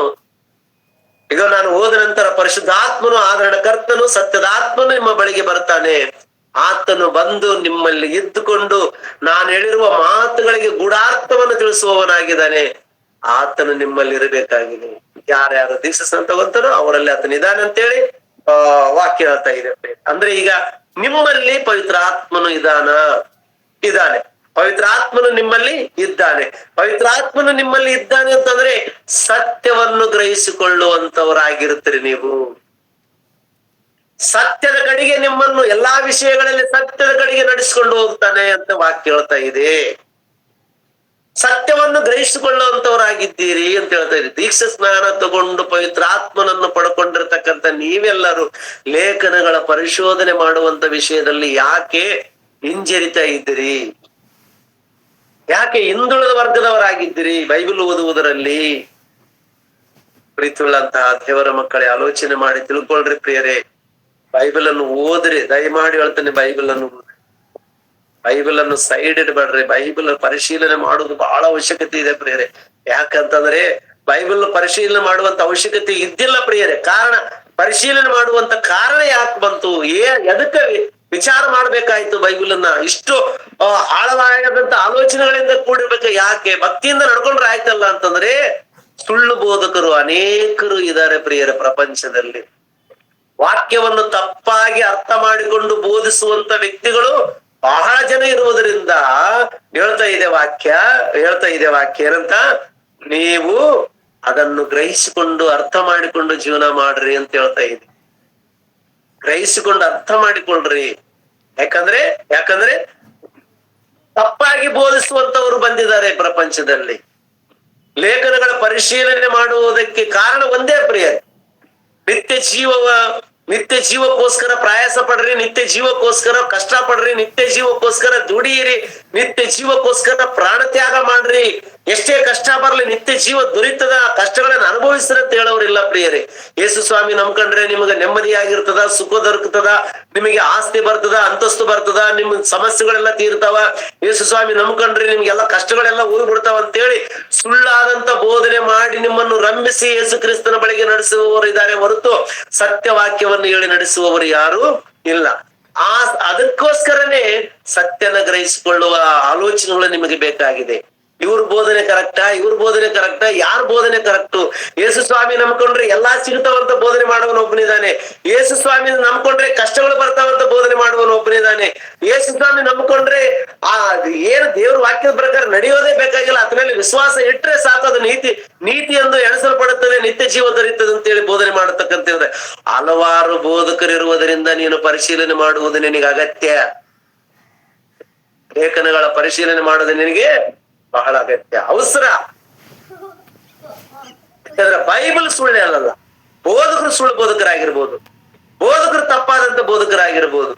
ಈಗ ನಾನು ಹೋದ ನಂತರ ಪರಿಶುದ್ಧಾತ್ಮನು, ಆದರಣಕರ್ತನು, ಸತ್ಯದಾತ್ಮನು ನಿಮ್ಮ ಬಳಿಗೆ ಬರ್ತಾನೆ. ಆತನು ಬಂದು ನಿಮ್ಮಲ್ಲಿ ಇದ್ದುಕೊಂಡು ನಾನು ಹೇಳಿರುವ ಮಾತುಗಳಿಗೆ ಗೂಢಾರ್ಥವನ್ನು ತಿಳಿಸುವವನಾಗಿದ್ದಾನೆ. ಆತನು ನಿಮ್ಮಲ್ಲಿ ಇರಬೇಕಾಗಿದೆ. ಯಾರ್ಯಾರು ದೀಕ್ಷಾಸ್ನಾನ ತಗೊಂತಾರೋ ಅವರಲ್ಲಿ ಆತನ ಇದ್ದಾನೆ ಅಂತೇಳಿ ವಾಕ್ಯ ಹೇಳ್ತಾ ಇದೆ. ಅಂದ್ರೆ ಈಗ ನಿಮ್ಮಲ್ಲಿ ಪವಿತ್ರ ಆತ್ಮನು ಇದ್ದಾನೆ. ಪವಿತ್ರ ಆತ್ಮನು ನಿಮ್ಮಲ್ಲಿ ಇದ್ದಾನೆ. ಪವಿತ್ರ ಆತ್ಮನು ನಿಮ್ಮಲ್ಲಿ ಇದ್ದಾನೆ ಅಂತಂದ್ರೆ ಸತ್ಯವನ್ನು ಗ್ರಹಿಸಿಕೊಳ್ಳುವಂತವರಾಗಿರುತ್ತೀರಿ ನೀವು. ಸತ್ಯದ ಕಡೆಗೆ ನಿಮ್ಮನ್ನು ಎಲ್ಲಾ ವಿಷಯಗಳಲ್ಲಿ ಸತ್ಯದ ಕಡೆಗೆ ನಡೆಸಿಕೊಂಡು ಹೋಗ್ತಾನೆ ಅಂತ ವಾಕ್ಯ ಹೇಳ್ತಾ ಇದೆ. ಸತ್ಯವನ್ನು ಗ್ರಹಿಸಿಕೊಳ್ಳುವಂತವರಾಗಿದ್ದೀರಿ ಅಂತ ಹೇಳ್ತಾ ಇದೆ. ದೀಕ್ಷಾ ಸ್ನಾನ ತಗೊಂಡು ಪವಿತ್ರ ಆತ್ಮನನ್ನು ಪಡ್ಕೊಂಡಿರ್ತಕ್ಕಂಥ ನೀವೆಲ್ಲರೂ ಲೇಖನಗಳ ಪರಿಶೋಧನೆ ಮಾಡುವಂತ ವಿಷಯದಲ್ಲಿ ಯಾಕೆ ಹಿಂಜರಿತಾ ಇದ್ದೀರಿ? ಯಾಕೆ ಹಿಂದುಳಿದ ವರ್ಗದವರಾಗಿದ್ದೀರಿ ಬೈಬಲ್ ಓದುವುದರಲ್ಲಿ? ಪ್ರೀತಿಯುಳ್ಳಂತಹ ದೇವರ ಮಕ್ಕಳೇ, ಆಲೋಚನೆ ಮಾಡಿ ತಿಳ್ಕೊಳ್ರಿ ಪ್ರಿಯರೇ. ಬೈಬಲ್ ಅನ್ನು ಓದ್ರಿ, ದಯಮಾಡಿ ಹೇಳ್ತಾನೆ. ಬೈಬಲ್ ಅನ್ನು ಸೈಡ್ ಇಡಬೇಡ್ರಿ. ಬೈಬಲ್ ಪರಿಶೀಲನೆ ಮಾಡುವುದು ಬಹಳ ಅವಶ್ಯಕತೆ ಇದೆ ಪ್ರಿಯರೇ. ಯಾಕಂತಂದ್ರೆ ಬೈಬಲ್ ಪರಿಶೀಲನೆ ಮಾಡುವಂತ ಅವಶ್ಯಕತೆ ಇದ್ದಿಲ್ಲ ಪ್ರಿಯರೇ. ಪರಿಶೀಲನೆ ಮಾಡುವಂತ ಕಾರಣ ಯಾಕೆ ಬಂತು? ಎದಕ್ಕೆ ವಿಚಾರ ಮಾಡ್ಬೇಕಾಯ್ತು? ಬೈಬಲ್ ಅನ್ನ ಇಷ್ಟು ಆಳವಾದಂತ ಆಲೋಚನೆಗಳಿಂದ ಕೂಡಿರ್ಬೇಕು. ಯಾಕೆ? ಭಕ್ತಿಯಿಂದ ನಡ್ಕೊಂಡ್ರೆ ಆಯ್ತಲ್ಲ ಅಂತಂದ್ರೆ, ಸುಳ್ಳು ಬೋಧಕರು ಅನೇಕರು ಇದ್ದಾರೆ ಪ್ರಿಯರ ಪ್ರಪಂಚದಲ್ಲಿ. ವಾಕ್ಯವನ್ನು ತಪ್ಪಾಗಿ ಅರ್ಥ ಮಾಡಿಕೊಂಡು ಬೋಧಿಸುವಂತ ವ್ಯಕ್ತಿಗಳು ಬಹಳ ಜನ ಇರುವುದರಿಂದ ಹೇಳ್ತಾ ಇದೆ ವಾಕ್ಯ ಏನಂತ, ನೀವು ಅದನ್ನು ಗ್ರಹಿಸಿಕೊಂಡು ಅರ್ಥ ಮಾಡಿಕೊಂಡು ಜೀವನ ಮಾಡ್ರಿ ಅಂತ ಹೇಳ್ತಾ ಇದೆ. ಗ್ರಹಿಸಿಕೊಂಡು ಅರ್ಥ ಮಾಡಿಕೊಳ್ರಿ. ಯಾಕಂದ್ರೆ ತಪ್ಪಾಗಿ ಬೋಧಿಸುವಂತವರು ಬಂದಿದ್ದಾರೆ ಪ್ರಪಂಚದಲ್ಲಿ. ಲೇಖನಗಳ ಪರಿಶೀಲನೆ ಮಾಡುವುದಕ್ಕೆ ಕಾರಣ ಒಂದೇ ಪ್ರಿಯ, ನಿತ್ಯ ಜೀವಕ್ಕೋಸ್ಕರ ಪ್ರಯಾಸ ಪಡ್ರಿ, ನಿತ್ಯ ಜೀವಕ್ಕೋಸ್ಕರ ಕಷ್ಟ ಪಡ್ರಿ, ನಿತ್ಯ ಜೀವಕ್ಕೋಸ್ಕರ ದುಡಿಯಿರಿ, ನಿತ್ಯ ಜೀವಕ್ಕೋಸ್ಕರ ಪ್ರಾಣ ತ್ಯಾಗ ಮಾಡ್ರಿ. ಎಷ್ಟೇ ಕಷ್ಟ ಬರ್ಲಿ ನಿತ್ಯ ಜೀವ ದೊರೀತದ, ಕಷ್ಟಗಳನ್ನ ಅನುಭವಿಸ್ರಿ ಅಂತ ಹೇಳೋರಿಲ್ಲ ಪ್ರಿಯರೇ. ಯೇಸು ಸ್ವಾಮಿ ನಂಬ್ಕೊಂಡ್ರೆ ನಿಮಗೆ ನೆಮ್ಮದಿಯಾಗಿರ್ತದ, ಸುಖ ದೊರಕುತ್ತದ, ನಿಮಗೆ ಆಸ್ತಿ ಬರ್ತದ, ಅಂತಸ್ತು ಬರ್ತದ, ನಿಮ್ ಸಮಸ್ಯೆಗಳೆಲ್ಲ ತೀರ್ತಾವ. ಯೇಸು ಸ್ವಾಮಿ ನಂಬ್ಕೊಂಡ್ರೆ ನಿಮ್ಗೆಲ್ಲ ಕಷ್ಟಗಳೆಲ್ಲ ಹೋಗ್ಬಿಡ್ತಾವ ಅಂತೇಳಿ ಸುಳ್ಳಾದಂತ ಬೋಧನೆ ಮಾಡಿ ನಿಮ್ಮನ್ನು ರಂಭಿಸಿ ಯೇಸು ಕ್ರಿಸ್ತನ ಬಳಿಗೆ ನಡೆಸುವವರು ಇದ್ದಾರೆ ಹೊರತು ಸತ್ಯವಾಕ್ಯವನ್ನು ಹೇಳಿ ನಡೆಸುವವರು ಯಾರು ಇಲ್ಲ. ಅದಕ್ಕೋಸ್ಕರನೇ ಸತ್ಯನ ಗ್ರಹಿಸಿಕೊಳ್ಳುವ ಆಲೋಚನೆಗಳು ನಿಮಗೆ ಬೇಕಾಗಿದೆ. ಇವ್ರ ಬೋಧನೆ ಕರೆಕ್ಟಾ, ಯಾರ ಬೋಧನೆ ಕರೆಕ್ಟು? ಯೇಸು ಸ್ವಾಮಿ ನಂಬ್ಕೊಂಡ್ರೆ ಎಲ್ಲಾ ಸಿಗ್ತಾವಂತ ಬೋಧನೆ ಮಾಡುವನು ಒಬ್ಬನಿದ್ದಾನೆ. ಯೇಸು ಸ್ವಾಮಿ ನಂಬ್ಕೊಂಡ್ರೆ ಕಷ್ಟಗಳು ಬರ್ತಾವಂತ ಬೋಧನೆ ಮಾಡುವನು ಒಬ್ಬನಿದ್ದಾನೆ. ಯೇಸು ಸ್ವಾಮಿ ನಂಬ್ಕೊಂಡ್ರೆ ಏನು ದೇವ್ರ ವಾಕ್ಯದ ಪ್ರಕಾರ ನಡೆಯೋದೇ ಬೇಕಾಗಿಲ್ಲ, ಅದ್ರ ಮೇಲೆ ವಿಶ್ವಾಸ ಇಟ್ರೆ ಸಾಕೋದು ನೀತಿ ಎಂದು ಎಣಿಸಲ್ಪಡುತ್ತದೆ, ನಿತ್ಯ ಜೀವ ದೊರೀತದೆ ಅಂತೇಳಿ ಬೋಧನೆ ಮಾಡತಕ್ಕಂತ ಹಲವಾರು ಬೋಧಕರಿರುವುದರಿಂದ ನೀನು ಪರಿಶೀಲನೆ ಮಾಡುವುದು ನಿನಗೆ ಅಗತ್ಯ. ಲೇಖನಗಳ ಪರಿಶೀಲನೆ ಮಾಡುವುದು ನಿನಗೆ ಬಹಳ ಅಗತ್ಯ, ಅವಸರ. ಯಾಕಂದ್ರೆ ಬೈಬಲ್ ಸುಳ್ಳೆ ಅಲ್ಲಲ್ಲ. ಬೋಧಕರು ಸುಳ್ಳು ಬೋಧಕರಾಗಿರ್ಬೋದು, ಬೋಧಕರು ತಪ್ಪಾದಂತ ಬೋಧಕರಾಗಿರ್ಬೋದು,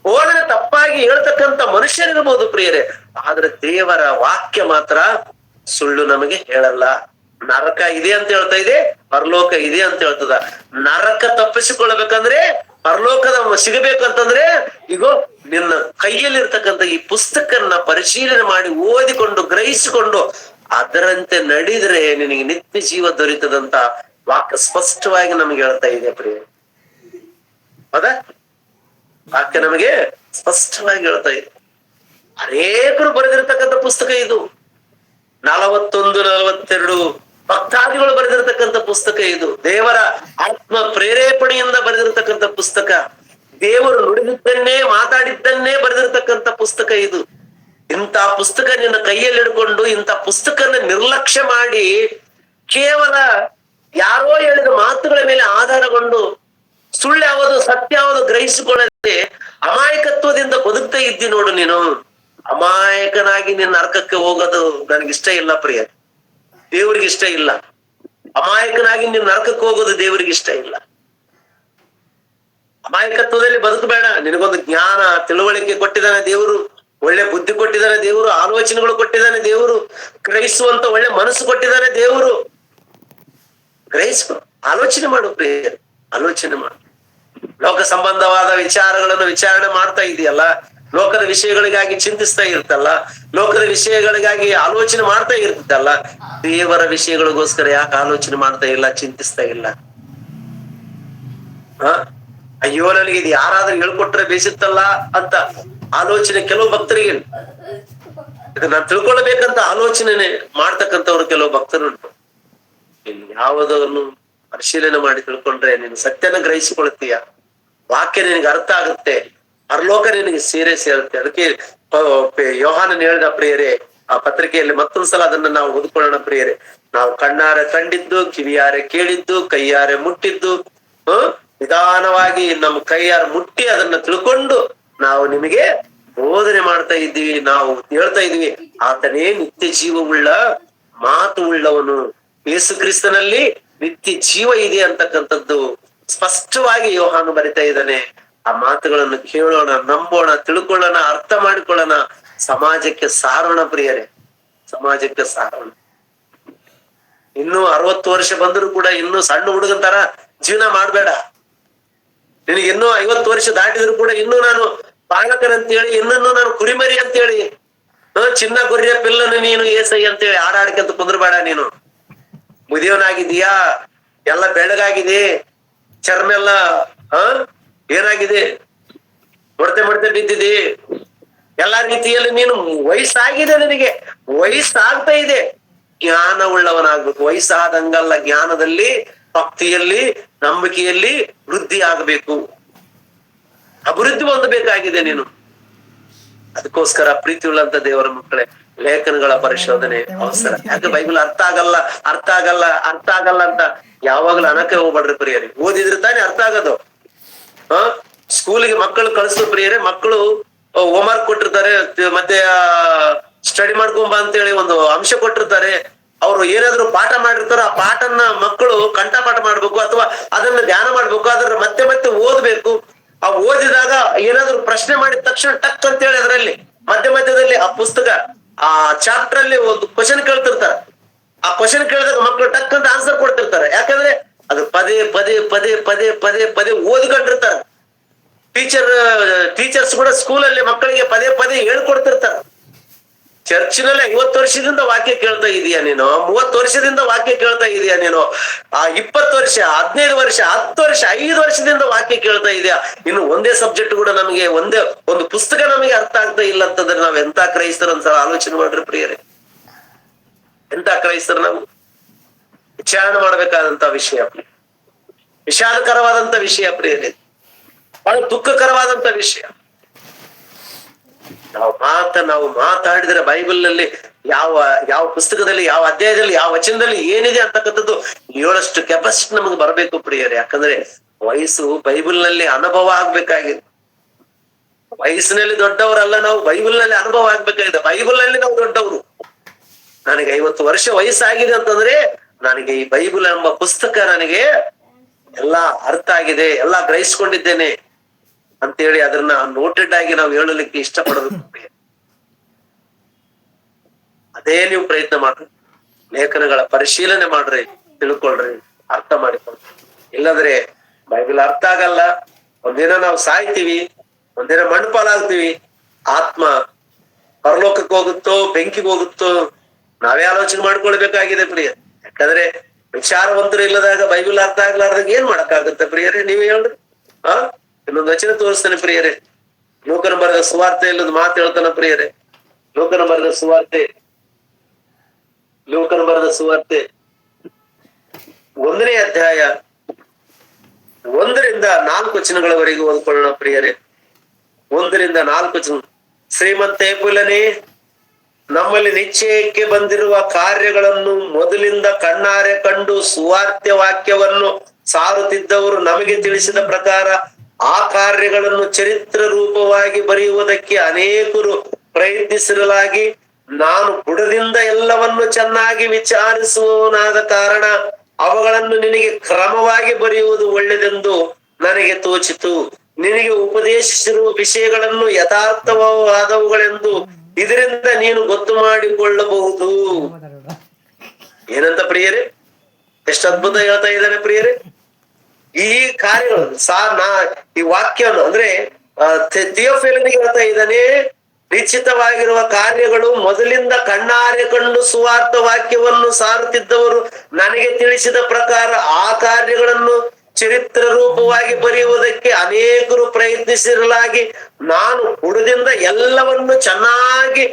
ಬೋಧನೆ ತಪ್ಪಾಗಿ ಹೇಳ್ತಕ್ಕಂಥ ಮನುಷ್ಯರಿರ್ಬೋದು ಪ್ರಿಯರೇ. ಆದ್ರೆ ದೇವರ ವಾಕ್ಯ ಮಾತ್ರ ಸುಳ್ಳು ನಮಗೆ ಹೇಳಲ್ಲ. ನರಕ ಇದೆ ಅಂತ ಹೇಳ್ತಾ ಇದೆ, ಪರಲೋಕ ಇದೆ ಅಂತ ಹೇಳ್ತದ. ನರಕ ತಪ್ಪಿಸಿಕೊಳ್ಬೇಕಂದ್ರೆ, ಪರಲೋಕದ ಸಿಗಬೇಕಂತಂದ್ರೆ ಈಗ ನಿನ್ನ ಕೈಯಲ್ಲಿ ಇರ್ತಕ್ಕಂಥ ಈ ಪುಸ್ತಕನ್ನ ಪರಿಶೀಲನೆ ಮಾಡಿ ಓದಿಕೊಂಡು ಗ್ರಹಿಸಿಕೊಂಡು ಅದರಂತೆ ನಡೆದ್ರೆ ನಿನಗೆ ನಿತ್ಯ ಜೀವ ದೊರೀತದಂತ ವಾಕ್ಯ ಸ್ಪಷ್ಟವಾಗಿ ನಮ್ಗೆ ಹೇಳ್ತಾ ಇದೆ ಪ್ರಿಯ. ಹೌದಾ? ವಾಕ್ಯ ನಮಗೆ ಸ್ಪಷ್ಟವಾಗಿ ಹೇಳ್ತಾ ಇದೆ. ಅನೇಕರು ಬರೆದಿರ್ತಕ್ಕಂಥ ಪುಸ್ತಕ ಇದು. 41, 42 ಭಕ್ತಾದಿಗಳು ಬರೆದಿರತಕ್ಕಂಥ ಪುಸ್ತಕ ಇದು. ದೇವರ ಆತ್ಮ ಪ್ರೇರೇಪಣೆಯಿಂದ ಬರೆದಿರತಕ್ಕಂಥ ಪುಸ್ತಕ. ದೇವರು ನುಡಿದಿದ್ದನ್ನೇ ಮಾತಾಡಿದ್ದನ್ನೇ ಬರೆದಿರತಕ್ಕಂಥ ಪುಸ್ತಕ ಇದು. ಇಂಥ ಪುಸ್ತಕ ನಿನ್ನ ಕೈಯಲ್ಲಿ ಹಿಡ್ಕೊಂಡು ಇಂಥ ಪುಸ್ತಕನ ನಿರ್ಲಕ್ಷ್ಯ ಮಾಡಿ ಕೇವಲ ಯಾರೋ ಹೇಳಿದ ಮಾತುಗಳ ಮೇಲೆ ಆಧಾರಗೊಂಡು ಸುಳ್ಳು ಯಾವುದು ಸತ್ಯ ಯಾವುದು ಗ್ರಹಿಸಿಕೊಳ್ಳದೆ ಅಮಾಯಕತ್ವದಿಂದ ಬದುಕ್ತಾ ಇದ್ದಿ ನೋಡು ನೀನು. ಅಮಾಯಕನಾಗಿ ನಿನ್ನ ನರಕಕ್ಕೆ ಹೋಗೋದು ನನಗಿಷ್ಟ ಇಲ್ಲ ಪ್ರಿಯ, ದೇವ್ರಿಗೆ ಇಷ್ಟ ಇಲ್ಲ. ಅಮಾಯಕನಾಗಿ ನೀನ್ ನರಕಕ್ಕೆ ಹೋಗೋದು ದೇವರಿಗೆ ಇಷ್ಟ ಇಲ್ಲ. ಅಮಾಯಕತ್ವದಲ್ಲಿ ಬದುಕಬೇಡ. ನಿನಗೊಂದು ಜ್ಞಾನ ತಿಳುವಳಿಕೆ ಕೊಟ್ಟಿದ್ದಾನೆ ದೇವರು, ಒಳ್ಳೆ ಬುದ್ಧಿ ಕೊಟ್ಟಿದ್ದಾನೆ ದೇವರು, ಆಲೋಚನೆಗಳು ಕೊಟ್ಟಿದ್ದಾನೆ ದೇವರು, ಗ್ರಹಿಸುವಂತ ಒಳ್ಳೆ ಮನಸ್ಸು ಕೊಟ್ಟಿದ್ದಾನೆ ದೇವರು. ಗ್ರಹಿಸು, ಆಲೋಚನೆ ಮಾಡು ಪ್ರಿಯ, ಆಲೋಚನೆ ಮಾಡು. ಲೋಕ ಸಂಬಂಧವಾದ ವಿಚಾರಗಳನ್ನು ವಿಚಾರಣೆ ಮಾಡ್ತಾ ಇದೆಯಲ್ಲ, ಲೋಕದ ವಿಷಯಗಳಿಗಾಗಿ ಚಿಂತಿಸ್ತಾ ಇರ್ತಲ್ಲ, ಲೋಕದ ವಿಷಯಗಳಿಗಾಗಿ ಆಲೋಚನೆ ಮಾಡ್ತಾ ಇರ್ತಲ್ಲ, ದೇವರ ವಿಷಯಗಳಿಗೋಸ್ಕರ ಯಾಕೆ ಆಲೋಚನೆ ಮಾಡ್ತಾ ಇಲ್ಲ, ಚಿಂತಿಸ್ತಾ ಇಲ್ಲ? ಅಯ್ಯೋ ನನಗೆ ಇದು ಯಾರಾದ್ರೂ ಹೇಳ್ಕೊಟ್ರೆ ಬೇಸಿತ್ತಲ್ಲ ಅಂತ ಆಲೋಚನೆ ಕೆಲವು ಭಕ್ತರಿಗೆ, ಇದನ್ನ ತಿಳ್ಕೊಳ್ಬೇಕಂತ ಆಲೋಚನೆ ಮಾಡ್ತಕ್ಕಂಥವ್ರು ಕೆಲವು ಭಕ್ತರು ಉಂಟು. ಇಲ್ಲಿ ಯಾವುದನ್ನು ಪರಿಶೀಲನೆ ಮಾಡಿ ತಿಳ್ಕೊಂಡ್ರೆ ನೀನು ಸತ್ಯನ ಗ್ರಹಿಸಿಕೊಳ್ತೀಯ, ವಾಕ್ಯ ನಿನಗೆ ಅರ್ಥ ಆಗುತ್ತೆ, ಪರಲೋಕ ನಿನಗೆ ಸೇರುತ್ತೆ. ಅದಕ್ಕೆ ಯೋಹಾನನ್ ಹೇಳಿದ ಪ್ರಿಯರೇ ಆ ಪತ್ರಿಕೆಯಲ್ಲಿ ಮತ್ತೊಂದ್ಸಲ ಅದನ್ನ ನಾವು ಓದ್ಕೊಳ್ಳೋಣ ಪ್ರಿಯರೇ. ನಾವು ಕಣ್ಣಾರೆ ಕಂಡಿದ್ದು, ಕಿವಿಯಾರೆ ಕೇಳಿದ್ದು, ಕೈಯಾರೆ ಮುಟ್ಟಿದ್ದು, ನಿಧಾನವಾಗಿ ನಮ್ಮ ಕೈಯಾರೆ ಮುಟ್ಟಿ ಅದನ್ನ ತಿಳ್ಕೊಂಡು ನಾವು ನಿಮಗೆ ಬೋಧನೆ ಮಾಡ್ತಾ ಇದ್ದೀವಿ. ನಾವು ಹೇಳ್ತಾ ಇದೀವಿ, ಆತನೇ ನಿತ್ಯ ಜೀವವುಳ್ಳ ಮಾತು ಉಳ್ಳವನು. ಯೇಸು ಕ್ರಿಸ್ತನಲ್ಲಿ ನಿತ್ಯ ಜೀವ ಇದೆ ಅಂತಕ್ಕಂಥದ್ದು ಸ್ಪಷ್ಟವಾಗಿ ಯೋಹಾನು ಬರಿತಾ ಇದ್ದಾನೆ. ಆ ಮಾತುಗಳನ್ನು ಕೇಳೋಣ, ನಂಬೋಣ, ತಿಳ್ಕೊಳ್ಳೋಣ, ಅರ್ಥ ಮಾಡಿಕೊಳ್ಳೋಣ, ಸಮಾಜಕ್ಕೆ ಸಾರೋಣ ಪ್ರಿಯರೇ, ಸಮಾಜಕ್ಕೆ ಸಾರೋಣ. ಇನ್ನೂ 60 ವರ್ಷ ಬಂದರೂ ಕೂಡ ಇನ್ನೂ ಸಣ್ಣ ಹುಡುಗನ ತರ ಜೀವನ ಮಾಡ್ಬೇಡ. ನಿನಗೆ ಇನ್ನೂ 50 ವರ್ಷ ದಾಟಿದ್ರು ಕೂಡ ಇನ್ನೂ ನಾನು ಬಾಲಕನಂತೇಳಿ, ಇನ್ನೂ ನಾನು ಕುರಿಮರಿ ಅಂತೇಳಿ, ಚಿನ್ನ ಗುರಿಯ ಪಿಲ್ಲನು ನೀನು ಏಸೈ ಅಂತೇಳಿ ಆಡಾಡ್ಕಂತ ಕುಂದ್ರಬೇಡ. ನೀನು ಮುದಿಯವನಾಗಿದೀಯಾ, ಎಲ್ಲ ಬೆಳಗಾಗಿದೆ, ಚರ್ಮ ಎಲ್ಲ ಏನಾಗಿದೆ, ಮೊಡತೆ ಬಿದ್ದಿದೆ, ಎಲ್ಲಾ ರೀತಿಯಲ್ಲಿ ನೀನು ವಯಸ್ಸಾಗಿದೆ, ನಿನಗೆ ವಯಸ್ಸಾಗ್ತಾ ಇದೆ. ಜ್ಞಾನ ಉಳ್ಳವನಾಗ್ಬೇಕು. ವಯಸ್ಸಾದಂಗಲ್ಲ, ಜ್ಞಾನದಲ್ಲಿ, ಭಕ್ತಿಯಲ್ಲಿ, ನಂಬಿಕೆಯಲ್ಲಿ ವೃದ್ಧಿ ಆಗಬೇಕು, ಅಭಿವೃದ್ಧಿ ಹೊಂದಬೇಕಾಗಿದೆ ನೀನು. ಅದಕ್ಕೋಸ್ಕರ ಪ್ರೀತಿ ಉಳ್ಳಂತ ದೇವರ ಮಕ್ಕಳೇ, ಲೇಖನಗಳ ಪರಿಶೋಧನೆ ಅವಸರ. ಯಾಕೆ ಬೈಬಲ್ ಅರ್ಥ ಆಗಲ್ಲ ಅಂತ ಯಾವಾಗ್ಲೂ ಅನಕ್ಕೆ ಹೋಗ್ಬೇಡ್ರಿ ಪ್ರಿಯರೇ. ಓದಿದ್ರೆ ತಾನೇ ಅರ್ಥ ಆಗೋದು. ಸ್ಕೂಲಿಗೆ ಮಕ್ಕಳು ಕಳಿಸ್ತು ಪ್ರಿಯರೇ, ಮಕ್ಕಳು ಹೋಮ್ವರ್ಕ್ ಕೊಟ್ಟಿರ್ತಾರೆ, ಮತ್ತೆ ಸ್ಟಡಿ ಮಾಡ್ಕೊಂಬ ಅಂತೇಳಿ ಒಂದು ಅಂಶ ಕೊಟ್ಟಿರ್ತಾರೆ. ಅವ್ರು ಏನಾದ್ರು ಪಾಠ ಮಾಡಿರ್ತಾರೋ ಆ ಪಾಠನ ಮಕ್ಕಳು ಕಂಠಪಾಠ ಮಾಡ್ಬೇಕು, ಅಥವಾ ಅದನ್ನ ಧ್ಯಾನ ಮಾಡ್ಬೇಕು, ಅದನ್ನ ಮತ್ತೆ ಮತ್ತೆ ಓದ್ಬೇಕು. ಆ ಓದಿದಾಗ ಏನಾದ್ರು ಪ್ರಶ್ನೆ ಮಾಡಿದ ತಕ್ಷಣ ಟಕ್ ಅಂತೇಳಿ ಅದರಲ್ಲಿ ಮಧ್ಯದಲ್ಲಿ ಆ ಪುಸ್ತಕ ಆ ಚಾಪ್ಟರ್ ಅಲ್ಲಿ ಒಂದು ಕ್ವಶನ್ ಕೇಳ್ತಿರ್ತಾರ. ಆ ಕ್ವಶನ್ ಕೇಳಿದಾಗ ಮಕ್ಕಳು ಟಕ್ ಅಂತ ಆನ್ಸರ್ ಕೊಡ್ತಿರ್ತಾರೆ. ಯಾಕಂದ್ರೆ ಅದು ಪದೇ ಓದ್ಕೊಂಡಿರ್ತಾರೆ. ಟೀಚರ್ಸ್ ಕೂಡ ಸ್ಕೂಲಲ್ಲಿ ಮಕ್ಕಳಿಗೆ ಪದೇ ಹೇಳ್ಕೊಡ್ತಿರ್ತಾರೆ. ಚರ್ಚಿನಲ್ಲಿ 50 ವರ್ಷದಿಂದ ವಾಕ್ಯ ಕೇಳ್ತಾ ಇದೀಯಾ ನೀನು, 30 ವರ್ಷದಿಂದ ವಾಕ್ಯ ಕೇಳ್ತಾ ಇದೀಯಾ ನೀನು, 20 ವರ್ಷ, 15 ವರ್ಷ, 10 ವರ್ಷ, 5 ವರ್ಷದಿಂದ ವಾಕ್ಯ ಕೇಳ್ತಾ ಇದೆಯಾ. ಇನ್ನು ಒಂದೇ ಸಬ್ಜೆಕ್ಟ್ ಕೂಡ ನಮಗೆ, ಒಂದು ಪುಸ್ತಕ ನಮಗೆ ಅರ್ಥ ಆಗ್ತಾ ಇಲ್ಲ ಅಂತಂದ್ರೆ ನಾವ್ ಎಂತ ಕ್ರೈಸ್ತರು ಅಂತ ಆಲೋಚನೆ ಮಾಡ್ರಿ ಪ್ರಿಯರೇ. ಎಂತ ಕ್ರೈಸ್ತರು ನಾವು? ವಿಚಾರಣೆ ಮಾಡ್ಬೇಕಾದಂತ ವಿಷಯ, ವಿಷಾದಕರವಾದಂತ ವಿಷಯ ಪ್ರಿಯರೇ, ಬಹಳ ದುಃಖಕರವಾದಂತ ವಿಷಯ. ನಾವು ಮಾತಾಡಿದ್ರೆ ಬೈಬಲ್ ನಲ್ಲಿ ಯಾವ ಪುಸ್ತಕದಲ್ಲಿ, ಯಾವ ಅಧ್ಯಾಯದಲ್ಲಿ, ಯಾವ ವಚನದಲ್ಲಿ ಏನಿದೆ ಅಂತಕ್ಕಂಥದ್ದು 7 ಕೆಪಾಸಿಟಿ ನಮಗೆ ಬರಬೇಕು ಪ್ರಿಯರೇ. ಯಾಕಂದ್ರೆ ವಯಸ್ಸು ಬೈಬಲ್ ನಲ್ಲಿ ಅನುಭವ ಆಗ್ಬೇಕಾಗಿದೆ. ವಯಸ್ಸಿನಲ್ಲಿ ದೊಡ್ಡವರಲ್ಲ ನಾವು, ಬೈಬಲ್ ನಲ್ಲಿ ಅನುಭವ ಆಗ್ಬೇಕಾಗಿದೆ. ಬೈಬಲ್ ನಲ್ಲಿ ನಾವು ದೊಡ್ಡವರು. ನನಗೆ 50 ವರ್ಷ ವಯಸ್ಸಾಗಿದೆ ಅಂತಂದ್ರೆ ನನಗೆ ಈ ಬೈಬಲ್ ಎಂಬ ಪುಸ್ತಕ ನನಗೆ ಎಲ್ಲಾ ಅರ್ಥ ಆಗಿದೆ, ಎಲ್ಲಾ ಗ್ರಹಿಸ್ಕೊಂಡಿದ್ದೇನೆ ಅಂತೇಳಿ ಅದನ್ನ ನೋಟೆಡ್ ಆಗಿ ನಾವು ಹೇಳಲಿಕ್ಕೆ ಇಷ್ಟಪಡಬೇಕು. ಅದೇ ನೀವು ಪ್ರಯತ್ನ ಮಾಡ್ರಿ, ಲೇಖನಗಳ ಪರಿಶೀಲನೆ ಮಾಡ್ರಿ, ತಿಳ್ಕೊಳ್ರಿ, ಅರ್ಥ ಮಾಡಿಕೊಳ್ರಿ. ಇಲ್ಲಂದ್ರೆ ಬೈಬಲ್ ಅರ್ಥ ಆಗಲ್ಲ. ಒಂದಿನ ನಾವು ಸಾಯ್ತೀವಿ, ಒಂದಿನ ಮಣ್ಣುಪಾಲಾಗ್ತೀವಿ. ಆತ್ಮ ಪರಲೋಕಕ್ಕೆ ಹೋಗುತ್ತೋ ಬೆಂಕಿಗೆ ಹೋಗುತ್ತೋ ನಾವೇ ಆಲೋಚನೆ ಮಾಡ್ಕೊಳ್ಬೇಕಾಗಿದೆ ಪ್ರಿಯ. ಯಾಕಂದ್ರೆ ವಿಚಾರವಂತರು ಇಲ್ಲದಾಗ ಬೈಬಲ್ ಅರ್ಥ ಆಗ್ಲಾರ್ದಾಗ ಏನ್ ಮಾಡಕ್ಕಾಗುತ್ತೆ ಪ್ರಿಯರೇ, ನೀವ್ ಹೇಳ್ರಿ. ಇನ್ನೊಂದು ವಚನ ತೋರಿಸ್ತಾನೆ ಪ್ರಿಯರೇ. ಲೋಕನ ಬರೆದ ಸುವಾರ್ತೆಯಲ್ಲಿ ಒಂದು ಮಾತು ಹೇಳ್ತಾನ ಪ್ರಿಯರೇ. ಲೋಕನ ಬರೆದ ಸುವಾರ್ತೆ 1ನೇ ಅಧ್ಯಾಯ 1ರಿಂದ 4 ವಚನಗಳವರೆಗೂ ಓದ್ಕೊಳ್ಳೋಣ ಪ್ರಿಯರೇ. 1ರಿಂದ 4 ವಚನ. ಶ್ರೀಮಂತ ಪುಲನೇ, ನಮ್ಮಲ್ಲಿ ನಿಶ್ಚಯಕ್ಕೆ ಬಂದಿರುವ ಕಾರ್ಯಗಳನ್ನು ಮೊದಲಿಂದ ಕಣ್ಣಾರೆ ಕಂಡು ಸುವಾರ್ತೆ ವಾಕ್ಯವನ್ನು ಸಾರುತ್ತಿದ್ದವರು ನಮಗೆ ತಿಳಿಸಿದ ಪ್ರಕಾರ ಆ ಕಾರ್ಯಗಳನ್ನು ಚರಿತ್ರ ರೂಪವಾಗಿ ಬರೆಯುವುದಕ್ಕೆ ಅನೇಕರು ಪ್ರಯತ್ನಿಸಿರಲಾಗಿ, ನಾನು ಬುಡದಿಂದ ಎಲ್ಲವನ್ನು ಚೆನ್ನಾಗಿ ವಿಚಾರಿಸುವವನಾದ ಕಾರಣ ಅವುಗಳನ್ನು ನಿನಗೆ ಕ್ರಮವಾಗಿ ಬರೆಯುವುದು ಒಳ್ಳೆಯದೆಂದು ನನಗೆ ತೋಚಿತು. ನಿನಗೆ ಉಪದೇಶಿಸಿರುವ ವಿಷಯಗಳನ್ನು ಯಥಾರ್ಥವಾದವುಗಳೆಂದು ಇದರಿಂದ ನೀನು ಗೊತ್ತು ಮಾಡಿಕೊಳ್ಳಬಹುದು. ಏನಂತ ಪ್ರಿಯರೇ, ಎಷ್ಟು ಅದ್ಭುತ ಹೇಳ್ತಾ ಇದ್ದಾನೆ ಪ್ರಿಯರೇ. ಈ ಕಾರ್ಯಗಳು ಈ ವಾಕ್ಯವನ್ನು ಅಂದ್ರೆ ಥಿಯೋಫಿಲನಿಗೆ ಹೇಳ್ತಾ ಇದ್ದಾನೆ, ನಿಶ್ಚಿತವಾಗಿರುವ ಕಾರ್ಯಗಳು ಮೊದಲಿಂದ ಕಣ್ಣಾರೆ ಕಂಡು ಸುವಾರ್ಥ ವಾಕ್ಯವನ್ನು ಸಾರುತ್ತಿದ್ದವರು ನನಗೆ ತಿಳಿಸಿದ ಪ್ರಕಾರ ಆ ಕಾರ್ಯಗಳನ್ನು ಚರಿತ್ರ ರೂಪವಾಗಿ ಬರೆಯುವುದಕ್ಕೆ ಅನೇಕರು ಪ್ರಯತ್ನಿಸಿರಲಾಗಿ, ನಾನು ಬುಡದಿಂದ ಎಲ್ಲವನ್ನು ಚೆನ್ನಾಗಿ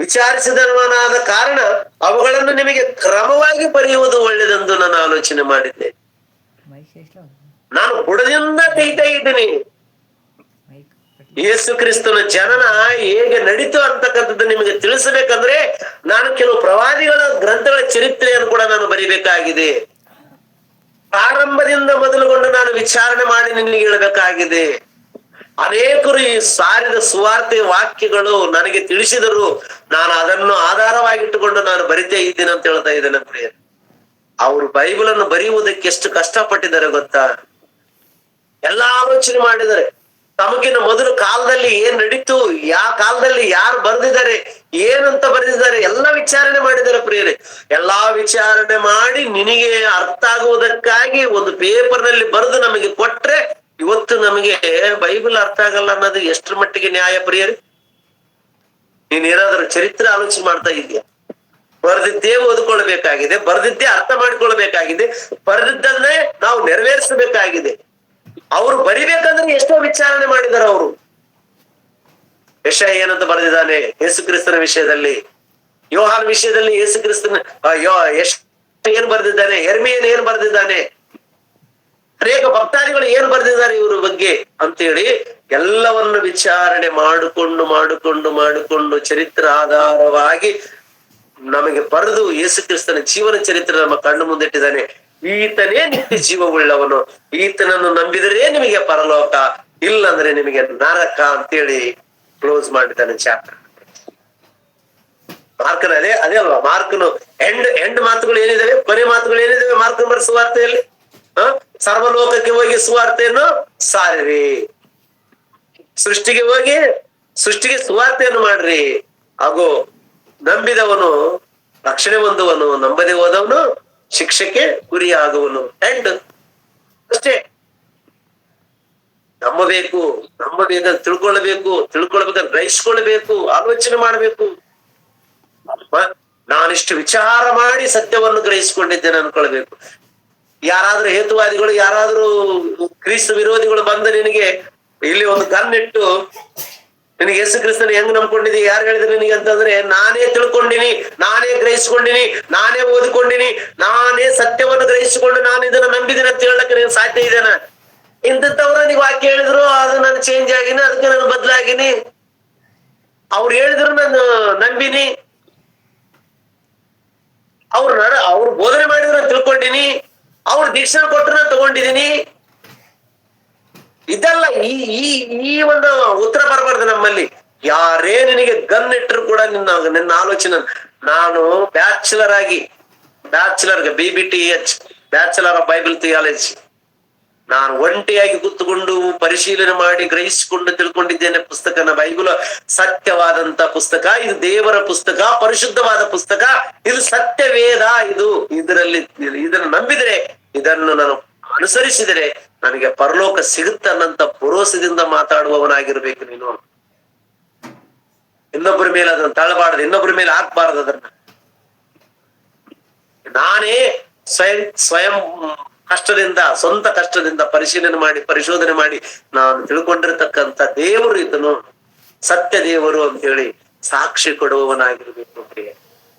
ವಿಚಾರಿಸಿದವನಾದ ಕಾರಣ ಅವುಗಳನ್ನು ನಿಮಗೆ ಕ್ರಮವಾಗಿ ಬರೆಯುವುದು ಒಳ್ಳೆಯದೆಂದು ನಾನು ಆಲೋಚನೆ ಮಾಡಿದ್ದೆ. ನಾನು ಬುಡದಿಂದ ತೆಗಿತಾ ಇದ್ದೀನಿ. ಯೇಸು ಕ್ರಿಸ್ತನ ಜನನ ಹೇಗೆ ನಡೀತು ಅಂತಕ್ಕಂಥದ್ದು ನಿಮಗೆ ತಿಳಿಸಬೇಕಂದ್ರೆ ನಾನು ಕೆಲವು ಪ್ರವಾದಿಗಳ ಗ್ರಂಥಗಳ ಚರಿತ್ರೆಯನ್ನು ಕೂಡ ನಾನು ಬರಿಬೇಕಾಗಿದೆ. ಪ್ರಾರಂಭದಿಂದ ಮೊದಲುಗೊಂಡು ನಾನು ವಿಚಾರಣೆ ಮಾಡಿ ನಿನಗೆ ಹೇಳಬೇಕಾಗಿದೆ. ಅನೇಕರು ಈ ಸಾರಿದ ಸುವಾರ್ತೆ ವಾಕ್ಯಗಳು ನನಗೆ ತಿಳಿಸಿದರು, ನಾನು ಅದನ್ನು ಆಧಾರವಾಗಿಟ್ಟುಕೊಂಡು ನಾನು ಬರಿತೇ ಇದ್ದೀನಿ ಅಂತ ಹೇಳ್ತಾ ಇದ್ದೇನೆ ಪ್ರಿಯರೇ. ಅವರು ಬೈಬಲ್ ಅನ್ನು ಬರೆಯುವುದಕ್ಕೆ ಎಷ್ಟು ಕಷ್ಟಪಟ್ಟಿದ್ದಾರೆ ಗೊತ್ತಾ? ಎಲ್ಲಾ ಆಲೋಚನೆ ಮಾಡಿದ್ದಾರೆ. ತಮಗಿನ ಮೊದಲು ಕಾಲದಲ್ಲಿ ಏನ್ ನಡೀತು, ಯಾವ ಕಾಲದಲ್ಲಿ ಯಾರು ಬರೆದಿದ್ದಾರೆ, ಏನಂತ ಬರೆದಿದ್ದಾರೆ, ಎಲ್ಲ ವಿಚಾರಣೆ ಮಾಡಿದ್ದಾರೆ ಪ್ರಿಯರೇ. ಎಲ್ಲಾ ವಿಚಾರಣೆ ಮಾಡಿ ನಿನಗೆ ಅರ್ಥ ಆಗುವುದಕ್ಕಾಗಿ ಒಂದು ಪೇಪರ್ ನಲ್ಲಿ ಬರೆದು ನಮಗೆ ಕೊಟ್ರೆ ಇವತ್ತು ನಮಗೆ ಬೈಬಲ್ ಅರ್ಥ ಆಗಲ್ಲ ಅನ್ನೋದು ಎಷ್ಟರ ಮಟ್ಟಿಗೆ ನ್ಯಾಯ ಪ್ರಿಯರೇ? ನೀನ್ ಏನಾದ್ರೂ ಚರಿತ್ರೆ ಆಲೋಚನೆ ಮಾಡ್ತಾ ಇದೀಯ? ಬರೆದಿದ್ದೇ ಓದ್ಕೊಳ್ಬೇಕಾಗಿದೆ, ಬರೆದಿದ್ದೇ ಅರ್ಥ ಮಾಡ್ಕೊಳ್ಬೇಕಾಗಿದೆ, ಬರೆದಿದ್ದನ್ನೇ ನಾವು ನೆರವೇರಿಸಬೇಕಾಗಿದೆ. ಅವ್ರು ಬರಿಬೇಕಂದ್ರೆ ಎಷ್ಟೋ ವಿಚಾರಣೆ ಮಾಡಿದಾರೆ ಅವರು. ಯೆಶಾಯ ಏನಂತ ಬರೆದಿದ್ದಾನೆ ಯೇಸು ಕ್ರಿಸ್ತನ ವಿಷಯದಲ್ಲಿ, ಯೋಹಾನ್ ವಿಷಯದಲ್ಲಿ ಯೇಸು ಕ್ರಿಸ್ತನ ಏನ್ ಬರೆದಿದ್ದಾನೆ, ಯೆರೆಮೀಯನು ಏನ್ ಬರೆದಿದ್ದಾನೆ, ಅನೇಕ ಭಕ್ತಾದಿಗಳು ಏನ್ ಬರೆದಿದ್ದಾರೆ ಇವ್ರ ಬಗ್ಗೆ ಅಂತೇಳಿ ಎಲ್ಲವನ್ನು ವಿಚಾರಣೆ ಮಾಡಿಕೊಂಡು ಚರಿತ್ರೆ ಆಧಾರವಾಗಿ ನಮಗೆ ಬರೆದು ಯೇಸು ಕ್ರಿಸ್ತನ ಜೀವನ ಚರಿತ್ರೆ ನಮ್ಮ ಕಣ್ಣು ಮುಂದಿಟ್ಟಿದ್ದಾನೆ. ಈತನೇ ನಿತ್ಯ ಜೀವವುಳ್ಳವನು, ಈತನನ್ನು ನಂಬಿದರೆ ನಿಮಗೆ ಪರಲೋಕ, ಇಲ್ಲಂದ್ರೆ ನಿಮಗೆ ನರಕ ಅಂತೇಳಿ ಕ್ಲೋಸ್ ಮಾಡಿದ್ದಾನೆ ಚಾಪ್ಟರ್. ಮಾರ್ಕನ ಅದೇ ಅಲ್ವಾ, ಮಾರ್ಕನು ಎಂಡ್ ಮಾತುಗಳು ಏನಿದಾವೆ, ಕೊನೆ ಮಾತುಗಳು ಏನಿದಾವೆ ಮಾರ್ಕನ ಬರೆದ ಸುವಾರ್ತೆಯಲ್ಲಿ, ಸರ್ವಲೋಕಕ್ಕೆ ಹೋಗಿ ಸುವಾರ್ತೆಯನ್ನು ಸಾರಿರಿ, ಸೃಷ್ಟಿಗೆ ಸುವಾರ್ತೆಯನ್ನು ಮಾಡ್ರಿ, ಹಾಗೂ ನಂಬಿದವನು ರಕ್ಷಣೆ ಹೊಂದುವನು, ನಂಬದೆ ಹೋದವನು ಶಿಕ್ಷೆಗೆ ಗುರಿಯಾಗುವನು. ಎಂಡ್ ಅಷ್ಟೇ. ನಂಬಬೇಕು, ತಿಳ್ಕೊಳ್ಬೇಕಾದ್ರೆ ಗ್ರಹಿಸ್ಕೊಳ್ಬೇಕು, ಆಲೋಚನೆ ಮಾಡ್ಬೇಕು. ನಾನಿಷ್ಟು ವಿಚಾರ ಮಾಡಿ ಸತ್ಯವನ್ನು ಗ್ರಹಿಸಿಕೊಂಡಿದ್ದೇನೆ ಅನ್ಕೊಳ್ಬೇಕು. ಯಾರಾದ್ರೂ ಹೇತುವಾದಿಗಳು, ಯಾರಾದ್ರೂ ಕ್ರಿಸ್ತ ವಿರೋಧಿಗಳು ಬಂದ ನಿನಗೆ ಇಲ್ಲಿ ಒಂದು ಕಣ್ಣಿಟ್ಟು ನಿನಗೆ ಯೇಸು ಕ್ರಿಸ್ತನ ಹೆಂಗ್ ನಂಬ್ಕೊಂಡಿದಿ, ಯಾರು ಹೇಳಿದ್ರು ನಿನಗೆ ಅಂತಂದ್ರೆ, ನಾನೇ ತಿಳ್ಕೊಂಡಿನಿ, ನಾನೇ ಗ್ರಹಿಸ್ಕೊಂಡಿನಿ, ನಾನೇ ಓದಿಕೊಂಡಿನಿ, ನಾನೇ ಸತ್ಯವನ್ನು ಗ್ರಹಿಸಿಕೊಂಡು ನಾನು ಇದನ್ನ ನಂಬಿದ್ದೀನಿ ಅಂತ ಹೇಳಕ್ಕೆ ನೀನು ಸಾಧ್ಯ ಇದೇನ? ಇಂಥವ್ರ ನೀವು ವಾಕ್ಯ ಹೇಳಿದ್ರು ಅದು ನಾನು ಚೇಂಜ್ ಆಗಿನಿ, ಅದಕ್ಕೆ ನಾನು ಬದಲಾಗಿನಿ. ಅವ್ರು ಹೇಳಿದ್ರು ನಾನು ನಂಬಿನಿ, ಅವ್ರು ಬೋಧನೆ ಮಾಡಿದ್ರು ನಾನು ತಿಳ್ಕೊಂಡಿನಿ, ಅವ್ರು ದೀಕ್ಷೆ ಕೊಟ್ಟರು ನಾನು ತಗೊಂಡಿದೀನಿ. ಇದೆಲ್ಲ ಈ ಒಂದು ಉತ್ತರ ಬರಬಾರ್ದು ನಮ್ಮಲ್ಲಿ. ಯಾರೇ ನಿನಗೆ ಗನ್ ಇಟ್ಟರು ಕೂಡ ನಿನ್ನ ಆಲೋಚನೆ, ನಾನು bachelor BBTH bachelor of Bible theology, ನಾನು ಒಂಟಿಯಾಗಿ ಕೂತ್ಕೊಂಡು ಪರಿಶೀಲನೆ ಮಾಡಿ ಗ್ರಹಿಸಿಕೊಂಡು ತಿಳ್ಕೊಂಡಿದ್ದೇನೆ ಪುಸ್ತಕನ. ಬೈಬಲ್ ಸತ್ಯವಾದಂತ ಪುಸ್ತಕ, ಇದು ದೇವರ ಪುಸ್ತಕ, ಪರಿಶುದ್ಧವಾದ ಪುಸ್ತಕ, ಇದು ಸತ್ಯ ವೇದ. ಇದನ್ನು ನಂಬಿದರೆ, ಇದನ್ನು ನಾನು ಅನುಸರಿಸಿದರೆ ನನಗೆ ಪರಲೋಕ ಸಿಗುತ್ತನ್ನಂತ ಭರೋಸದಿಂದ ಮಾತಾಡುವವನಾಗಿರ್ಬೇಕು ನೀನು. ಇನ್ನೊಬ್ಬರ ಮೇಲೆ ಅದನ್ನ ತಳ್ಳಬಾರದು, ಇನ್ನೊಬ್ಬರ ಮೇಲೆ ಹಾಕ್ಬಾರದು. ಅದನ್ನ ನಾನೇ ಸ್ವಯಂ ಸ್ವಂತ ಕಷ್ಟದಿಂದ ಪರಿಶೋಧನೆ ಮಾಡಿ ನಾನು ತಿಳ್ಕೊಂಡಿರ್ತಕ್ಕಂಥ ದೇವರು ಇದನ್ನು ಸತ್ಯ ದೇವರು ಅಂತ ಹೇಳಿ ಸಾಕ್ಷಿ ಕೊಡುವವನಾಗಿರ್ಬೇಕು ಪ್ರಿಯ.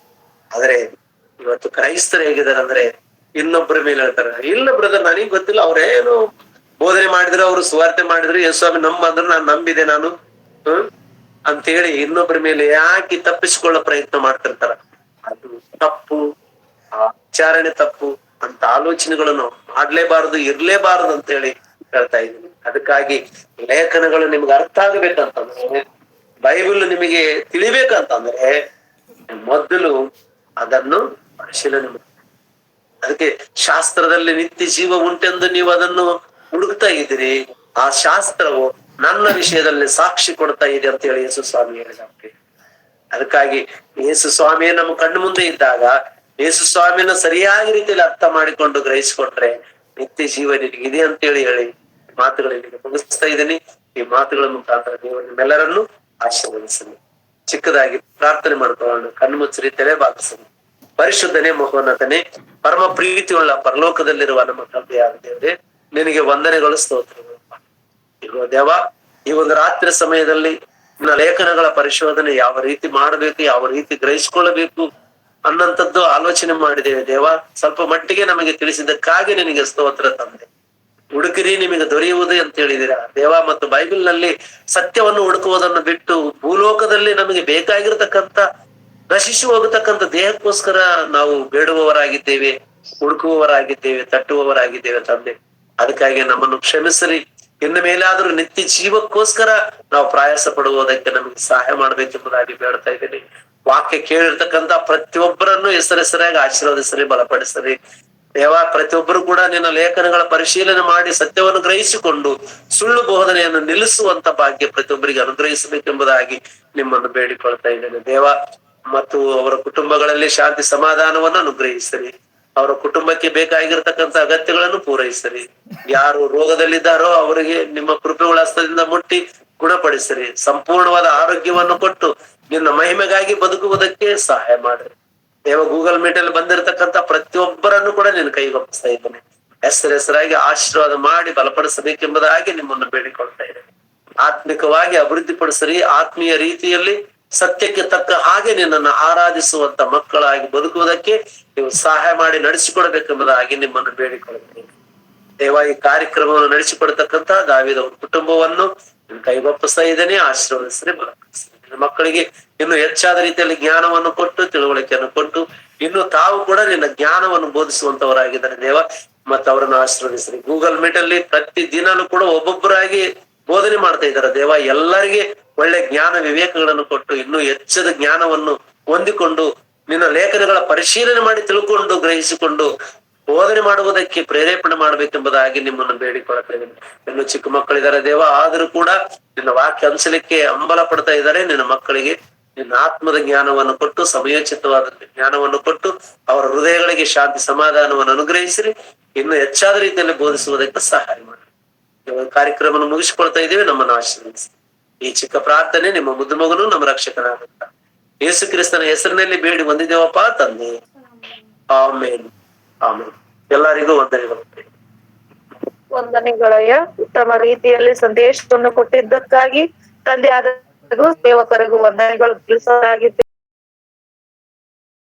ಆದ್ರೆ ಇವತ್ತು ಕ್ರೈಸ್ತರು ಹೇಗಿದ್ದಾರೆ ಅಂದ್ರೆ ಇನ್ನೊಬ್ಬರ ಮೇಲೆ ಹೇಳ್ತಾರೆ, ಇಲ್ಲ ಬ್ರದರ್ ನನಗ್ ಗೊತ್ತಿಲ್ಲ, ಅವ್ರೇನು ಬೋಧನೆ ಮಾಡಿದ್ರು, ಅವ್ರು ಸುವಾರ್ತೆ ಮಾಡಿದ್ರು, ಯೇಸುಸ್ವಾಮಿ ಅಂದ್ರು ನಾನು ನಂಬಿದೆ ನಾನು ಅಂತೇಳಿ ಇನ್ನೊಬ್ಬರ ಮೇಲೆ ಯಾಕೆ ತಪ್ಪಿಸಿಕೊಳ್ಳೋ ಪ್ರಯತ್ನ ಮಾಡ್ತಿರ್ತಾರ. ಅದು ತಪ್ಪು, ಆಚರಣೆ ತಪ್ಪು ಅಂತ ಆಲೋಚನೆಗಳನ್ನು ಮಾಡ್ಲೇಬಾರದು, ಇರ್ಲೇಬಾರದು ಅಂತ ಹೇಳಿ ಹೇಳ್ತಾ ಇದ್ದೀನಿ. ಅದಕ್ಕಾಗಿ ಲೇಖನಗಳು ನಿಮ್ಗೆ ಅರ್ಥ ಆಗ್ಬೇಕಂತಂದ್ರೆ, ಬೈಬಲ್ ನಿಮಗೆ ತಿಳಿಬೇಕಂತಂದ್ರೆ ಮೊದಲು ಅದನ್ನು ಪರಿಶೀಲನೆ ಮಾಡಿ. ಅದಕ್ಕೆ ಶಾಸ್ತ್ರದಲ್ಲಿ ನಿತ್ಯ ಜೀವ ಉಂಟೆಂದು ನೀವು ಅದನ್ನು ಹುಡುಕ್ತಾ ಇದ್ದೀರಿ, ಆ ಶಾಸ್ತ್ರವು ನನ್ನ ವಿಷಯದಲ್ಲಿ ಸಾಕ್ಷಿ ಕೊಡ್ತಾ ಇದೆ ಅಂತ ಹೇಳಿ ಯೇಸು ಸ್ವಾಮಿ ಹೇಳಿದಂತೆ. ಅದಕ್ಕಾಗಿ ಯೇಸು ಸ್ವಾಮಿಯೇ ನಮ್ಮ ಕಣ್ಣು ಮುಂದೆ ಇದ್ದಾಗ ಯೇಸು ಸ್ವಾಮಿನ ಸರಿಯಾಗಿ ರೀತಿಯಲ್ಲಿ ಅರ್ಥ ಮಾಡಿಕೊಂಡು ಗ್ರಹಿಸಿಕೊಂಡ್ರೆ ನಿತ್ಯ ಜೀವ ನಿನಗಿದೆ ಅಂತೇಳಿ ಹೇಳಿ ಮಾತುಗಳಿಗೆ ಮುಗಿಸ್ತಾ ಇದ್ದೀನಿ. ಈ ಮಾತುಗಳ ಮುಖಾಂತರ ದೇವರು ನಿಮ್ಮೆಲ್ಲರನ್ನು ಆಶೀರ್ವದಿಸಲಿ. ಚಿಕ್ಕದಾಗಿ ಪ್ರಾರ್ಥನೆ ಮಾಡ್ಕೊಳ್ಳೋಣ, ಕಣ್ಣು ಮುಚ್ಚರಿ, ತಲೆ ಬಾಗಿಸಲಿ. ಪರಿಶುದ್ಧನೇ, ಮಹೋನ್ನತನೇ, ಪರಮ ಪ್ರೀತಿಯುಳ್ಳ ಪರಲೋಕದಲ್ಲಿರುವ ನಮ್ಮ ತಂದೆಯಾದ ದೇವರೇ, ನಿನಗೆ ವಂದನೆಗಳು, ಸ್ತೋತ್ರಗಳು. ಇರುವ ದೇವ, ಈ ಒಂದು ರಾತ್ರಿ ಸಮಯದಲ್ಲಿ ನಿನ್ನ ಲೇಖನಗಳ ಪರಿಶೋಧನೆ ಯಾವ ರೀತಿ ಮಾಡಬೇಕು, ಯಾವ ರೀತಿ ಗ್ರಹಿಸಿಕೊಳ್ಳಬೇಕು ಅನ್ನಂಥದ್ದು ಆಲೋಚನೆ ಮಾಡಿದ್ದೇವೆ ದೇವ. ಸ್ವಲ್ಪ ಮಟ್ಟಿಗೆ ನಮಗೆ ತಿಳಿಸಿದ್ದಕ್ಕಾಗಿ ನಿನಗೆ ಸ್ತೋತ್ರ ತಂದೆ. ಹುಡುಕಿರಿ ನಿಮಗೆ ದೊರೆಯುವುದು ಅಂತ ಹೇಳಿದಿರ ದೇವ. ಮತ್ತು ಬೈಬಲ್ ನಲ್ಲಿ ಸತ್ಯವನ್ನು ಹುಡುಕುವುದನ್ನು ಬಿಟ್ಟು ಭೂಲೋಕದಲ್ಲಿ ನಮಗೆ ಬೇಕಾಗಿರ್ತಕ್ಕಂಥ ನಶಿಸಿ ಹೋಗತಕ್ಕಂಥ ದೇಹಕ್ಕೋಸ್ಕರ ನಾವು ಬೇಡುವವರಾಗಿದ್ದೇವೆ, ಹುಡುಕುವವರಾಗಿದ್ದೇವೆ, ತಟ್ಟುವವರಾಗಿದ್ದೇವೆ ತಂದೆ. ಅದಕ್ಕಾಗಿ ನಮ್ಮನ್ನು ಕ್ಷಮಿಸರಿ. ಇನ್ನು ಮೇಲಾದ್ರೂ ನಿತ್ಯ ಜೀವಕ್ಕೋಸ್ಕರ ನಾವು ಪ್ರಯಾಸ ಪಡುವುದಕ್ಕೆ ನಮಗೆ ಸಹಾಯ ಮಾಡ್ಬೇಕೆಂಬುದಾಗಿ ಬೇಡ್ತಾ ಇದ್ದೀನಿ. ವಾಕ್ಯ ಕೇಳಿರ್ತಕ್ಕಂಥ ಪ್ರತಿಯೊಬ್ಬರನ್ನು ಹೆಸರಾಗಿ ಆಶೀರ್ವದಿಸರಿ, ಬಲಪಡಿಸರಿ ದೇವ. ಪ್ರತಿಯೊಬ್ಬರು ಕೂಡ ನಿನ್ನ ಲೇಖನಗಳ ಪರಿಶೀಲನೆ ಮಾಡಿ ಸತ್ಯವನ್ನು ಗ್ರಹಿಸಿಕೊಂಡು ಸುಳ್ಳು ಬೋಧನೆಯನ್ನು ನಿಲ್ಲಿಸುವಂತ ಭಾಗ್ಯ ಪ್ರತಿಯೊಬ್ಬರಿಗೆ ಅನುಗ್ರಹಿಸಬೇಕೆಂಬುದಾಗಿ ನಿಮ್ಮನ್ನು ಬೇಡಿಕೊಳ್ತಾ ಇದ್ದೇನೆ ದೇವ. ಮತ್ತು ಅವರ ಕುಟುಂಬಗಳಲ್ಲಿ ಶಾಂತಿ ಸಮಾಧಾನವನ್ನು ಅನುಗ್ರಹಿಸರಿ. ಅವರ ಕುಟುಂಬಕ್ಕೆ ಬೇಕಾಗಿರ್ತಕ್ಕಂಥ ಅಗತ್ಯಗಳನ್ನು ಪೂರೈಸರಿ. ಯಾರು ರೋಗದಲ್ಲಿದ್ದಾರೋ ಅವರಿಗೆ ನಿಮ್ಮ ಕೃಪೆಗಳ ಹಸ್ತದಿಂದ ಮುಟ್ಟಿ ಗುಣಪಡಿಸರಿ. ಸಂಪೂರ್ಣವಾದ ಆರೋಗ್ಯವನ್ನು ಕೊಟ್ಟು ನಿನ್ನ ಮಹಿಮೆಗಾಗಿ ಬದುಕುವುದಕ್ಕೆ ಸಹಾಯ ಮಾಡ್ರಿ ದೇವ. ಗೂಗಲ್ ಮೀಟ್ ಅಲ್ಲಿ ಬಂದಿರತಕ್ಕಂಥ ಪ್ರತಿಯೊಬ್ಬರನ್ನು ಕೂಡ ನಿನ್ನ ಕೈಗೊಪ್ಪಿಸ್ತಾ ಇದ್ದೇನೆ. ಹೆಸರಾಗಿ ಆಶೀರ್ವಾದ ಮಾಡಿ ಬಲಪಡಿಸಬೇಕೆಂಬುದಾಗಿ ನಿಮ್ಮನ್ನು ಬೇಡಿಕೊಳ್ತಾ ಇದ್ದೇನೆ. ಆತ್ಮಿಕವಾಗಿ ಅಭಿವೃದ್ಧಿ ಪಡಿಸರಿ. ಆತ್ಮೀಯ ರೀತಿಯಲ್ಲಿ ಸತ್ಯಕ್ಕೆ ತಕ್ಕ ಹಾಗೆ ನಿನ್ನನ್ನು ಆರಾಧಿಸುವಂತ ಮಕ್ಕಳಾಗಿ ಬದುಕುವುದಕ್ಕೆ ನೀವು ಸಹಾಯ ಮಾಡಿ ನಡೆಸಿಕೊಡ್ಬೇಕೆಂಬುದಾಗಿ ನಿಮ್ಮನ್ನು ಬೇಡಿಕೊಳ್ಳುತ್ತೇನೆ ದೇವ. ಈ ಕಾರ್ಯಕ್ರಮವನ್ನು ನಡೆಸಿಕೊಡ್ತಕ್ಕಂಥ ದಾವಿದ ಕುಟುಂಬವನ್ನು ನಿನ್ನ ಕೈಗೊಪ್ಪಿಸ್ತಾ ಇದ್ದೇನೆ. ಆಶೀರ್ವದಿಸರಿ, ಬಲಪಡಿಸರಿ. ನಿನ್ನ ಮಕ್ಕಳಿಗೆ ಇನ್ನು ಹೆಚ್ಚಾದ ರೀತಿಯಲ್ಲಿ ಜ್ಞಾನವನ್ನು ಕೊಟ್ಟು ತಿಳುವಳಿಕೆಯನ್ನು ಕೊಟ್ಟು ಇನ್ನು ತಾವು ಕೂಡ ನಿನ್ನ ಜ್ಞಾನವನ್ನು ಬೋಧಿಸುವಂತವರಾಗಿದ್ದಾರೆ ದೇವ. ಮತ್ತು ಅವರನ್ನು ಆಶೀರ್ವದಿಸರಿ. ಗೂಗಲ್ ಮೀಟ್ ಅಲ್ಲಿ ಪ್ರತಿ ದಿನಾನು ಕೂಡ ಒಬ್ಬೊಬ್ಬರಾಗಿ ಬೋಧನೆ ಮಾಡ್ತಾ ಇದ್ದಾರೆ ದೇವ. ಎಲ್ಲರಿಗೆ ಒಳ್ಳೆ ಜ್ಞಾನ ವಿವೇಕಗಳನ್ನು ಕೊಟ್ಟು ಇನ್ನೂ ಹೆಚ್ಚದ ಜ್ಞಾನವನ್ನು ಹೊಂದಿಕೊಂಡು ನಿನ್ನ ಲೇಖನಗಳ ಪರಿಶೀಲನೆ ಮಾಡಿ ತಿಳ್ಕೊಂಡು ಗ್ರಹಿಸಿಕೊಂಡು ಬೋಧನೆ ಮಾಡುವುದಕ್ಕೆ ಪ್ರೇರೇಪಣೆ ಮಾಡ್ಬೇಕೆಂಬುದಾಗಿ ನಿಮ್ಮನ್ನು ಬೇಡಿಕೊಳ್ತಾ ಇದ್ದೀನಿ. ಇನ್ನು ಚಿಕ್ಕ ಮಕ್ಕಳಿದ್ದಾರೆ ದೇವ, ಆದ್ರೂ ಕೂಡ ನಿನ್ನ ವಾಕ್ಯ ಅನ್ಸಲಿಕ್ಕೆ ಹಂಬಲ ಪಡ್ತಾ ಇದ್ದಾರೆ. ನಿನ್ನ ಮಕ್ಕಳಿಗೆ ನಿನ್ನ ಆತ್ಮದ ಜ್ಞಾನವನ್ನು ಕೊಟ್ಟು ಸಮಯೋಚಿತವಾದ ಜ್ಞಾನವನ್ನು ಕೊಟ್ಟು ಅವರ ಹೃದಯಗಳಿಗೆ ಶಾಂತಿ ಸಮಾಧಾನವನ್ನು ಅನುಗ್ರಹಿಸಿರಿ. ಇನ್ನು ಹೆಚ್ಚಾದ ರೀತಿಯಲ್ಲಿ ಬೋಧಿಸುವುದಕ್ಕೆ ಸಹಾಯ ಮಾಡಿ. ಕಾರ್ಯಕ್ರಮವನ್ನು ಮುಗಿಸಿಕೊಳ್ತಾ ಇದ್ದೀವಿ. ನಮ್ಮನ್ನು ಆಶೀರ್ವದಿಸಿ. ಈ ಚಿಕ್ಕ ಪ್ರಾರ್ಥನೆ ನಿಮ್ಮ ಮುದ್ದು ಮಗನು ನಮ್ಮ ರಕ್ಷಕನಾಗುತ್ತ ಯೇಸು ಕ್ರಿಸ್ತನ ಹೆಸರಿನಲ್ಲಿ ಬೇಡಿ ಹೊಂದಿದ್ದೇವಪ್ಪ ತಂದೆ. ಆಮೇನ್, ಆಮೇನ್. ಎಲ್ಲರಿಗೂ ವಂದನೆಗಳು. ವಂದನೆಗಳಯ್ಯ. ಉತ್ತಮ ರೀತಿಯಲ್ಲಿ ಸಂದೇಶವನ್ನು ಕೊಟ್ಟಿದ್ದಕ್ಕಾಗಿ ತಂದೆ ಆದ ಸೇವಕರಿಗೂ ವಂದನೆಗಳು ತಿಳಿಸಲಾಗಿದೆ.